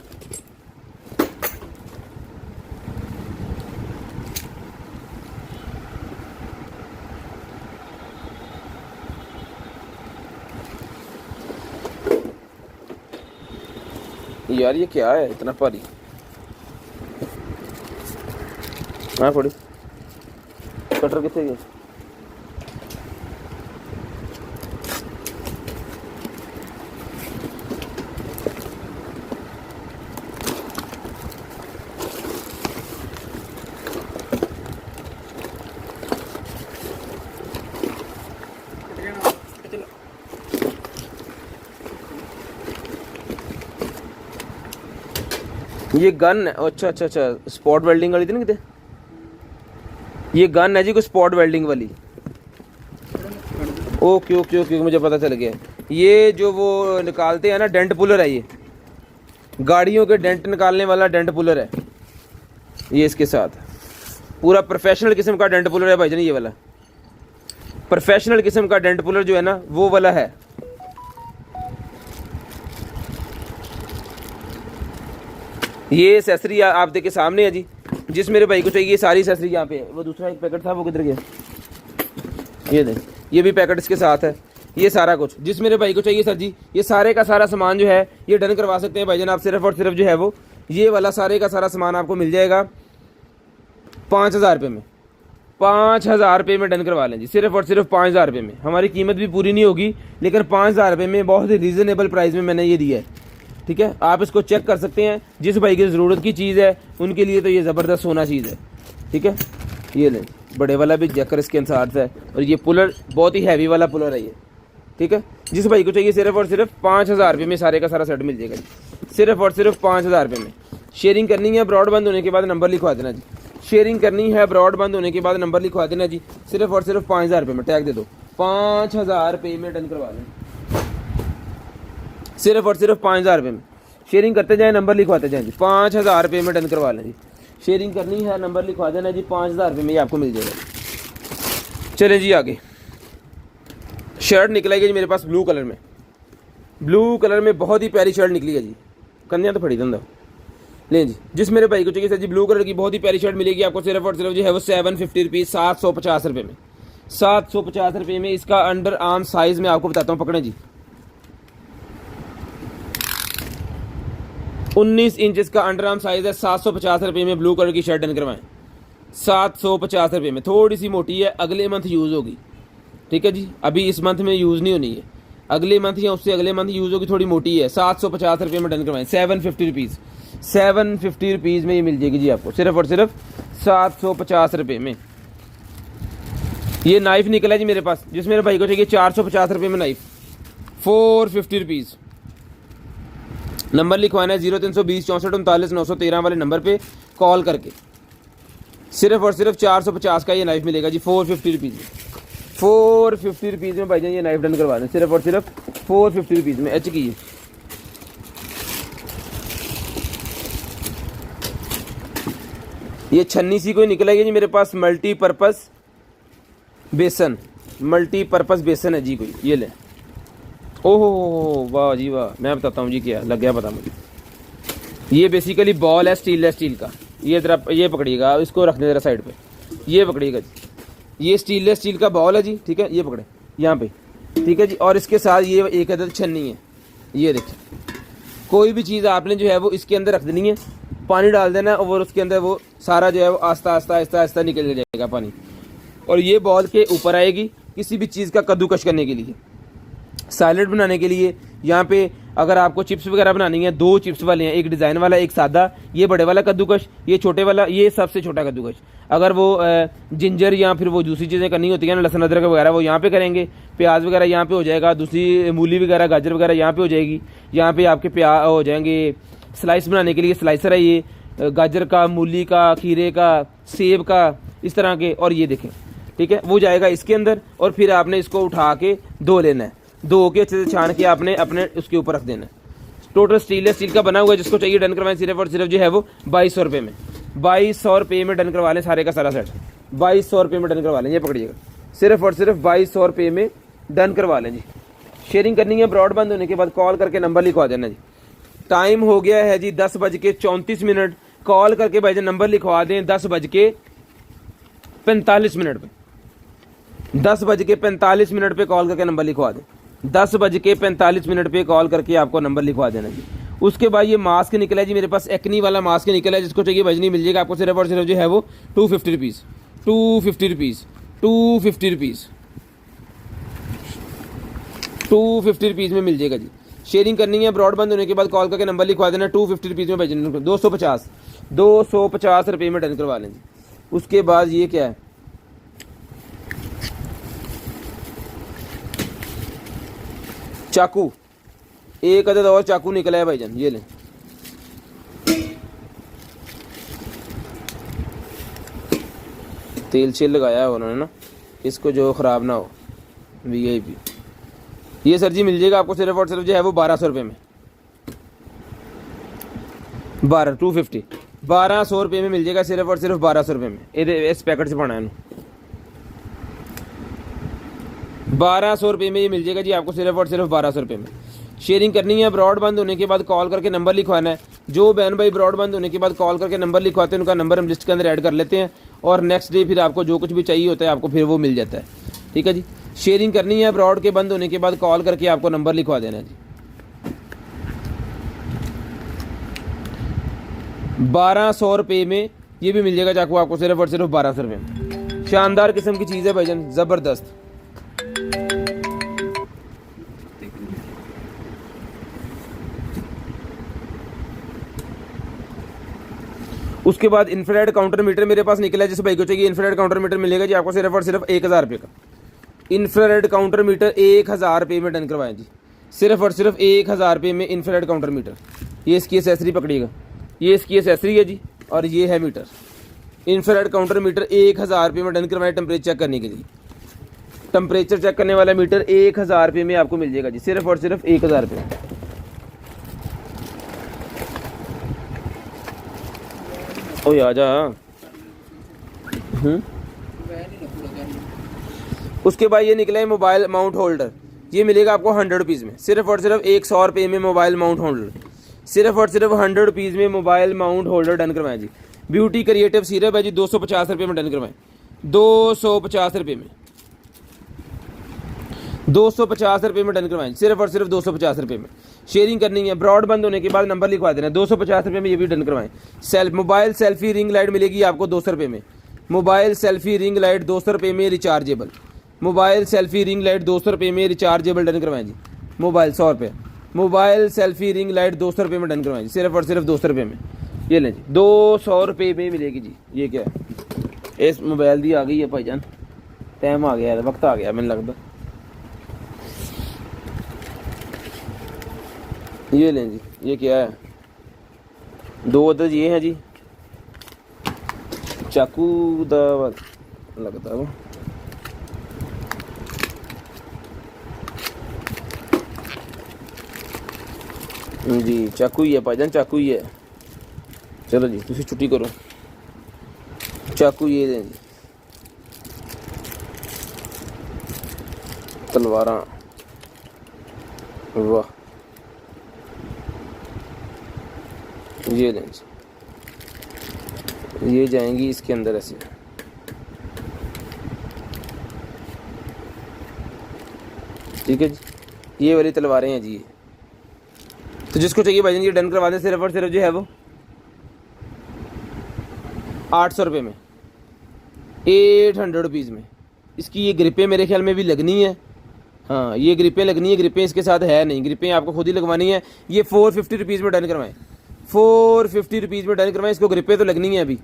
यार, ये क्या है इतना भारी? हाँ थोड़ी कटर कितने गए? ये गन है, अच्छा अच्छा अच्छा, स्पॉट वेल्डिंग वाली थी ना कितने? ये गन है जी कोई स्पॉट वेल्डिंग वाली। ओके ओके ओके, मुझे पता चल गया। ये जो वो निकालते हैं ना, डेंट पुलर है ये, गाड़ियों के डेंट निकालने वाला डेंट पुलर है ये। इसके साथ पूरा प्रोफेशनल किस्म का डेंट पुलर है भाईजान। ये वाला प्रोफेशनल किस्म का डेंट पुलर जो है ना वो वाला है। ये एसेसरी आप देखिए सामने है जी, जिस मेरे भाई को चाहिए सारी एसेसरी यहाँ पे है। वो दूसरा एक पैकेट था वो किधर गया? ये देख, ये भी पैकेट इसके साथ है। ये सारा कुछ जिस मेरे भाई को चाहिए सर जी, ये सारे का सारा सामान जो है ये डन करवा सकते हैं भाईजान आप। सिर्फ और सिर्फ जो है वो ये वाला सारे का सारा सामान आपको मिल जाएगा 5000 रुपये में, 5000 रुपये में डन करवा लें जी। सिर्फ और सिर्फ 5000 रुपये में। हमारी कीमत भी पूरी नहीं होगी, लेकिन 5000 रुपये में बहुत ही रीज़नेबल प्राइस में मैंने ये दिया है, ठीक है। आप इसको चेक कर सकते हैं, जिस भाई की ज़रूरत की चीज़ है उनके लिए तो ये ज़बरदस्त सोना चीज़ है, ठीक है। ये लें, बड़े वाला भी जैकर इसके साथ है, और ये पुलर बहुत ही हैवी वाला पुलर है ये, ठीक है। जिस भाई को चाहिए सिर्फ और सिर्फ 5000 रुपये में सारे का सारा सेट मिल जाएगा जी। सिर्फ और सिर्फ 5000 रुपये में। शेयरिंग करनी है, ब्रॉड बंद होने के बाद नंबर लिखवा देना जी। शेयरिंग करनी है, ब्रॉड बंद होने के बाद नंबर लिखवा देना जी। सिर्फ और सिर्फ 5000 रुपये में, टैग दे दो, 5000 रुपये में डन करवा लें। सिर्फ और सिर्फ 5000 रुपये में। शेयरिंग करते जाएँ, नंबर लिखवाते जाएँ जी। 5000 रुपये में डन करवा लें जी। शेयरिंग करनी है, नंबर लिखवा देना जी। 5000 रुपये में ये आपको मिल जाएगा। चलें जी आगे। शर्ट निकला है जी मेरे पास ब्लू कलर में, ब्लू कलर में बहुत ही प्यारी शर्ट निकली है जी। कन्या तो फड़ी धंधा लें जी। जिस मेरे भाई को चाहिए सर जी ब्लू कलर की बहुत ही प्यारी शर्ट मिलेगी आपको सिर्फ और सिर्फ जो है वो 750 रुपीज़, 750 रुपये में, 750 रुपये में। इसका अंडर आर्म साइज़ में आपको बताता हूँ, पकड़ें जी। 19 इंच इसका अंडर आर्म साइज़ है। 750 रुपये में ब्लू कलर की शर्ट डन करवाएं, 750 रुपये में। थोड़ी सी मोटी है, अगले मंथ यूज़ होगी, ठीक है जी। अभी इस मंथ में यूज़ नहीं होनी है, अगले मंथ या उससे अगले मंथ यूज़ होगी, थोड़ी मोटी है, 750 रुपये में डन करवाएं, 750 रुपीज़, 750 रुपीज़ में ये मिल जाएगी जी आपको, सिर्फ और सिर्फ 750 रुपये में। ये नाइफ निकला जी मेरे पास, जिस मेरे भाई को चाहिए 450 रुपये में नाइफ, 450 रुपीज़। नंबर लिखवाना है 0320 64 39 913 वाले नंबर पे कॉल करके, सिर्फ और सिर्फ 450 का ये नाइफ मिलेगा जी, 450 रुपीज़ में। 450 रुपीज़ में भाईजान ये नाइफ डन करवा दें, सिर्फ और सिर्फ 450 रुपीज़ में। एच की ये छन्नी सी कोई निकलेगी जी मेरे पास, मल्टीपर्पज़ बेसन, मल्टीपर्पज़ बेसन है जी कोई, ये ले। ओहो वाह जी वाह, मैं बताता हूँ जी क्या लग गया पता मुझे। ये बेसिकली बॉल है स्टील का, ये ज़रा ये पकड़िएगा, इसको रख दें ज़रा साइड पे, ये पकड़िएगा जी, ये स्टील का बॉल है जी, ठीक है, ये पकड़े यहाँ पे, ठीक है जी। और इसके साथ ये एक अदद छन्नी है, ये देखिए, कोई भी चीज़ आपने जो है वो इसके अंदर रख देनी है, पानी डाल देना और उसके अंदर वो सारा जो है वो आस्ता आस्ता निकल जाएगा पानी, और ये बॉल के ऊपर आएगी किसी भी चीज़ का कद्दूकश करने के लिए, सैलेड बनाने के लिए। यहाँ पे अगर आपको चिप्स वगैरह बनानी है, 2 चिप्स वाले हैं, एक डिज़ाइन वाला एक सादा, ये बड़े वाला कद्दूकश, ये छोटे वाला, ये सबसे छोटा कद्दूकश। अगर वो जिंजर या फिर वो दूसरी चीज़ें करनी होती है ना, लहसुन अदरक वगैरह, वो यहाँ पे करेंगे, प्याज वगैरह यहाँ पे हो जाएगा, दूसरी मूली वगैरह गाजर वगैरह यहाँ पे हो जाएगी। यहाँ पे आपके प्याज हो जाएंगे, स्लाइस बनाने के लिए स्लाइसर है ये, गाजर का, मूली का, खीरे का, सेब का, इस तरह के। और ये देखें, ठीक है, वो जाएगा इसके अंदर, और फिर आपने इसको उठा के धो लेना है, धो के अच्छे से छान के आपने अपने उसके ऊपर रख देना है। टोटल स्टील का बना हुआ है, जिसको चाहिए डन करवाएं, सिर्फ और सिर्फ जो है वो 2200 रुपये में, 2200 रुपये में डन करवा लें सारे का सारा सेट, 2200 रुपये में डन करवा लें, ये पकड़िएगा, सिर्फ और सिर्फ 2200 रुपये में डन करवा लें जी। शेयरिंग करनी है, ब्रॉड बंद होने के बाद कॉल करके नंबर लिखवा देना जी। टाइम हो गया है जी 10:34, कॉल करके भाई नंबर लिखवा दें 10:45 पे, 10:45 पे कॉल करके नंबर लिखवा दें, 10:45 पे कॉल करके आपको नंबर लिखवा देना जी। उसके बाद ये मास्क निकला है जी मेरे पास, एक्नी वाला मास्क निकला है, जिसको चाहिए भजनी मिल जाएगा आपको, सिर्फ और सिर्फ जो है वो 250 रुपीज़, 250 रुपीज़, 250 रुपीज़, 250 रुपीज़ में मिल जाएगा जी। शेयरिंग करनी है, ब्रॉड बंद होने के बाद कॉल करके नंबर लिखवा देना, 250 रुपीज़ में भेजना, 250 रुपये में डन करवा लें जी। उसके बाद ये क्या है, चाकू, एक अदद और चाकू निकला है भाईजान, ये लें। तेल शेल लगाया है उन्होंने ना, इसको जो ख़राब ना हो, VIP। ये सर जी मिल जाएगा आपको सिर्फ और सिर्फ जो है वो 1200 रुपये में, 250, 1200 रुपये में मिल जाएगा, सिर्फ और सिर्फ 1200 रुपये में। इस पैकेट से पढ़ना है 1200 रुपये में ये मिल जाएगा जी आपको, सिर्फ और सिर्फ 1200 रुपये में। शेयरिंग करनी है, ब्रॉड बंद होने के बाद कॉल करके नंबर लिखवाना है। जो बहन भाई ब्रॉड बंद होने के बाद कॉल करके नंबर लिखवाते हैं, उनका नंबर हम लिस्ट के अंदर ऐड कर लेते हैं, और नेक्स्ट डे फिर आपको जो कुछ भी चाहिए होता है आपको फिर वो मिल जाता है, ठीक है जी। शेयरिंग करनी है, ब्रॉड के बंद होने के बाद कॉल करके आपको नंबर लिखवा देना है जी। 1200 रुपये में ये भी मिल जाएगा चाकू आपको, सिर्फ और सिर्फ 1200 रुपये में। शानदार किस्म की चीज़ है भाईजान, ज़बरदस्त। उसके बाद इंफ्रारेड काउंटर मीटर मेरे पास निकला है, जिस भाई को चाहिए इंफ्रारेड काउंटर मीटर मिलेगा जी आपको, सिर्फ और सिर्फ 1000 रुपये का। इंफ्रारेड काउंटर मीटर 1000 रुपये में डन करवाएं जी, सिर्फ और सिर्फ 1000 रुपये में इंफ्रारेड काउंटर मीटर। ये इसकी एसेसरी पकड़िएगा, ये इसकी एसेसरी है जी, और ये है मीटर। इंफ्रारेड काउंटर मीटर 1000 रुपये में डन करवाएं, टेम्परेचर चेक करने के लिए। टेम्परेचर चेक करने वाला मीटर 1000 रुपये में आपको मिल जाएगा जी, सिर्फ और सिर्फ 1000 रुपये। ओ आजा। उसके बाद ये निकला है मोबाइल माउंट होल्डर, ये मिलेगा आपको 100 रुपीज़ में, सिर्फ और सिर्फ 100 रुपये में मोबाइल माउंट होल्डर, सिर्फ और सिर्फ 100 रुपीज़ में मोबाइल माउंट होल्डर डन करवाएं जी। ब्यूटी क्रिएटिव सिरप है जी, 250 रुपये में डन करवाएं, 250 रुपये में, 250 रुपये में डन करवाएं, सिर्फ और सिर्फ 250 रुपये में। शेयरिंग करनी है, ब्रॉड बंद होने के बाद नंबर लिखवा देना, 250 रुपये में ये भी डन करवाएं। मोबाइल सेल्फी रिंग लाइट मिलेगी आपको 200 रुपये में, मोबाइल सेल्फी रिंग लाइट 200 रुपये में rechargeable, mobile selfie ring light 200 रुपये में रिचार्जेबल डन करवाएं जी। मोबाइल 100 रुपये, मोबाइल सेल्फी रिंग लाइट 200 रुपये में डन करवाएं जी, सिर्फ और सिर्फ 200 रुपये में। ये लें जी, 200 रुपये में मिलेगी जी। ये क्या है, इस मोबाइल दी आ गई है भाईजान, टाइम आ गया है, वक्त आ गया मैंने लगता। ये लें जी, ये क्या है, 2 अदद ये हैं जी, चाकू दा लगता वो जी, चाकू ही है भाईजान, चाकू ही है। चलो जी तुसी छुट्टी करो, चाकू ये दें जी, तलवारा, वाह ये लें जी, ये जाएंगी इसके अंदर ऐसे। ठीक है जी, ये वाली तलवारें हैं जी। तो जिसको चाहिए भाईजान ये डन करवा दें, सिर्फ और सिर्फ जो है वो 800 रुपये में, 800 रुपीज़ में। इसकी ये ग्रिपें मेरे ख्याल में भी लगनी है, हाँ ये ग्रिपें लगनी है, ग्रिपें इसके साथ है नहीं, ग्रिपें आपको खुद ही लगवानी है। ये 450 रुपीज़ में डन करवाएं, 450 रुपीज़ में डन करवाएं। इसको ग्रिपें तो लगनी है, अभी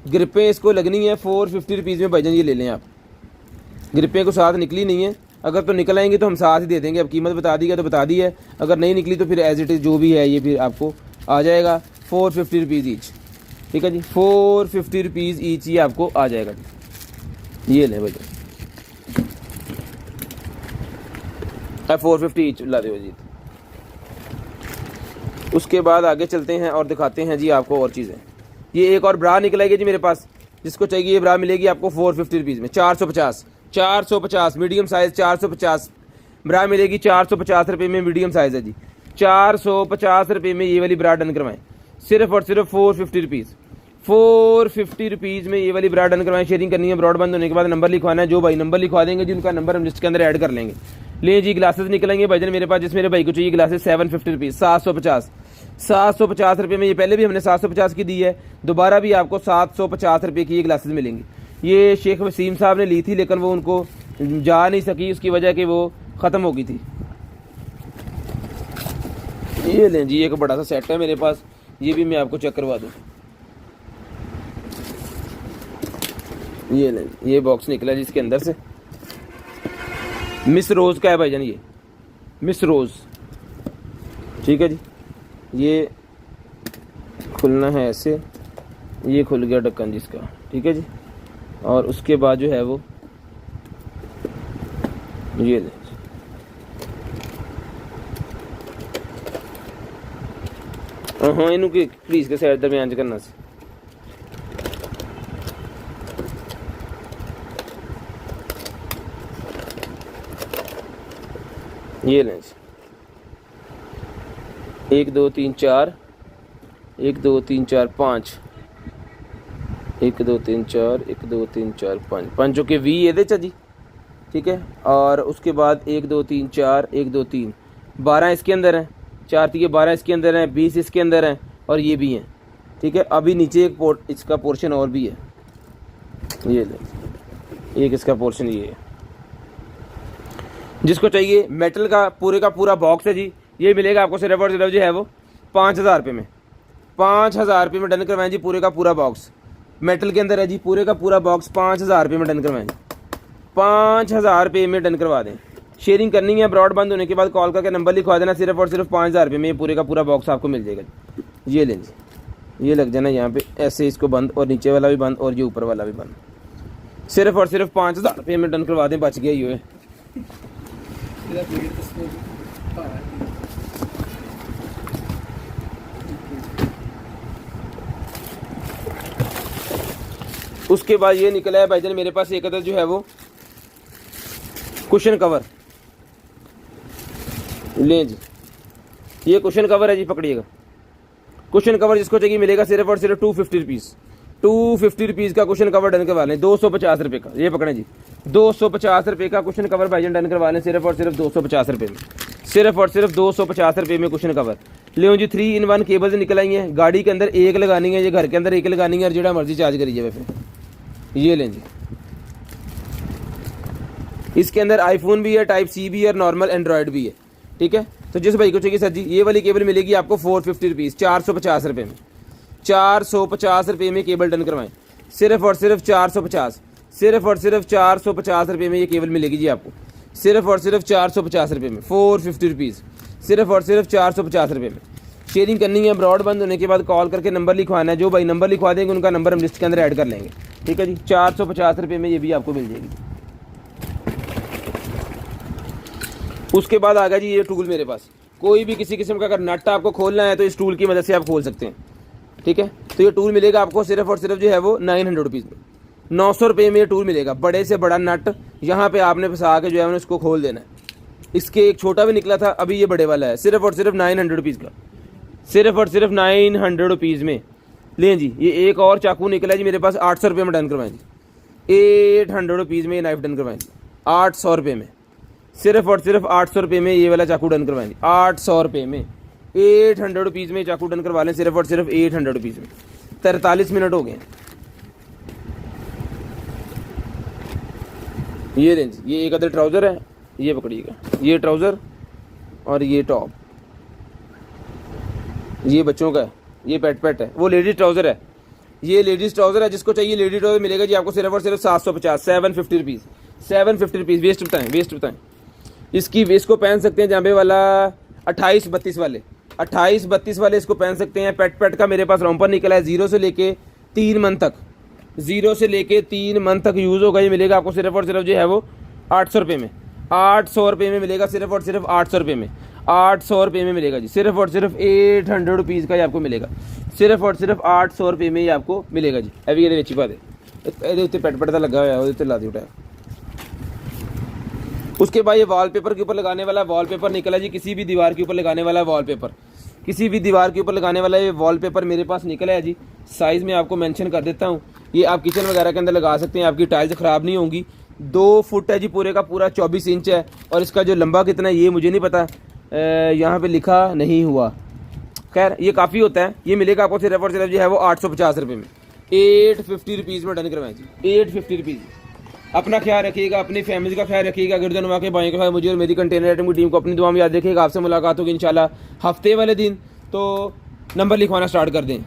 ग्रिपें इसको लगनी है 450 रुपीज़ में भाईजान, ये ले लें आप। ग्रिपें को साथ निकली नहीं है, अगर तो निकल आएंगे तो हम साथ ही दे देंगे। अब कीमत बता दी है तो बता दी है, अगर नहीं निकली तो फिर एज इट इज़ जो भी है ये फिर आपको आ जाएगा 450 रुपीज़ ईच। ठीक है जी, 450 रुपीज़ ईच ही आपको आ जाएगा जी। ये लें भाई, 450 ईच ला दो जी। उसके बाद आगे चलते हैं और दिखाते हैं जी आपको और चीज़ें। ये एक और ब्रा निकल आएगी जी मेरे पास, जिसको चाहिए ये ब्रा मिलेगी आपको 450 रुपीज़ में, 450 मीडियम साइज़, 450 ब्रा मिलेगी 450 रुपये में, मीडियम साइज़ है जी। 450 रुपये में ये वाली ब्रा डन करवाएं, सिर्फ और सिर्फ 450 रुपीज़, 450 रुपीज़ में ये वाली ब्रा डन करवाएं। शेयरिंग करनी है, ब्रॉडबैंड होने के बाद नंबर लिखवाना है, जो भाई नंबर लिखवा देंगे जी उनका नंबर हम लिस्ट के अंदर ऐड कर लेंगे। ले जी, ग्लासेस निकलेंगे भाईजान मेरे पास, जिस मेरे भाई को चाहिए ग्लासेस 750 रुपीज़, 750 रुपये में। ये पहले भी हमने 750 की दी है, दोबारा भी आपको 750 रुपये की ये ग्लासेस मिलेंगी। ये शेख वसीम साहब ने ली थी, लेकिन वो उनको जा नहीं सकी, उसकी वजह कि वो ख़त्म हो गई थी। ये लें जी, एक बड़ा सा सेट है मेरे पास, ये भी मैं आपको चेक करवा दूँ। ये लें, ये बॉक्स निकला है जिसके अंदर से मिस रोज़ का है भाईजान, ये मिस रोज़। ठीक है जी, ये खुलना है ऐसे, ये खुल गया ढक्कन जिसका। ठीक है जी, और उसके बाद जो है वो ये ले, हाँ इनू की प्लीज़ के साइड दरमियान करना से। ये लें 1 2 3 4, 1 2 3 4 5, 1 2 3 4, 1 2 3 4 5, पंचों के वी ये दे जी। ठीक है, और उसके बाद 1 2 3 4, 1 2 3, 12 इसके अंदर हैं, 4 3 12 इसके अंदर हैं, 20 इसके अंदर हैं, और ये भी हैं। ठीक है, अभी नीचे एक इसका पोर्शन और भी है, ये ले एक इसका पोर्शन ये है। जिसको चाहिए मेटल का पूरा बॉक्स है जी, ये मिलेगा आपको सिर्फ और सिर्फ जो है वो 5000 रुपये में, 5000 रुपये में डन करवाएं जी। पूरे का पूरा बॉक्स मेटल के अंदर है जी, पूरे का पूरा बॉक्स 5000 रुपये में डन करवाएं, 5000 रुपये में डन करवा दें। शेयरिंग करनी है, ब्रॉड बंद होने के बाद कॉल करके नंबर लिखवा देना, सिर्फ और सिर्फ 5000 रुपये में ये पूरे का पूरा बॉक्स आपको मिल जाएगा। ये लें जी, ये लग जाना यहाँ पे ऐसे, इसको बंद, और नीचे वाला भी बंद और ये ऊपर वाला भी बंद, सिर्फ और सिर्फ 5000 रुपये में डन करवा दें। बच गया ये। उसके बाद ये निकला है भाईजान मेरे पास एक अदर जो है वो कुशन कवर। लें जी, ये कुशन कवर है जी, पकड़िएगा। कुशन कवर जिसको चाहिए मिलेगा सिर्फ और सिर्फ 250 रुपीज़, 250 रुपीज़ का कुशन कवर डन करवा लें, 250 रुपये का। ये पकड़ें जी, 250 रुपये का कुशन कवर भाईजान डन करवा लें, सिर्फ और सिर्फ 250 रुपये में, सिर्फ और सिर्फ 250 रुपये में कुशन कवर। ले जी, 3 in 1 केबल्स निकल आई हैं, गाड़ी के अंदर एक लगानी है, ये घर के अंदर एक लगानी है, और जो मर्जी चार्ज करिए फिर। ये लें जी, इसके अंदर आईफोन भी है, टाइप सी भी है और नॉर्मल एंड्रॉयड भी है। ठीक है, तो जिस भाई को चाहिए सर जी ये वाली केबल मिलेगी आपको 450 रुपीज़, 450 रुपये में, 450 रुपये में केबल डन करवाएं, सिर्फ और सिर्फ 450, सिर्फ और सिर्फ 450 रुपये में ये केबल मिलेगी जी आपको, सिर्फ और सिर्फ 450 रुपये में, 450 रुपीज़, सिर्फ और सिर्फ 450 रुपये में। शेयरिंग करनी है, ब्रॉड बंद होने के बाद कॉल करके नंबर लिखवाना है, जो भाई नंबर लिखवा देंगे उनका नंबर हम लिस्ट के अंदर ऐड कर लेंगे। ठीक है जी, 450 रुपये में ये भी आपको मिल जाएगी। उसके बाद आ गया जी ये टूल मेरे पास, कोई भी किसी किस्म का अगर नट आपको खोलना है तो इस टूल की मदद से आप खोल सकते हैं। ठीक है, तो ये टूल मिलेगा आपको सिर्फ और सिर्फ जो है वो 900 रुपीज़ में, 900 रुपये में ये टूल मिलेगा। बड़े से बड़ा नट यहाँ पे आपने फंसा के जो है उसको खोल देना है। इसके एक छोटा भी निकला था, अभी ये बड़े वाला है, सिर्फ और सिर्फ 900 रुपीज़ का, सिर्फ और सिर्फ 900 रुपीज़ में। लें जी, ये एक और चाकू निकला है जी मेरे पास, 800 रुपये में डन करवाएं जी, 800 रुपीज़ में ये नाइफ डन करवाएं जी, 800 रुपये में, सिर्फ और सिर्फ 800 रुपये में ये वाला चाकू डन करवाएं जी, 800 रुपये में, 800 रुपीज़ में चाकू डन करवा लें, सिर्फ और सिर्फ 800 रुपीज़ में। 43 मिनट हो गए हैं। ये लें जी, ये एक अदर ट्राउज़र है, ये पकड़िएगा, ये ट्राउज़र और ये टॉप, ये बच्चों का है, ये पेट है, वो लेडीज़ ट्राउज़र है, ये लेडीज़ ट्राउज़र है। जिसको चाहिए लेडीज़ ट्राउज़र मिलेगा जी आपको सिर्फ और सिर्फ 750, 750 रुपीज़, 750 रुपीज़। वेस्ट बताएं, वेस्ट बताएं। इसकी वेस्ट को पहन सकते हैं जांबे वाला 28-32 वाले, 28-32 वाले इसको पहन सकते हैं। पेट का मेरे पास रॉम्पर निकला है, 0 से लेके 3 मंथ तक, 0 से लेके 3 मंथ तक यूज़ होगा। ये मिलेगा आपको सिर्फ और सिर्फ जो है वो 800 रुपये में, 800 रुपये में मिलेगा, सिर्फ और सिर्फ 800 रुपये में, 800 रुपये में मिलेगा जी, सिर्फ और सिर्फ 800 रुपीज़ का ये आपको मिलेगा, सिर्फ और सिर्फ 800 रुपये में ये आपको मिलेगा जी। अभी ये बेची पा दे, ये उत्ते पेट का लगा हुआ है, वो ला दी उठाया। उसके बाद ये वॉलपेपर के ऊपर लगाने वाला वॉलपेपर निकला जी, किसी भी दीवार के ऊपर लगाने वाला वॉलपेपर, किसी भी दीवार के ऊपर लगाने वाला ये वॉलपेपर मेरे पास निकला है जी। साइज़ में आपको मेंशन कर देता हूँ, ये आप किचन वगैरह के अंदर लगा सकते हैं, आपकी टाइल्स ख़राब नहीं होंगी। 2 फुट है जी पूरे का पूरा, 24 इंच है, और इसका जो लंबा कितना है ये मुझे नहीं पता, यहाँ पे लिखा नहीं हुआ, खैर ये काफ़ी होता है। ये मिलेगा आपको सिर्फ और सिर्फ जो है वो 850 रुपये में, 850 रुपीज़ में डन करवाएं जी, 850 रुपीज़। अपना ख्याल रखिएगा, अपनी फैमिली का ख्याल रखिएगा, गिरदनवा के भाई का, मुझे और मेरी कंटेनर आइटम की टीम को अपनी दुआ में याद रखिएगा। आपसे मुलाकात होगी इंशाल्लाह हफ्ते वाले दिन, तो नंबर लिखवाना स्टार्ट कर दें।